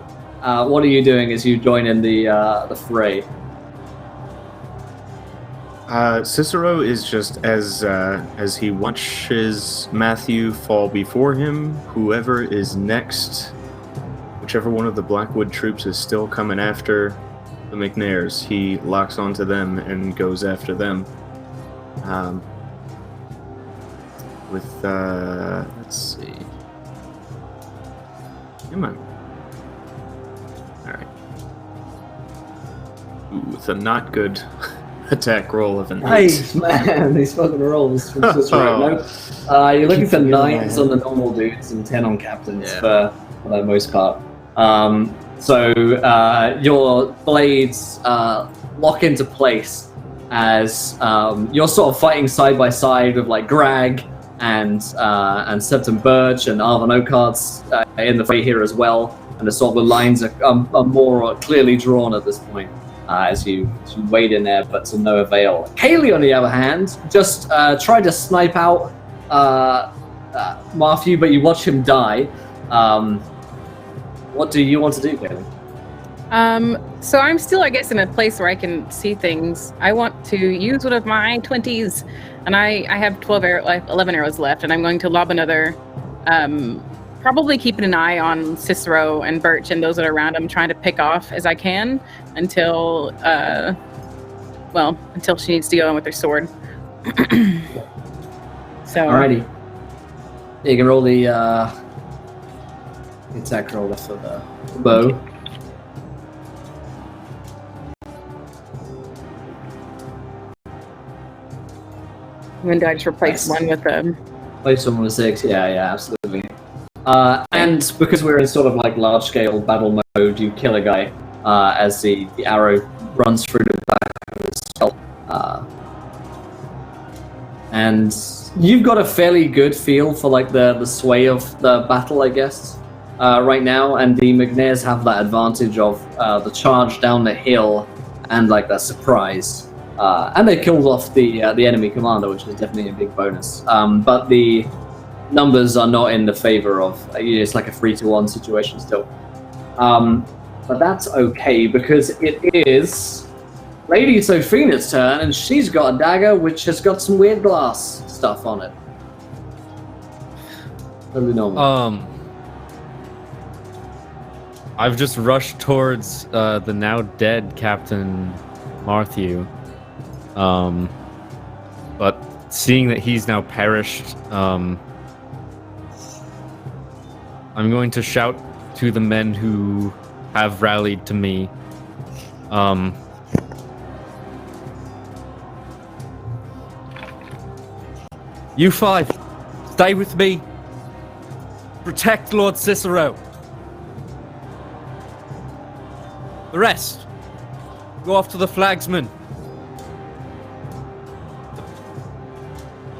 what are you doing as you join in the fray? Cicero is just as he watches Matthew fall before him. Whoever is next, whichever one of the Blackwood troops is still coming after the McNairs, he locks onto them and goes after them. Let's see. Come on. Alright. Ooh, with a not good attack roll of an 8. Nice, man. These fucking rolls from Cicero. Nope. You're looking for 9s on the normal dudes and 10 on captains for the most part. So your blades lock into place as you're sort of fighting side by side with like Grag and Septon Birch and Arvin Oakhart's in the fray here as well, and the sort of the lines are more clearly drawn at this point as you wade in there, but to no avail. Kaylee, on the other hand, just tried to snipe out Matthew, but you watch him die. What do you want to do, Kaylee? So I'm still, I guess, in a place where I can see things. I want to use one of my 20s, and I have 11 arrows left, and I'm going to lob another, probably keeping an eye on Cicero and Birch and those that are around him, trying to pick off as I can until she needs to go in with her sword. So. Alrighty. You can roll the attack roll for the bow. And do I just replace one with a... Place someone with 6, yeah, absolutely. And because we're in sort of like large-scale battle mode, you kill a guy as the arrow runs through the back of his skull. And you've got a fairly good feel for like the sway of the battle, I guess, right now. And the McNairs have that advantage of the charge down the hill and like that surprise. And they killed off the enemy commander, which is definitely a big bonus. But the numbers are not in the favor of it's like a 3-1 situation still. But that's okay because it is Lady Sophina's turn, and she's got a dagger which has got some weird glass stuff on it. Totally normal. I've just rushed towards the now dead Captain Matthew. But seeing that he's now perished, I'm going to shout to the men who have rallied to me. You five, stay with me. Protect Lord Cicero. The rest, go off to the flagsman.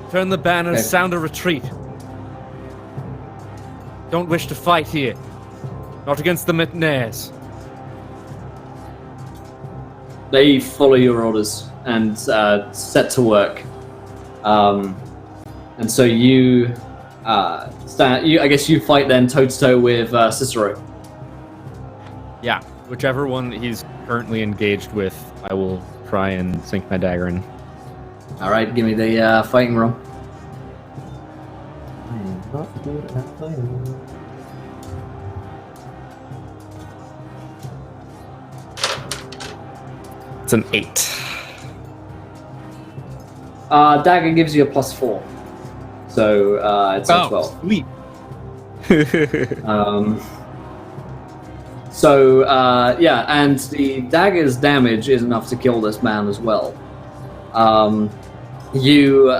Turn the banners, Okay. sound a retreat. Don't wish to fight here. Not against the McNairs. They follow your orders and set to work. And so you I guess you fight then toe to toe with Cicero. Yeah, whichever one he's currently engaged with, I will try and sink my dagger in. All right, give me the fighting roll. I am not good at fighting. It's an 8. Dagger gives you a +4, so it's a 12. Sweet. Yeah, and the dagger's damage is enough to kill this man as well. You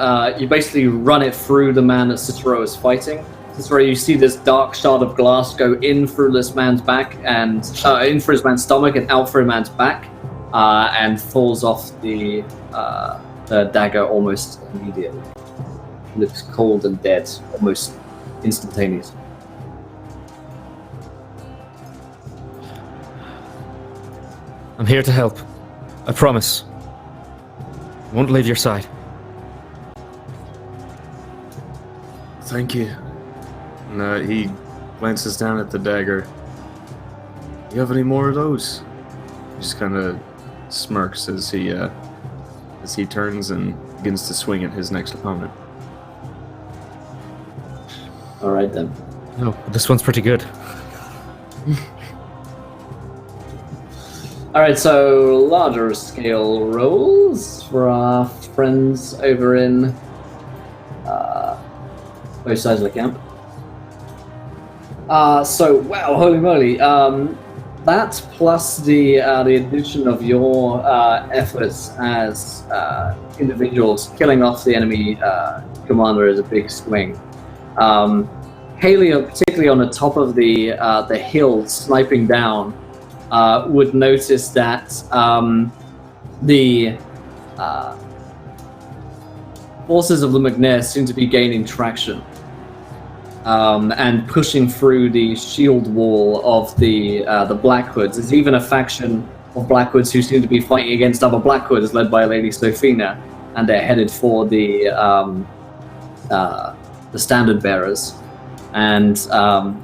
basically run it through the man that Cicero is fighting. Cicero, you see this dark shard of glass go in through this man's back and in through his man's stomach and out through a man's back, and falls off the dagger almost immediately. Looks cold and dead, almost instantaneous. I'm here to help. I promise. I won't leave your side. Thank you. And he glances down at the dagger. You have any more of those? He just kind of smirks as he turns and begins to swing at his next opponent. All right then. No, but this one's pretty good. All right, so larger scale rolls for our friends over in both sides of the camp. So wow, holy moly! That plus the addition of your efforts as individuals killing off the enemy commander is a big swing. Haley, particularly on the top of the hill, sniping down, would notice that the forces of the McNair seem to be gaining traction and pushing through the shield wall of the Blackhoods. There's even a faction of Blackhoods who seem to be fighting against other Blackhoods, led by Lady Sophina, and they're headed for the standard bearers. And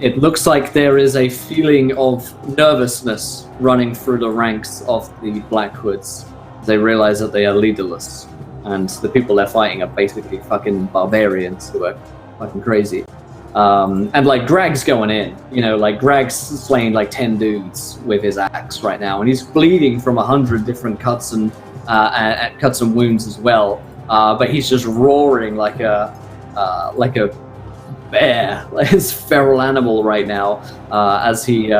it looks like there is a feeling of nervousness running through the ranks of the Blackhoods. They realize that they are leaderless, and the people they're fighting are basically fucking barbarians who are fucking crazy. And like Greg's going in, like Greg's slaying like 10 dudes with his axe right now, and he's bleeding from 100 different cuts and wounds as well. But he's just roaring like a bear, like his feral animal right now, as he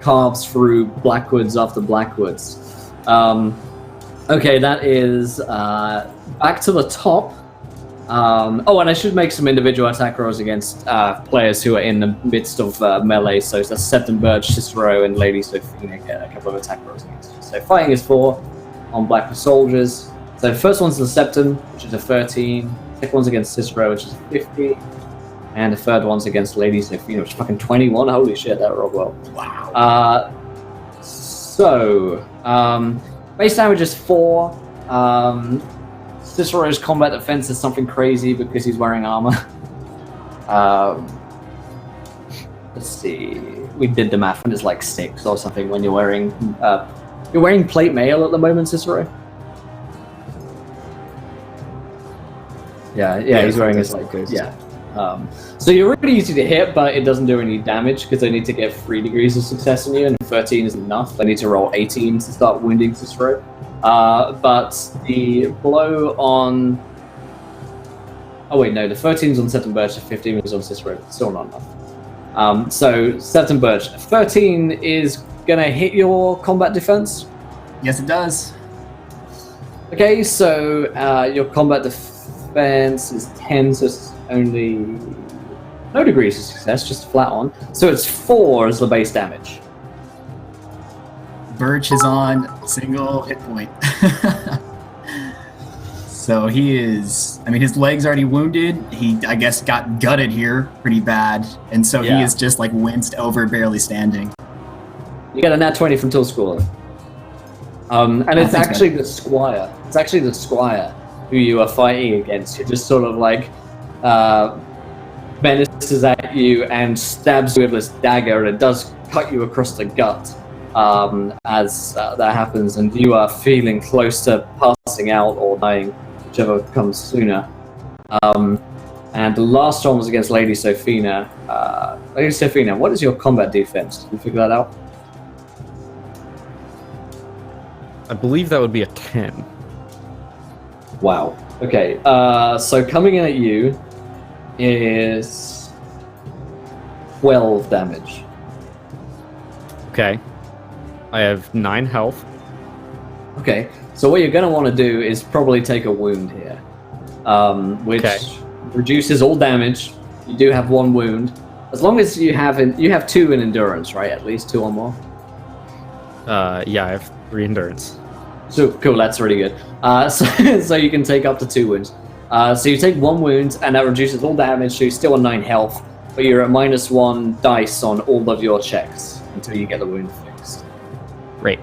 carves through Blackwoods after Blackwoods. Okay, that is back to the top. And I should make some individual attack rolls against players who are in the midst of melee. So that's Septon Burge, Cicero, and Lady Sophina get a couple of attack rolls against you. So fighting is 4 on Blackwood soldiers. So first one's the Septon, which is a 13. Second one's against Cicero, which is a 50. And the third one's against Lady Sophina, which is fucking 21. Holy shit, that rolled well. Wow. Base damage is 4. Cicero's combat defense is something crazy because he's wearing armor. Let's see. We did the math, and it's like 6 or something when you're wearing plate mail at the moment, Cicero. Yeah, he's wearing his like so you're really easy to hit, but it doesn't do any damage because they need to get 3 degrees of success on you, and 13 is enough. They need to roll 18 to start wounding Cicero. But the blow on... Oh wait, no, the 13's on Septon Birch, the 15 was on Cicero. Still not enough. So, Septon Birch, 13 is going to hit your combat defense. Yes, it does. Okay, so your combat defense is 10, so it's only no degrees of success, just flat on. So it's 4 as the base damage. Birch is on single hit point. So he is, I mean, his leg's already wounded. He, I guess, got gutted here pretty bad. And so he is just like winced over, barely standing. You get a nat 20 from Tool Squaller. And it's actually the Squire. It's actually the Squire who you are fighting against. You're just sort of like menaces at you and stabs you with this dagger, and it does cut you across the gut as that happens, and you are feeling close to passing out or dying, whichever comes sooner. And the last one was against Lady Sophina. Lady Sophina, what is your combat defense? Did you figure that out? I believe that would be a 10. Wow. Okay, so coming in at you is 12 damage. Okay. I have 9 health. Okay, so what you're going to want to do is probably take a wound here, which reduces all damage. You do have 1 wound. As long as you have 2 in endurance, right? At least 2 or more. Yeah, I have 3 endurance. So cool, that's really good. So you can take up to 2 wounds. So you take 1 wound, and that reduces all damage, so you're still on 9 health, but you're at -1 dice on all of your checks until you get the wound fixed. Great.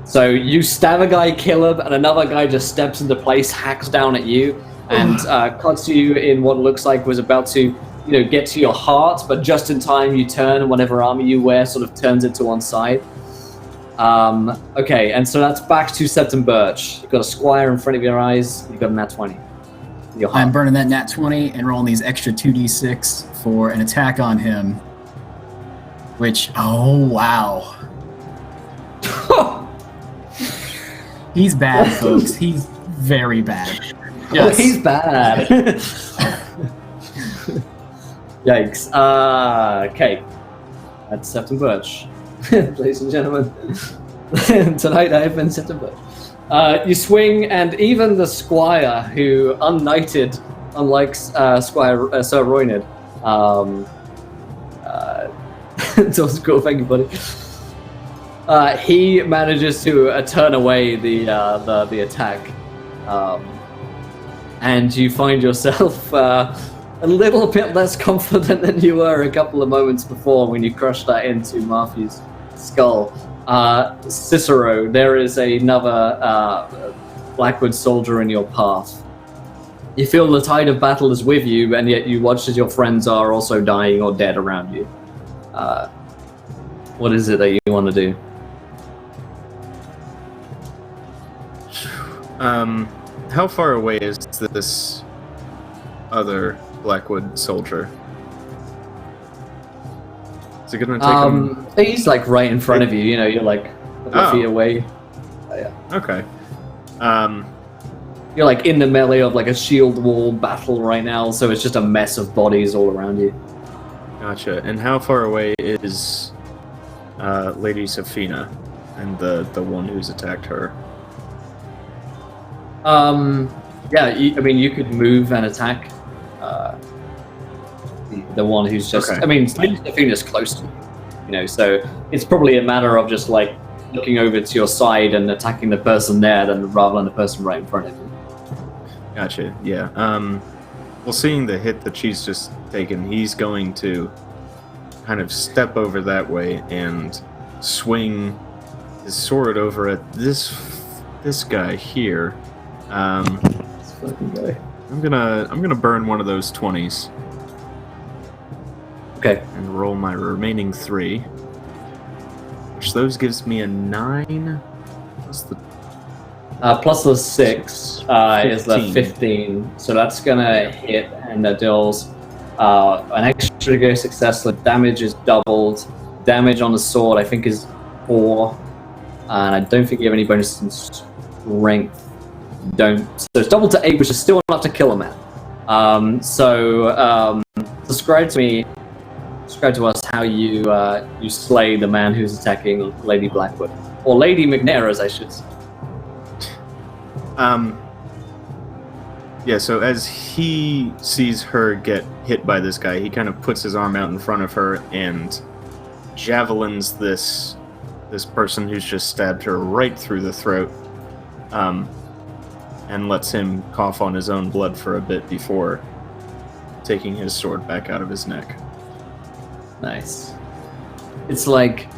So you stab a guy, kill him, and another guy just steps into place, hacks down at you, and cuts you in what looks like was about to, get to your heart, but just in time you turn, and whatever armor you wear sort of turns it to one side. Okay, and so that's back to Septon Birch. You've got a Squire in front of your eyes, you've got a nat 20. I'm burning that nat 20 and rolling these extra 2d6 for an attack on him. Which, oh wow. He's bad, folks. He's very bad. Yes. Oh, he's bad. Yikes. Okay. That's Septon Birch. Ladies and gentlemen. Tonight I have been Septon Birch. You swing, and even the Squire, who unknighted, unlike Squire Sir Roynid, it's also cool, thank you, buddy. He manages to turn away the attack, and you find yourself a little bit less confident than you were a couple of moments before when you crushed that into Matthew's skull. Cicero, there is another Blackwood soldier in your path. You feel the tide of battle is with you, and yet you watch as your friends are also dying or dead around you. What is it that you want to do? How far away is this other Blackwood soldier? Is it gonna take him? He's like right in front of you. You're like a couple feet away. Yeah. Okay. You're like in the melee of like a shield wall battle right now, so it's just a mess of bodies all around you. Gotcha. And how far away is Lady Sophina and the one who's attacked her? Yeah. You could move and attack. The one who's just, okay. Lady Sophina's close to you, so it's probably a matter of just like looking over to your side and attacking the person there rather than the person right in front of you. Gotcha, yeah. Well, seeing the hit that she's just taken, he's going to kind of step over that way and swing his sword over at this guy here. This fucking guy. I'm gonna burn one of those 20s. Okay. And roll my remaining 3. Which those gives me a 9. What's the plus the 6 is the 15. So that's gonna hit, and that deals an extra degree of success. The damage is doubled. Damage on the sword I think is 4. And I don't think you have any bonuses in strength. Don't. So it's doubled to 8, which is still enough to kill a man. Describe to me describe to us how you you slay the man who's attacking Lady Blackwood, or Lady McNair, as I should say. Yeah, so as he sees her get hit by this guy, he kind of puts his arm out in front of her and javelins this person who's just stabbed her right through the throat, and lets him cough on his own blood for a bit before taking his sword back out of his neck. Nice. It's like,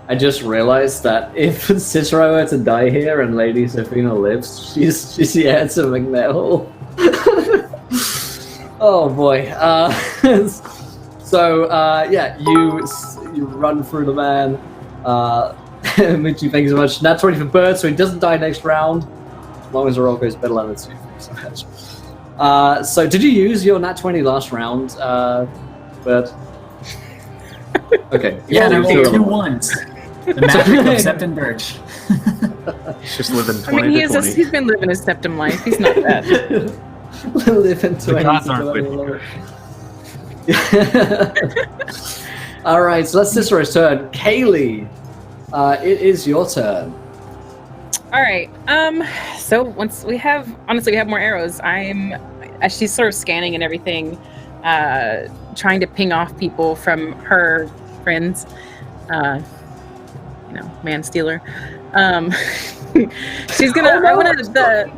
I just realized that if Cicero were to die here and Lady Sophina lives, she's the heir to McNair. Oh boy. Yeah, you run through the man. Michi, thank you so much. Nat 20 for Bird, so he doesn't die next round. As long as the roll goes better than the 2. Thanks so much. So did you use your Nat 20 last round, Bird? Okay. Yeah, there were 2 1s. The magic of Septon Birch. He's just living 20 I mean, to 20. he's been living his septum life. He's not bad. Living 20 gods to aren't 20. All right, so that's Cicero's turn. Kaylee, it is your turn. All right. So once we have more arrows. As she's sort of scanning and everything, trying to ping off people from her friends. Man stealer. She's gonna. Oh, no, I wanted the.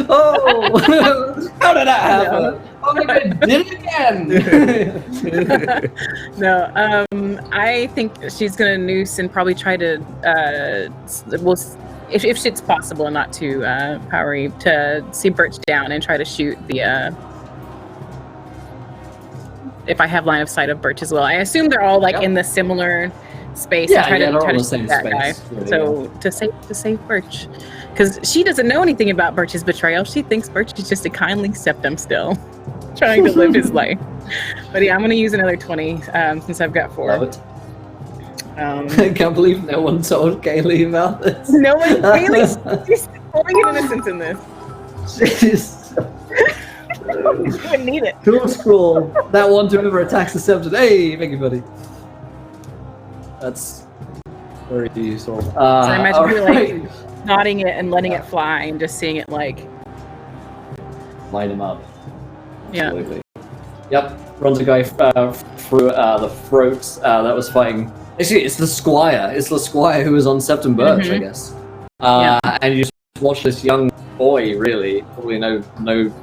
Oh, how did that happen? No. Oh my god, did it again! No, I think she's gonna noose and probably try to. If it's possible, not too powery, to see Birch down and try to shoot the. If I have line of sight of Birch as well, I assume they're all in the similar space. Yeah, and try to shoot shoot that guy. Really, so to save Birch, because she doesn't know anything about Birch's betrayal. She thinks Birch is just a kindly septum still, trying to live his life. But yeah, I'm gonna use another 20 since I've got 4. Love it. I can't believe no one told Kaylee about this. No one. Kaylee's she's pouring an innocence in this. Jeez. You wouldn't need it. Cool scroll. That one to whoever attacks the septum. Hey, thank you, buddy. That's very useful. So I imagine her right. nodding it and letting it fly and just seeing it light him up. Yeah. Absolutely. Yep. Runs a guy through the throat that was fighting. Actually, it's the squire. It's the squire who was on Septon Birch, I guess. And you just watch this young boy, really, probably no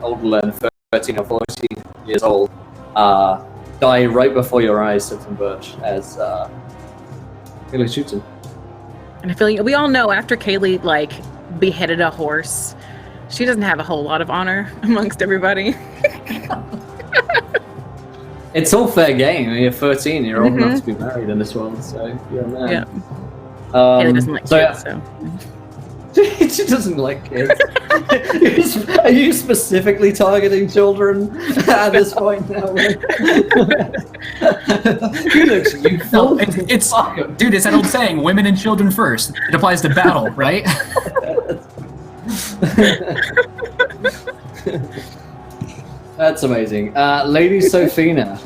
older than 13 or 14 years old, die right before your eyes, Septon Birch, as Kaylee shoots him. And I feel like we all know after Kaylee beheaded a horse, she doesn't have a whole lot of honor amongst everybody. It's all fair game. You're 13. You're old enough to be married in this world, so you're a man. Yeah. Kaylee doesn't like kids, so. She doesn't like kids. Are you specifically targeting children at this point now? He looks youthful. No, it's dude, it's that old saying, women and children first. It applies to battle, right? That's amazing. Lady Sophina,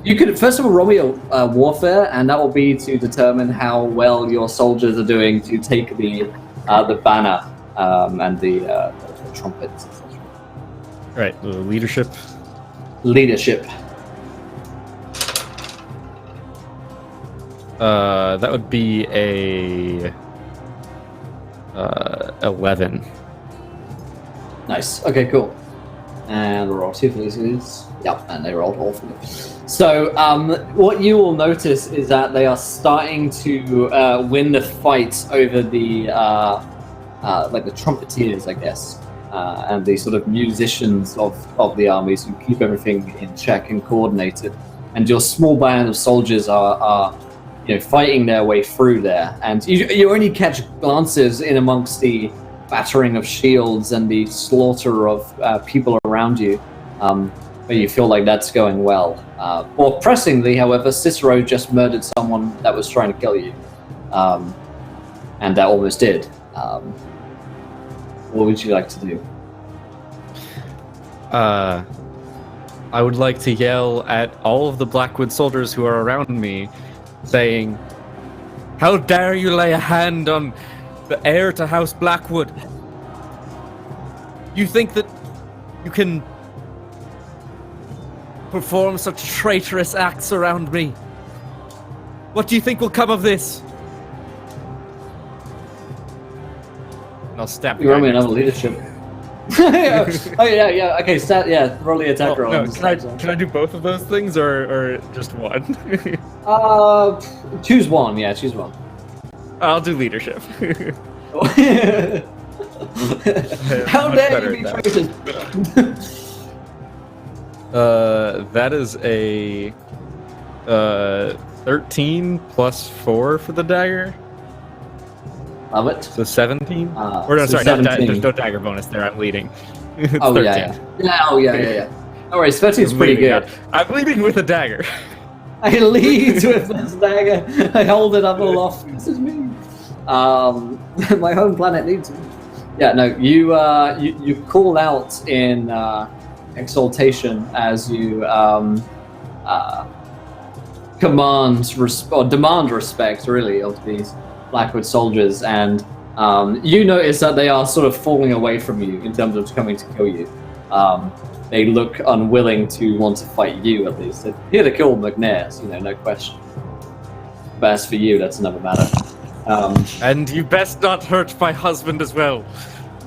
you could first of all roll me a warfare, and that will be to determine how well your soldiers are doing to take the banner and the trumpets. Right, leadership. Leadership. That would be a 11. Nice. Okay, cool. And roll 2 for these. Yep, and they rolled all for them. So, what you will notice is that they are starting to win the fight over the the trumpeters, I guess, and the sort of musicians of the armies who keep everything in check and coordinated. And your small band of soldiers are fighting their way through there, and you only catch glances in amongst the battering of shields and the slaughter of people around you, but you feel like that's going well. More pressingly, however, Cicero just murdered someone that was trying to kill you, and that almost did. What would you like to do? I would like to yell at all of the Blackwood soldiers who are around me, saying, "How dare you lay a hand on the heir to House Blackwood? You think that you can perform such traitorous acts around me? What do you think will come of this?" And I'll stab You roll me another leadership. Oh yeah. Okay, roll the attack roll. No, can I do both of those things or just one? Choose one. Yeah, choose one. I'll do leadership. How Much dare better you be at traitor? That is a 13 plus 4 for the dagger. Love it. So 17? Or no, so sorry, 17. There's no dagger bonus there. I'm leading. It's Oh 13. yeah. No worries, 13 is pretty good. I'm leading with a dagger. I lead with this dagger. I hold it up aloft. This is me. My home planet needs me. Yeah, no, you call out in exultation as you demand respect, really, of these Blackwood soldiers, and you notice that they are sort of falling away from you in terms of coming to kill you. They look unwilling to want to fight you, at least. They're here to kill McNair's, no question. But as for you, that's another matter. And you best not hurt my husband as well.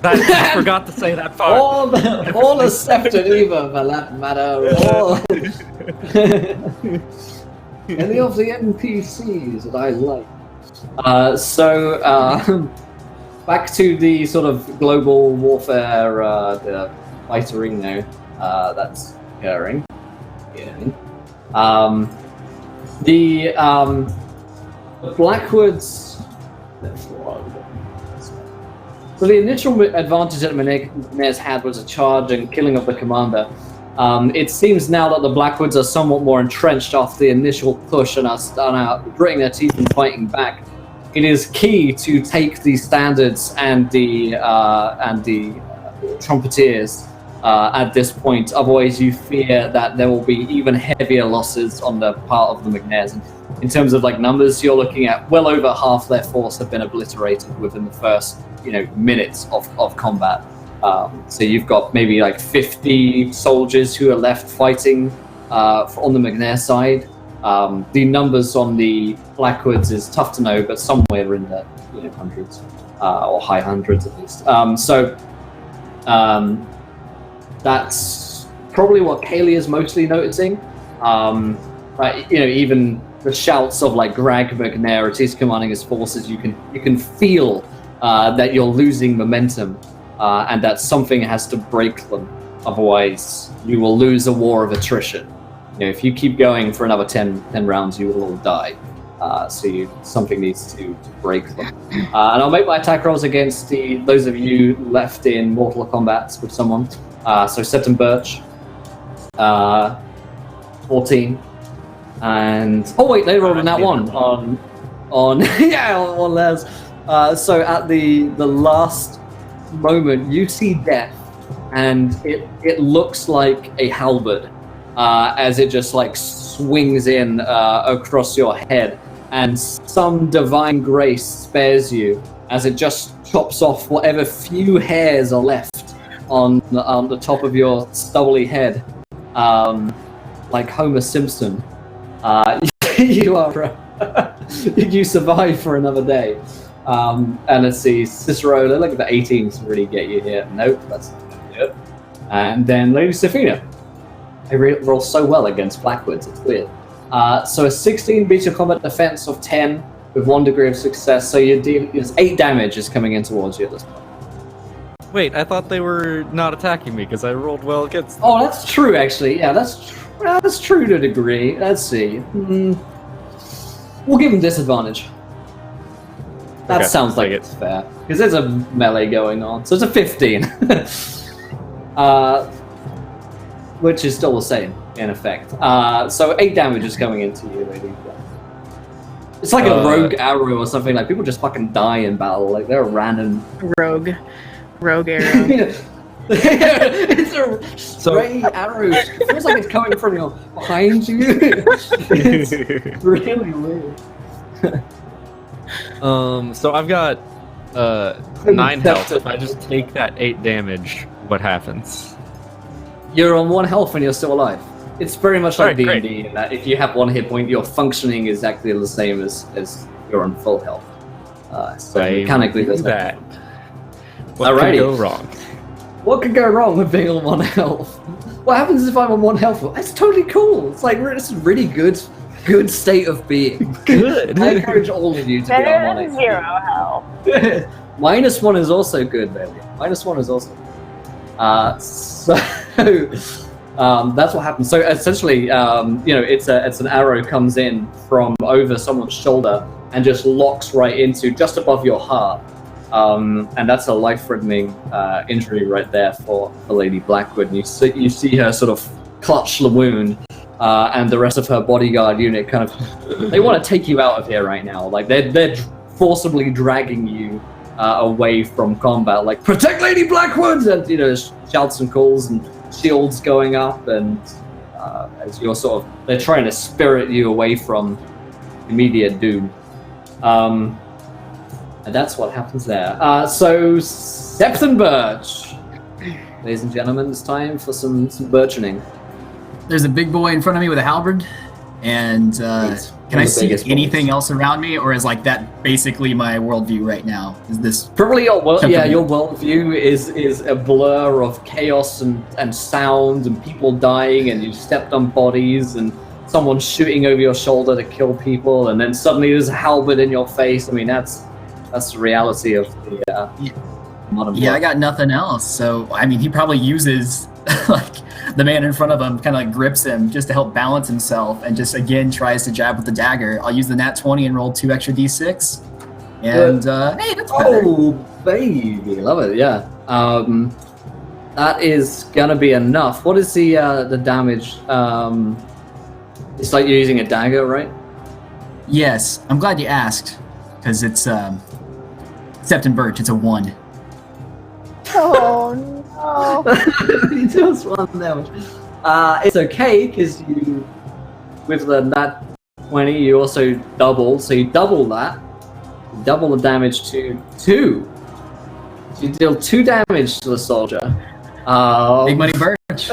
I forgot to say that part. All except either, for that matter. Any of the NPCs that I like. Back to the sort of global warfare, the fightering now that's occurring. The Blackwoods. So the initial advantage that McNair's had was a charge and killing of the commander. It seems now that the Blackwoods are somewhat more entrenched after the initial push and are gritting their teeth and fighting back. It is key to take the standards and the trumpeteers at this point. Otherwise, you fear that there will be even heavier losses on the part of the McNairs. In terms of numbers, you're looking at well over half their force have been obliterated within the first minutes of combat. So you've got maybe 50 soldiers who are left fighting on the McNair side. The numbers on the Blackwoods is tough to know, but somewhere in the hundreds or high hundreds at least. That's probably what Kaylee is mostly noticing. Even the shouts of Greg McNair as he's commanding his forces, you can feel that you're losing momentum. And that something has to break them. Otherwise, you will lose a war of attrition. If you keep going for another 10 rounds, you will all die. So something needs to break them. And I'll make my attack rolls against those of you left in Mortal Kombat with someone. So Septon Birch, 14, and they rolled in that one on Les. So at the last moment, you see death, and it looks like a halberd as it just swings in across your head, and some divine grace spares you as it just chops off whatever few hairs are left on the top of your stubbly head, like Homer Simpson. You are you survive for another day. And let's see, Cicero, look at the 18s to really get you here. Nope, that's not going to do it. And then Lady Sophina. I roll so well against Blackwoods, it's weird. So a 16 beats your combat defense of 10 with 1 degree of success, so there's 8 damage is coming in towards you at this point. Wait, I thought they were not attacking me because I rolled well against them. Oh, that's true, actually. Yeah, that's true to a degree. Let's see. We'll give them disadvantage. That sounds like it's fair, because there's a melee going on. So it's a 15. Which is still the same, in effect. So 8 damage is coming into you, lady. It's like a rogue arrow or something. People just fucking die in battle. They're a random... Rogue arrow. It's a stray arrow. It feels like it's coming from behind you. It's really weird. So I've got 9 health. If I just take that 8 damage, what happens? You're on 1 health and you're still alive. It's very much like Alright, D&D in that if you have 1 hit point, your functioning is exactly the same as you're on full health. So mechanically, there's that. What Alrighty. could go wrong? What could go wrong with being on 1 health? What happens if I'm on 1 health? It's totally cool. It's like it's a really good state of being. Good. I encourage all of you to be Better on 1 than health. 0 health. -1 is also good, baby. -1 is also good. So that's what happens. So essentially, it's an arrow comes in from over someone's shoulder and just locks right into just above your heart. And that's a life-threatening injury right there for Lady Blackwood. And you see her sort of clutch the wound, and the rest of her bodyguard unit kind of they want to take you out of here right now. Like they're forcibly dragging you away from combat. Like protect Lady Blackwood, and shouts and calls and shields going up, and as you're they're trying to spirit you away from immediate doom. And that's what happens there. So, Septon Birch. Ladies and gentlemen, it's time for some birchening. There's a big boy in front of me with a halberd, and can I see anything else around me, or is like that basically my worldview right now? Is this probably your worldview is a blur of chaos and sound and people dying, and you stepped on bodies and someone shooting over your shoulder to kill people, and then suddenly there's a halberd in your face. I mean, that's the reality of the modern world. I got nothing else. So I mean, he probably uses like the man in front of him kind of like grips him just to help balance himself, and just again tries to jab with the dagger. I'll use the nat 20 and roll 2 extra d6. And hey, that's better. Oh baby, love it. Yeah. That is gonna be enough. What is the damage? It's like you're using a dagger, right? Yes, I'm glad you asked, because it's Septon Birch. It's a 1. Oh no. He does 1 damage. It's okay because you, with the nat 20, you also double. So you double that. You double the damage to 2. So you deal 2 damage to the soldier. Big Money Birch.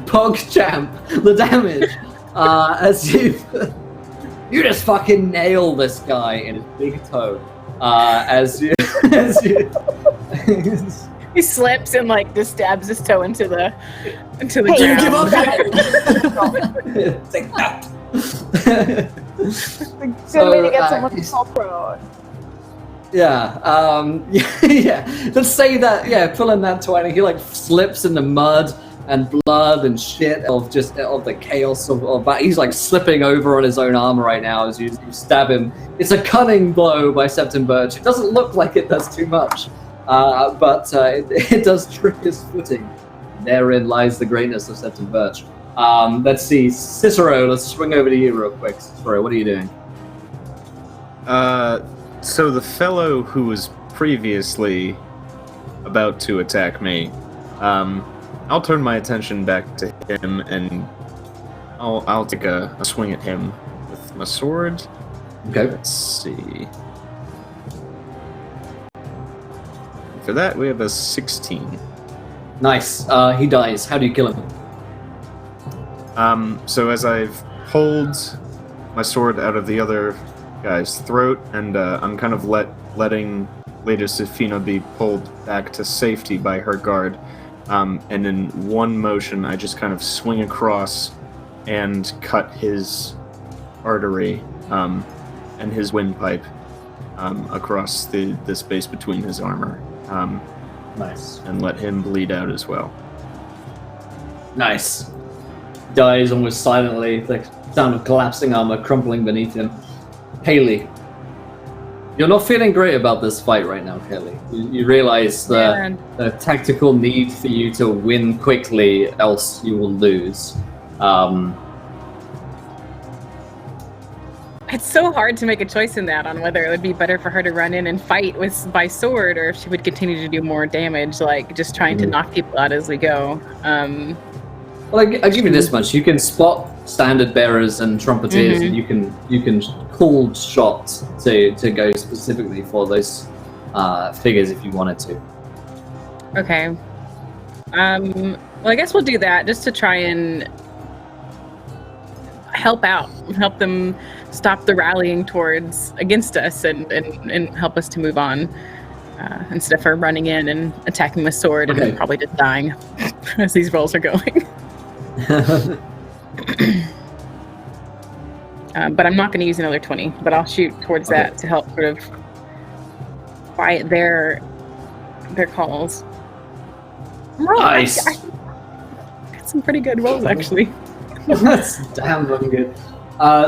Pog champ, the damage. As you just fucking nail this guy in his big toe. As you He slips and like just stabs his toe into the Hey, you give up Take that. Good way to get someone to fall prone. Yeah. Let's say that. Pulling that 20, he like slips in the mud and blood and shit of the chaos of that. He's like slipping over on his own armor right now as you stab him. It's a cunning blow by Septon Birch. It doesn't look like it does too much, but it does trick his footing. Therein lies the greatness of Septon Birch. Let's see, Cicero. Let's swing over to you real quick. Cicero, what are you doing? So the fellow who was previously about to attack me, I'll turn my attention back to him, and I'll take a swing at him with my sword. Okay. Let's see. For that, we have a 16. Nice. He dies. How do you kill him? So as I've pulled my sword out of the other guy's throat, and I'm kind of letting Lady Sofina be pulled back to safety by her guard, and in one motion, I just kind of swing across and cut his artery and his windpipe across the space between his armor. Nice. And let him bleed out as well. Nice. Dies almost silently, the sound of collapsing armor crumpling beneath him. Haley, you're not feeling great about this fight right now, Haley. You realize the tactical need for you to win quickly, else you will lose. It's so hard to make a choice in that on whether it would be better for her to run in and fight by sword, or if she would continue to do more damage, like just trying to knock people out as we go. Well, I'll give you this much: you can spot standard bearers and trumpeteers, and you can call shots to go specifically for those figures if you wanted to. Okay. Well, I guess we'll do that just to try and help them stop the rallying against us and help us to move on, instead of her running in and attacking with sword and probably just dying as these rolls are going. But I'm not going to use another 20, but I'll shoot towards that to help sort of quiet their calls. Nice. I got some pretty good rolls, actually. That's damn fucking good.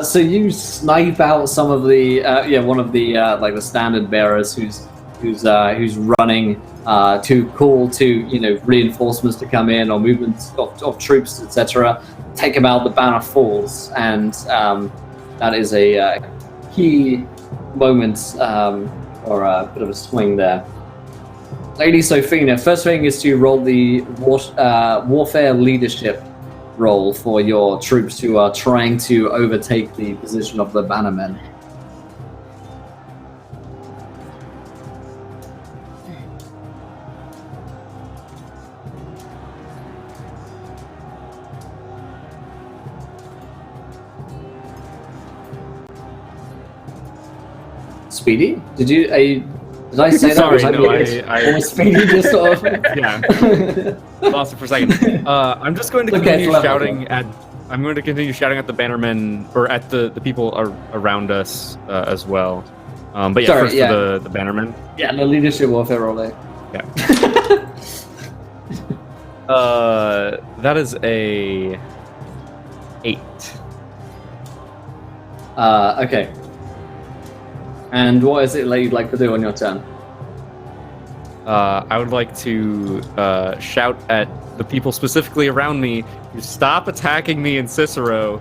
So you snipe out some of the one of the like the standard bearers who's running to call to reinforcements to come in or movements of troops, etc. Take him out. The banner falls, and that is a key moment or a bit of a swing there. Lady Sophina, first thing is to roll the warfare leadership roll for your troops who are trying to overtake the position of the bannermen. Speedy? Did I say that? Sorry, no, Speedy just sort of... Yeah. Lost it for a second. I'm just going to continue shouting at... I'm going to continue shouting at the bannermen, or at the people around us as well. But yeah, first for the bannermen. Yeah, the leadership warfare roll there. Yeah. That is a 8. Okay. And what is it that you'd like to do on your turn? I would like to shout at the people specifically around me to stop attacking me and Cicero.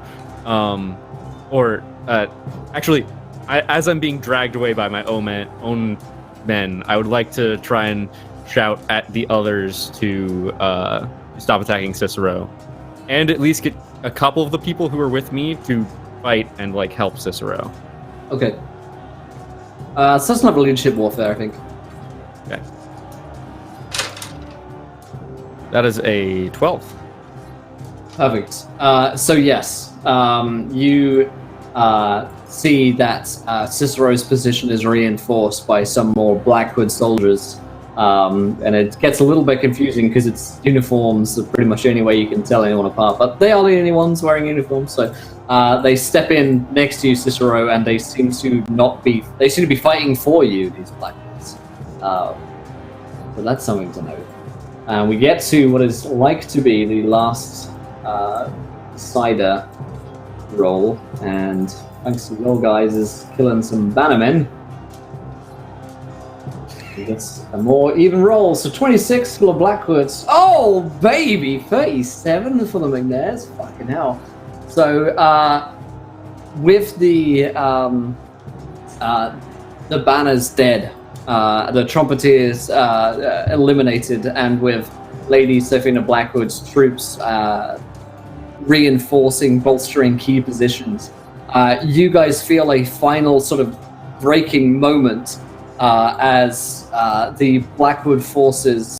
Actually, as I'm being dragged away by my own men, I would like to try and shout at the others to stop attacking Cicero. And at least get a couple of the people who are with me to fight and help Cicero. Okay. So that's not leadership warfare, I think. Okay. That is a 12. Perfect. So yes, you see that Cicero's position is reinforced by some more Blackwood soldiers, and it gets a little bit confusing because its uniforms are pretty much the only way you can tell anyone apart. But they are the only ones wearing uniforms, so they step in next to you, Cicero, and they seem to be fighting for you, these Blackwoods. So that's something to note. And we get to what is like to be the last cider roll, and thanks to your guys is killing some bannermen. He gets a more even roll, so 26 for the Blackwoods. Oh baby, 37 for the McNairs. Fucking hell. So with the banners dead, the trumpeteers eliminated, and with Lady Sophina Blackwood's troops reinforcing, bolstering key positions, you guys feel a final sort of breaking moment as the Blackwood forces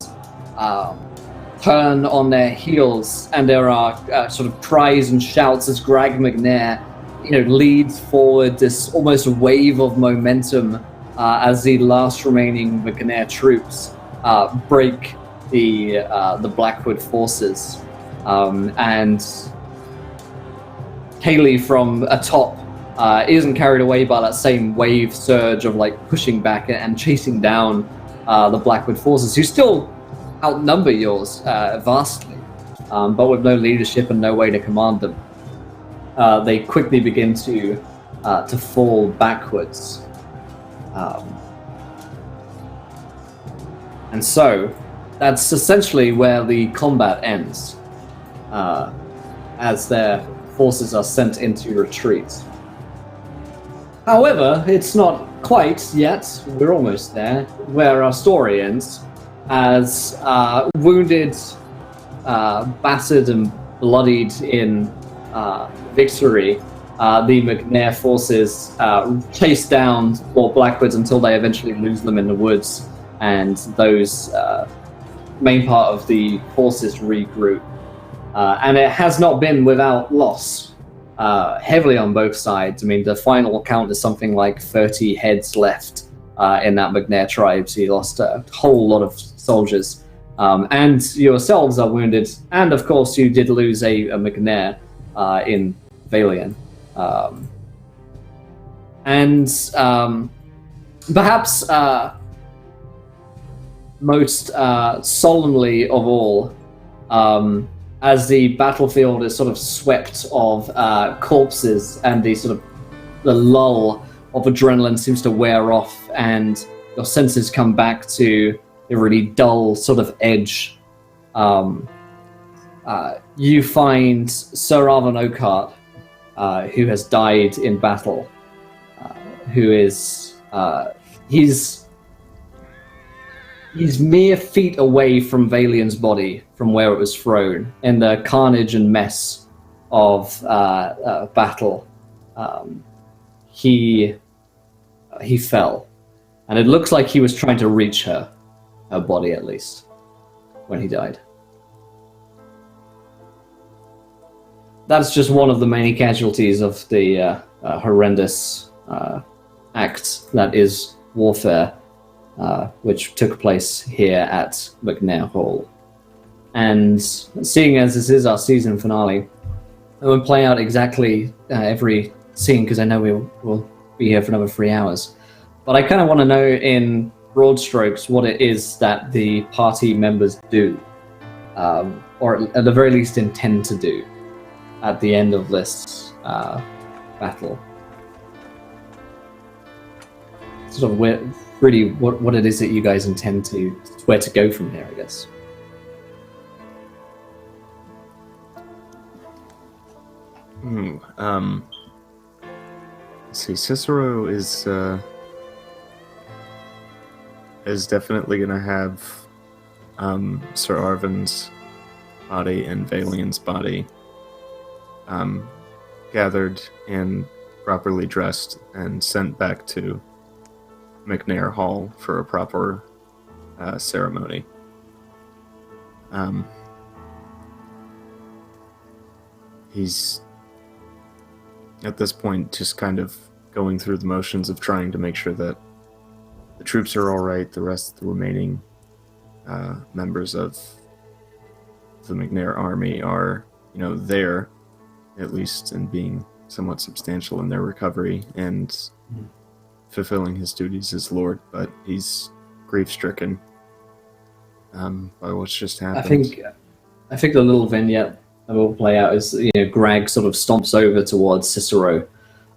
turn on their heels, and there are sort of cries and shouts as Greg McNair, leads forward this almost wave of momentum as the last remaining McNair troops break the Blackwood forces, and Kaylee from atop isn't carried away by that same wave surge of pushing back and chasing down the Blackwood forces, who still outnumber yours vastly, but with no leadership and no way to command them. They quickly begin to fall backwards. And so that's essentially where the combat ends, as their forces are sent into retreat. However, it's not quite yet. We're almost there, where our story ends. As wounded, battered, and bloodied in victory, the McNair forces chase down Lord Blackwoods until they eventually lose them in the woods, and those main part of the forces regroup. And it has not been without loss. Heavily on both sides. I mean, the final count is something like 30 heads left in that McNair tribe, so you lost a whole lot of soldiers. And yourselves are wounded, and of course you did lose a McNair in Valian. Perhaps most solemnly of all, as the battlefield is sort of swept of corpses and the lull of adrenaline seems to wear off and your senses come back to a really dull sort of edge, you find Sir Arvin Oakheart, who has died in battle, who is he's mere feet away from Valian's body, from where it was thrown, in the carnage and mess of battle. He fell, and it looks like he was trying to reach her body at least, when he died. That's just one of the many casualties of the horrendous act that is warfare, which took place here at McNair Hall. And seeing as this is our season finale, I won't play out exactly every scene because I know we'll be here for another 3 hours. But I kind of want to know in broad strokes what it is that the party members do, or at the very least intend to do, at the end of this battle. Sort of really what it is that you guys intend to, where to go from here, I guess. Let's see, Cicero is definitely going to have Sir Arvin's body and Valian's body gathered and properly dressed and sent back to McNair Hall for a proper ceremony. He's at this point just kind of going through the motions of trying to make sure that the troops are all right, the rest of the remaining members of the McNair army are, there, at least, and being somewhat substantial in their recovery and fulfilling his duties as Lord, but he's grief-stricken by what's just happened. I think the little vignette that will play out is, Greg sort of stomps over towards Cicero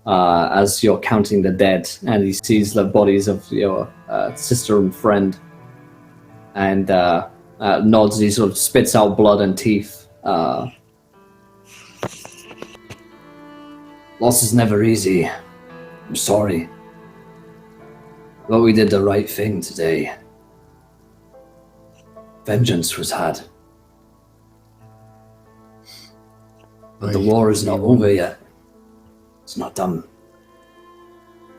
as you're counting the dead, and he sees the bodies of your sister and friend, and nods. He sort of spits out blood and teeth. Loss is never easy. I'm sorry. But we did the right thing today. Vengeance was had. But the war is not over yet. It's not done.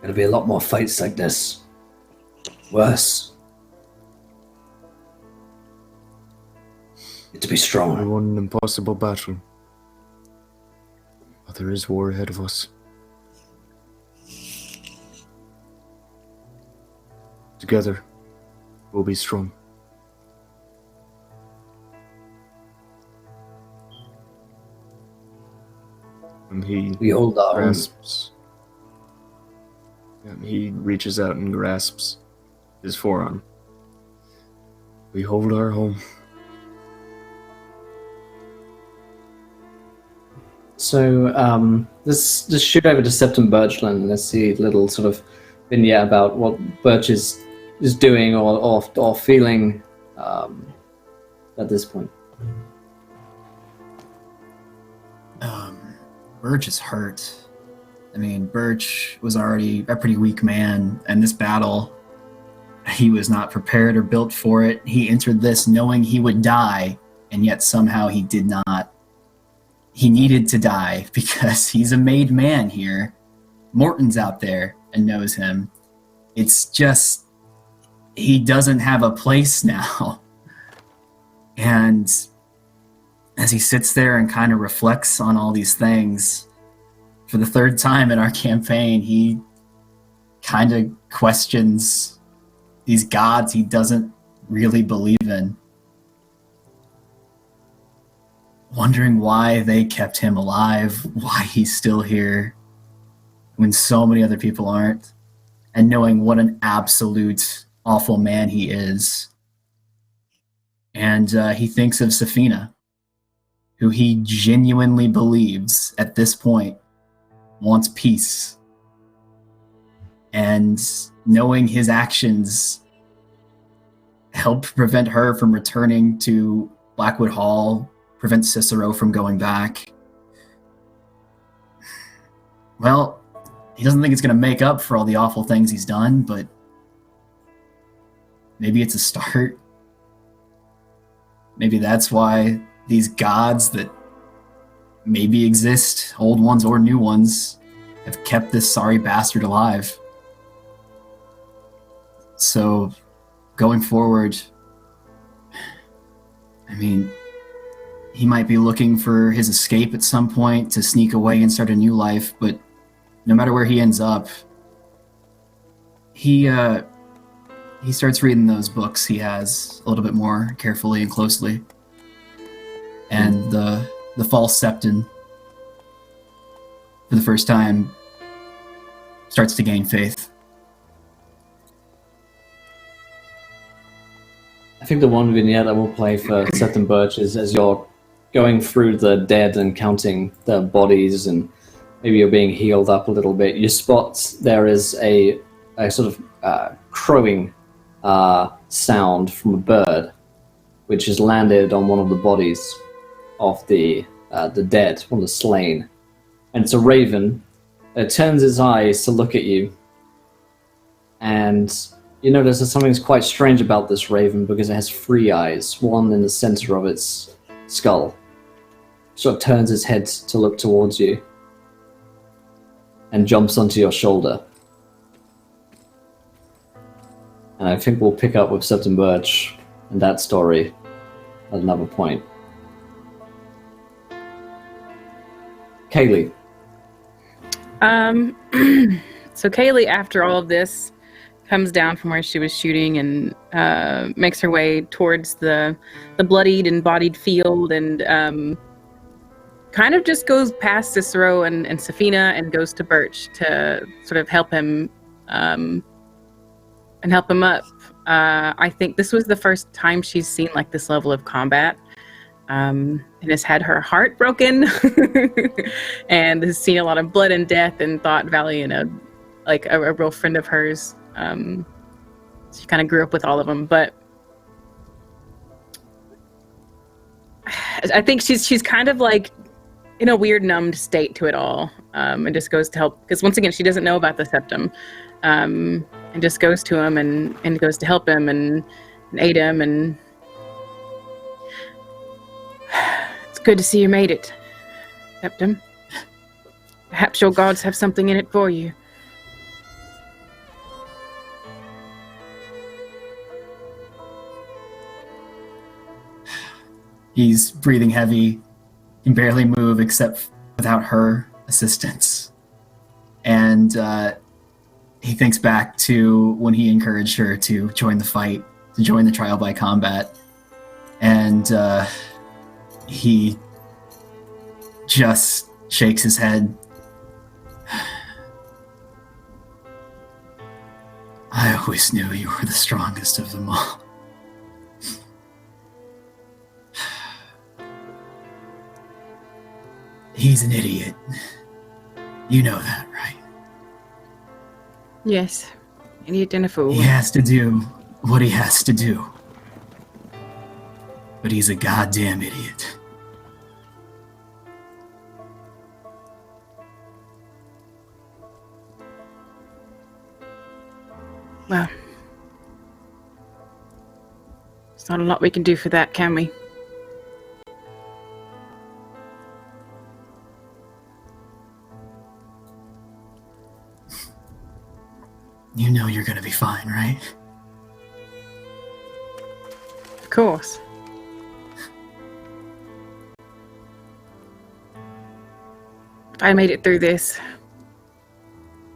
Gonna be a lot more fights like this. Worse. Need to be We strong. won an impossible battle. But there is war ahead of us. Together, we'll be strong. And We hold our own. grasps. He reaches out and grasps his forearm. We hold our home. So, let's just shoot over to Septon Birchland and let's see a little sort of vignette about what Birch is doing or feeling at this point. Birch is hurt. I mean, Birch was already a pretty weak man, and this battle, he was not prepared or built for it. He entered this knowing he would die, and yet somehow he did not. He needed to die because he's a made man here. Morton's out there and knows him. It's just, he doesn't have a place now. And as he sits there and kind of reflects on all these things, for the third time in our campaign, he kind of questions these gods he doesn't really believe in. Wondering why they kept him alive, why he's still here when so many other people aren't, and knowing what an absolute awful man he is. And he thinks of Safina, who he genuinely believes at this point wants peace. And knowing his actions helped prevent her from returning to Blackwood Hall, prevent Cicero from going back. Well, he doesn't think it's going to make up for all the awful things he's done, but maybe it's a start. Maybe that's why these gods that maybe exist, old ones or new ones, have kept this sorry bastard alive. So, going forward, I mean, he might be looking for his escape at some point to sneak away and start a new life, but no matter where he ends up, he starts reading those books he has a little bit more carefully and closely. And the false septon, for the first time, starts to gain faith. I think the one vignette I will play for Septon Birch is as you're going through the dead and counting the bodies, and maybe you're being healed up a little bit. You spot there is a sort of crowing sound from a bird, which has landed on one of the bodies of the dead, one of the slain. And it's a raven. It turns its eyes to look at you, and you notice that something's quite strange about this raven because it has three eyes, one in the center of its skull. It sort of turns its head to look towards you and jumps onto your shoulder. And I think we'll pick up with Septon Birch and that story at another point. Kaylee. So Kaylee, after all of this, comes down from where she was shooting and makes her way towards the bloodied and bodied field, and kind of just goes past Cicero and Safina and goes to Birch to sort of help him and help him up. I think this was the first time she's seen like this level of combat, and has had her heart broken and has seen a lot of blood and death, and thought Valiant a real friend of hers. She kind of grew up with all of them, but I think she's kind of like in a weird numbed state to it all, and just goes to help, because once again she doesn't know about the septum, and just goes to him and goes to help him and aid him, and it's good to see you made it, Septum. Perhaps your gods have something in it for you. He's breathing heavy, can barely move except without her assistance. And he thinks back to when he encouraged her to join the fight, to join the trial by combat. And he just shakes his head. I always knew you were the strongest of them all. He's an idiot. You know that, right? Yes. Idiot and a fool. He has to do what he has to do. But he's a goddamn idiot. Well, there's not a lot we can do for that, can we? You know you're gonna be fine, right? Of course. If I made it through this,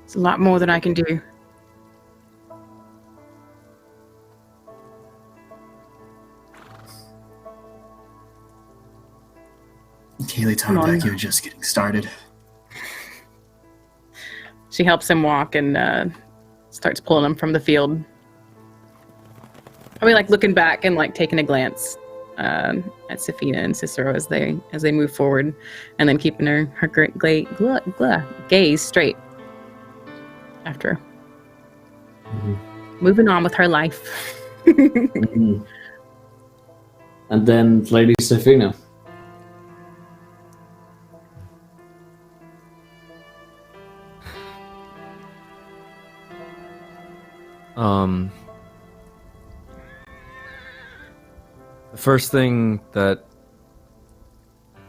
it's a lot more than I can do. Kaylee Come on. Tarbeck, you're just getting started. She helps him walk and starts pulling him from the field. Probably like looking back and like taking a glance at Safina and Cicero as they move forward, and then keeping her great gaze straight after moving on with her life. Mhm. And then Lady Safina. The first thing that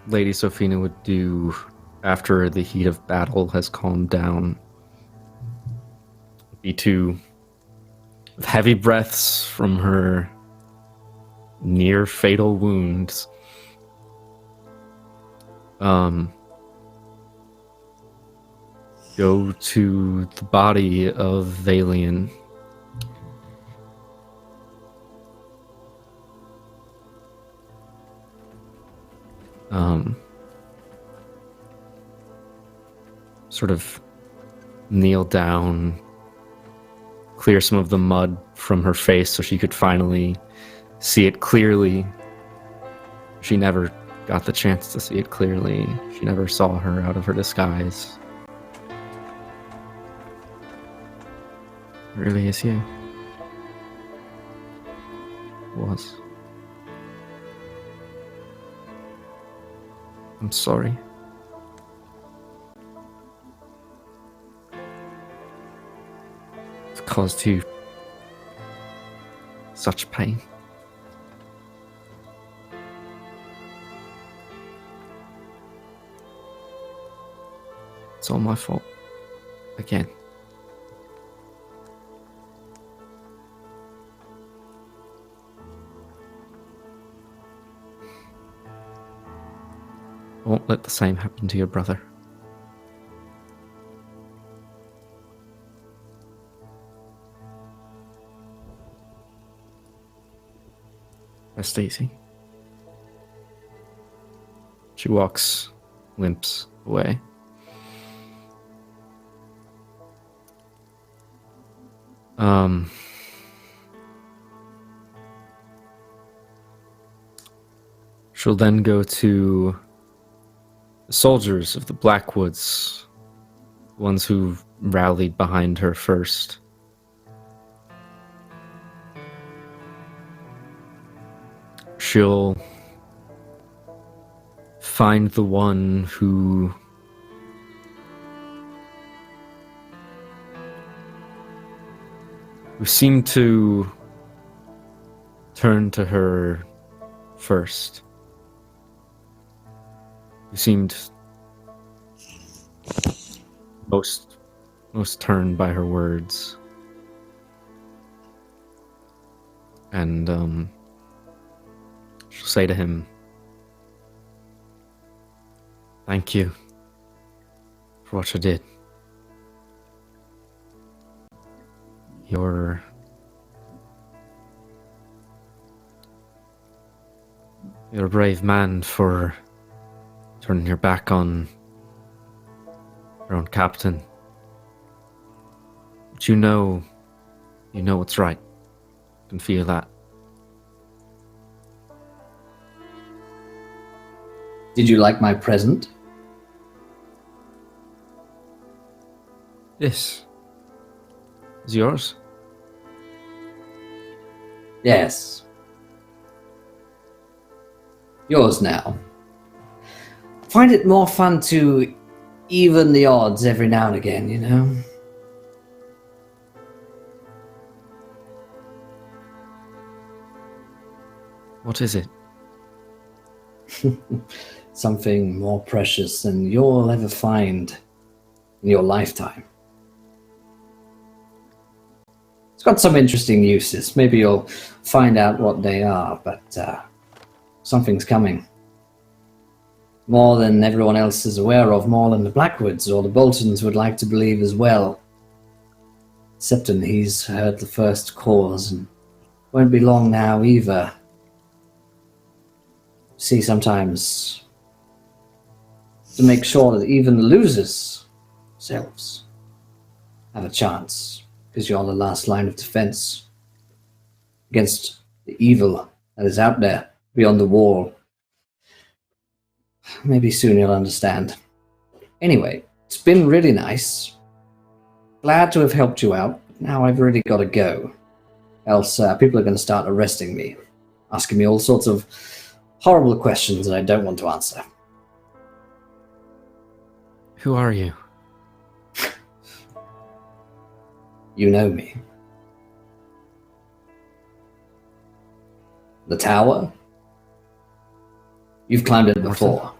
Lady Sophina would do after the heat of battle has calmed down would be to, with heavy breaths from her near fatal wounds, go to the body of Valian. Sort of kneel down, clear some of the mud from her face so she could finally see it clearly. She never got the chance to see it clearly. She never saw her out of her disguise. It really is you. Was. I'm sorry. It's caused you such pain. It's all my fault. Again. I won't let the same happen to your brother. Rest easy. She limps away. She'll then go to the soldiers of the Blackwoods, the ones who rallied behind her first. She'll find the one who seemed to turn to her first. Who seemed most turned by her words. And she'll say to him, "Thank you for what you did. You're a brave man for turning your back on your own captain. But you know what's right. I can feel that." Did you like my present? This is yours. Yes. Yours now. Find it more fun to even the odds every now and again, you know? What is it? Something more precious than you'll ever find in your lifetime. It's got some interesting uses. Maybe you'll find out what they are, but something's coming. More than everyone else is aware of, more than the Blackwoods or the Boltons would like to believe as well. Septon, he's heard the first cause, and won't be long now either. See, sometimes to make sure that even the losers themselves have a chance, because you're on the last line of defense against the evil that is out there beyond the wall. Maybe soon you'll understand. Anyway, it's been really nice. Glad to have helped you out. Now I've really got to go. Else people are going to start arresting me, asking me all sorts of horrible questions that I don't want to answer. Who are you? You know me. The tower? You've climbed it before.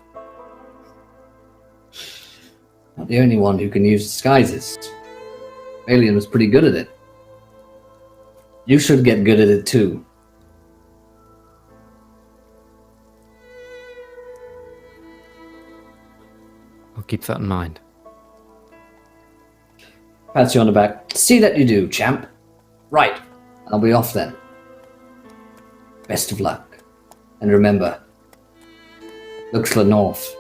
Not the only one who can use disguises. Alien was pretty good at it. You should get good at it too. I'll keep that in mind. Pats you on the back. See that you do, champ. Right. I'll be off then. Best of luck. And remember, look to the north.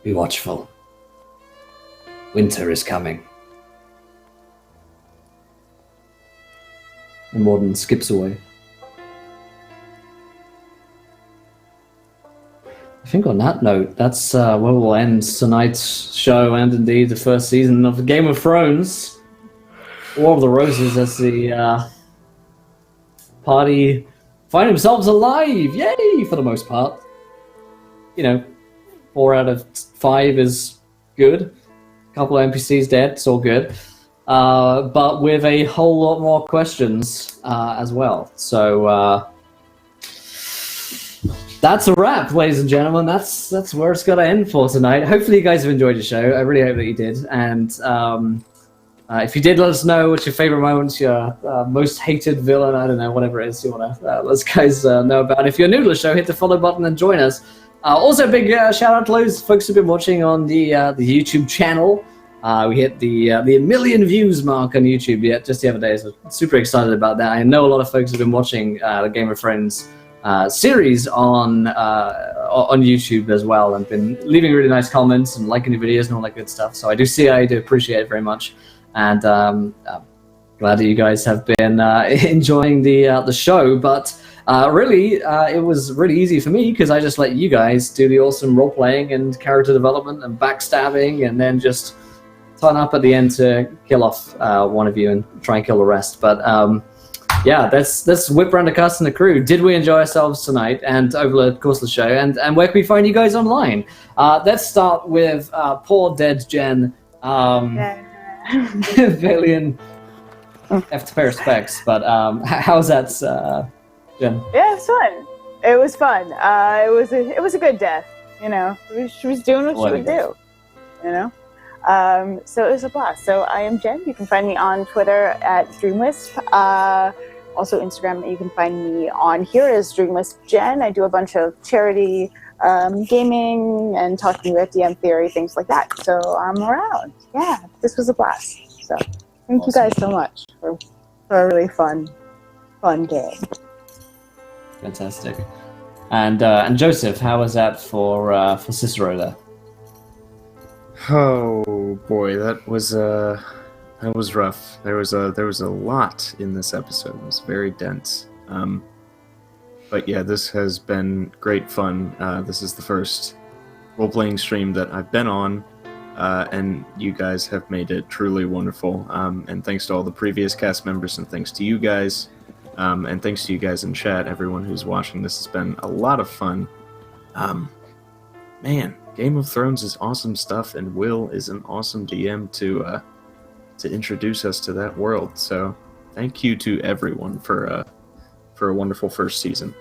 Be watchful. Winter is coming. And Morden skips away. I think on that note, that's where we'll end tonight's show, and indeed the first season of Game of Thrones. War of the Roses, as the party find themselves alive. Yay, for the most part. You know, 4 out of 5 is good. A couple of NPCs dead, it's all good. But with a whole lot more questions as well. So that's a wrap, ladies and gentlemen. That's where it's got to end for tonight. Hopefully you guys have enjoyed the show. I really hope that you did. And if you did, let us know what's your favorite moments, your most hated villain, I don't know, whatever it is you want to let us guys know about. And if you're new to the show, hit the follow button and join us. Also, big shout out to those folks who've been watching on the YouTube channel. We hit the 1 million views mark on YouTube just the other day, so super excited about that. I know a lot of folks have been watching the Game of Thrones series on YouTube as well, and been leaving really nice comments and liking the videos and all that good stuff. So I do appreciate it very much, and glad that you guys have been enjoying the show. But really, it was really easy for me because I just let you guys do the awesome role playing and character development and backstabbing, and then just turn up at the end to kill off one of you and try and kill the rest. But yeah, that's whip around the cast and the crew. Did we enjoy ourselves tonight and over the course of the show? And where can we find you guys online? Let's start with poor dead Jen. Valian, have to pay respects. But how's that, Jen? Yeah, it's fun. It was fun. It was a good death. You know, she was doing what she would do. You know. So it was a blast. So I am Jen. You can find me on Twitter at DreamWisp. Also Instagram, you can find me on here as DreamWisp Jen. I do a bunch of charity gaming and talking with DM theory, things like that. So I'm around. Yeah, this was a blast. So thank you guys so much for a really fun game. Fantastic. And Joseph, how was that for Cicero there? Oh boy, that was rough. There was a lot in this episode. It was very dense. But yeah, this has been great fun. This is the first role-playing stream that I've been on, and you guys have made it truly wonderful. And thanks to all the previous cast members, and thanks to you guys, and thanks to you guys in chat, everyone who's watching. This has been a lot of fun. Man, Game of Thrones is awesome stuff, and Will is an awesome DM to introduce us to that world. So, thank you to everyone for for a wonderful first season.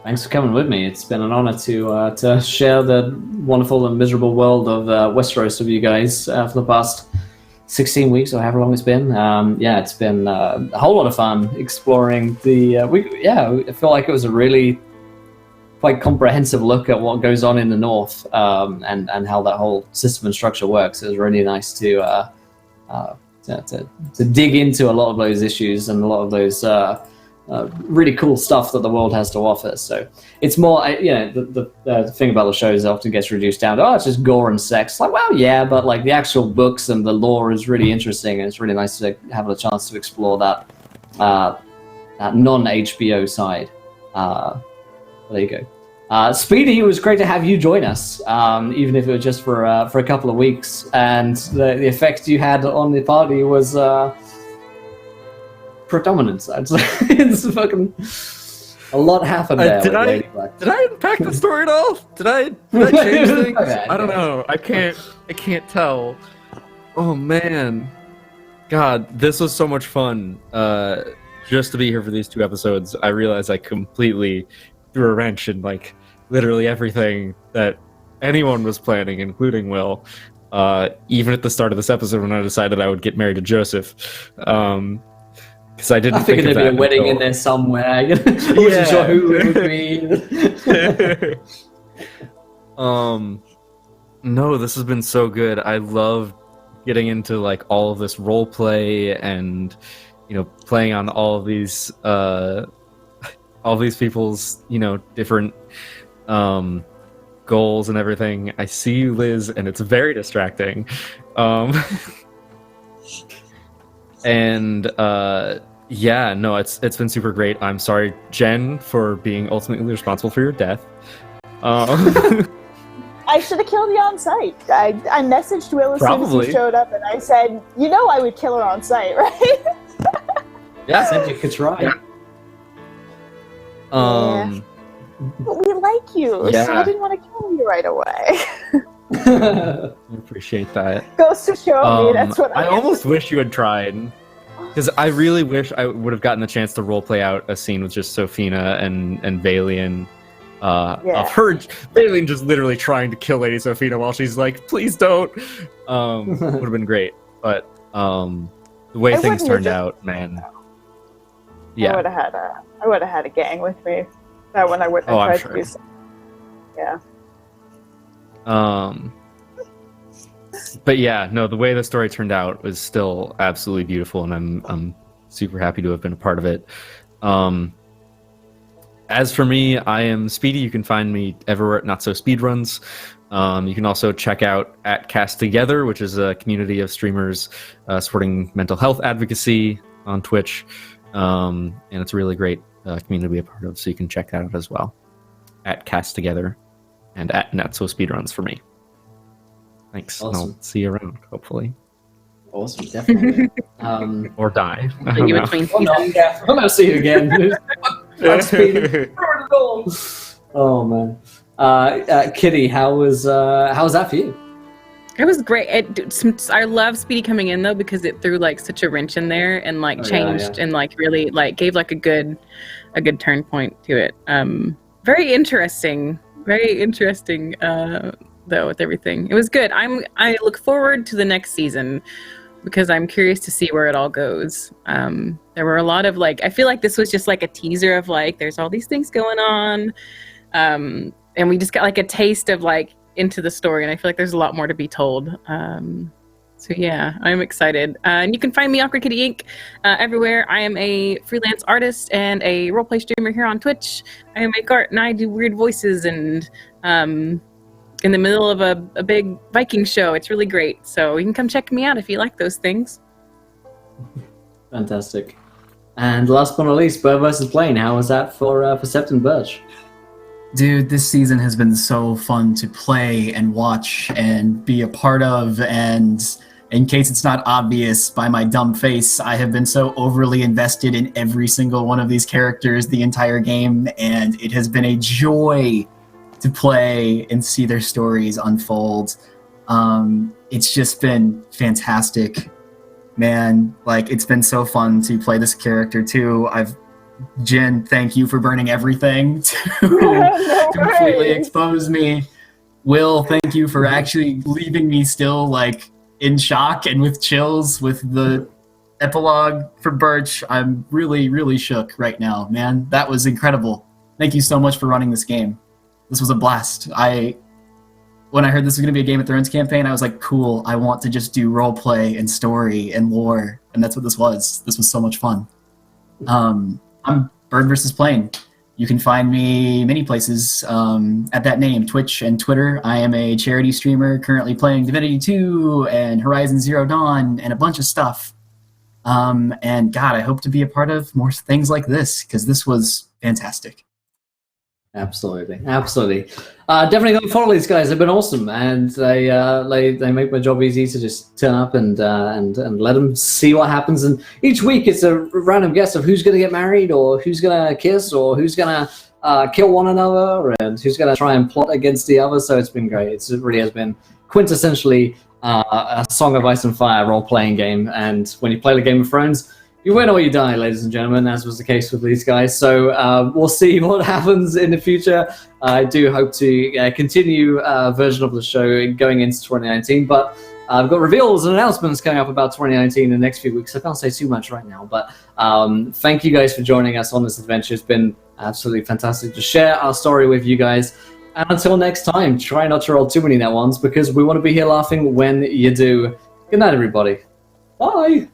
Thanks for coming with me. It's been an honor to share the wonderful and miserable world of Westeros with you guys for the past 16 weeks or however long it's been. It's been a whole lot of fun exploring the. I feel like it was a really quite comprehensive look at what goes on in the North and how that whole system and structure works. It was really nice to dig into a lot of those issues and a lot of those. Really cool stuff that the world has to offer. So it's more, the thing about the show is it often gets reduced down to, it's just gore and sex. Like, well, yeah, but like the actual books and the lore is really interesting, and it's really nice to have the chance to explore that non-HBO side. There you go. Speedy, it was great to have you join us, even if it was just for a couple of weeks. And the effect you had on the party was predominant. I'd say it's fucking a lot happened there. Did I unpack the story at all? Did I change things? I don't know. I can't tell. Oh man, God, this was so much fun. Just to be here for these 2 episodes, I realized I completely threw a wrench in like literally everything that anyone was planning, including Will. Even at the start of this episode, when I decided I would get married to Joseph. Because I didn't think there'd be a wedding in there somewhere. I wasn't sure who it would be. No, this has been so good. I love getting into like all of this role play and playing on all of these people's different goals and everything. I see you, Liz, and it's very distracting. It's been super great. I'm sorry, Jen, for being ultimately responsible for your death. I should have killed you on sight. I messaged Will as soon as he showed up, and I said, I would kill her on sight, right? Yeah, I said you could try. But we like you, so I didn't want to kill you right away. I appreciate that. Goes to show me, that's what I almost wish you had tried. Because I really wish I would have gotten a chance to roleplay out a scene with just Sophina and Valian. Of her, Valian just literally trying to kill Lady Sophina while she's like, please don't. Would have been great. But the way things turned out, man. Yeah. I would have had a gang with me. That one I wouldn't have tried to do something. Yeah. But yeah, no, the way the story turned out was still absolutely beautiful, and I'm super happy to have been a part of it. As for me, I am Speedy. You can find me everywhere at Not So Speedruns. You can also check out at Cast Together, which is a community of streamers supporting mental health advocacy on Twitch, and it's a really great community to be a part of. So you can check that out as well at Cast Together and at Not So Speedruns for me. Thanks. Awesome. I'll see you around, hopefully. Awesome, definitely. Or die. I'll see you again. Oh man. Kitty, how was that for you? It was great. I love Speedy coming in though, because it threw like such a wrench in there and like changed and like really like gave like a good turn point to it. Very interesting though with everything. It was good. I look forward to the next season because I'm curious to see where it all goes. There were a lot of like, I feel like this was just like a teaser of like there's all these things going on, and we just got like a taste of like into the story, and I feel like there's a lot more to be told. So yeah, I'm excited. And you can find me, Awkward Kitty Inc. Everywhere. I am a freelance artist and a roleplay streamer here on Twitch. I make art and I do weird voices and in the middle of a big Viking show. It's really great. So you can come check me out if you like those things. Fantastic. And last but not least, Bird vs. Plane. How was that for Sept and Birch? Dude, this season has been so fun to play and watch and be a part of, and in case it's not obvious by my dumb face, I have been so overly invested in every single one of these characters the entire game, and it has been a joy to play and see their stories unfold. It's just been fantastic, man. Like, it's been so fun to play this character too. I've Jen, thank you for burning everything to No completely worries. expose me. Will, thank you for actually leaving me still like in shock and with chills with the epilogue for Birch. I'm really, really shook right now, man. That was incredible. Thank you so much for running this game. This was a blast. When I heard this was going to be a Game of Thrones campaign, I was like, cool, I want to just do roleplay and story and lore. And that's what this was. This was so much fun. I'm Bird vs. Plane. You can find me many places at that name, Twitch and Twitter. I am a charity streamer currently playing Divinity 2 and Horizon Zero Dawn and a bunch of stuff. And God, I hope to be a part of more things like this because this was fantastic. Absolutely. Definitely go follow these guys. They've been awesome, and they make my job easy to just turn up and let them see what happens. And each week it's a random guess of who's going to get married, or who's going to kiss, or who's going to kill one another, and who's going to try and plot against the other. So it's been great. It really has been quintessentially a Song of Ice and Fire role-playing game. And when you play the Game of Thrones, you win or you die, ladies and gentlemen, as was the case with these guys. So we'll see what happens in the future. I do hope to continue a version of the show going into 2019, but I've got reveals and announcements coming up about 2019 in the next few weeks. I can't say too much right now, but thank you guys for joining us on this adventure. It's been absolutely fantastic to share our story with you guys. And until next time, try not to roll too many net ones because we want to be here laughing when you do. Good night, everybody. Bye.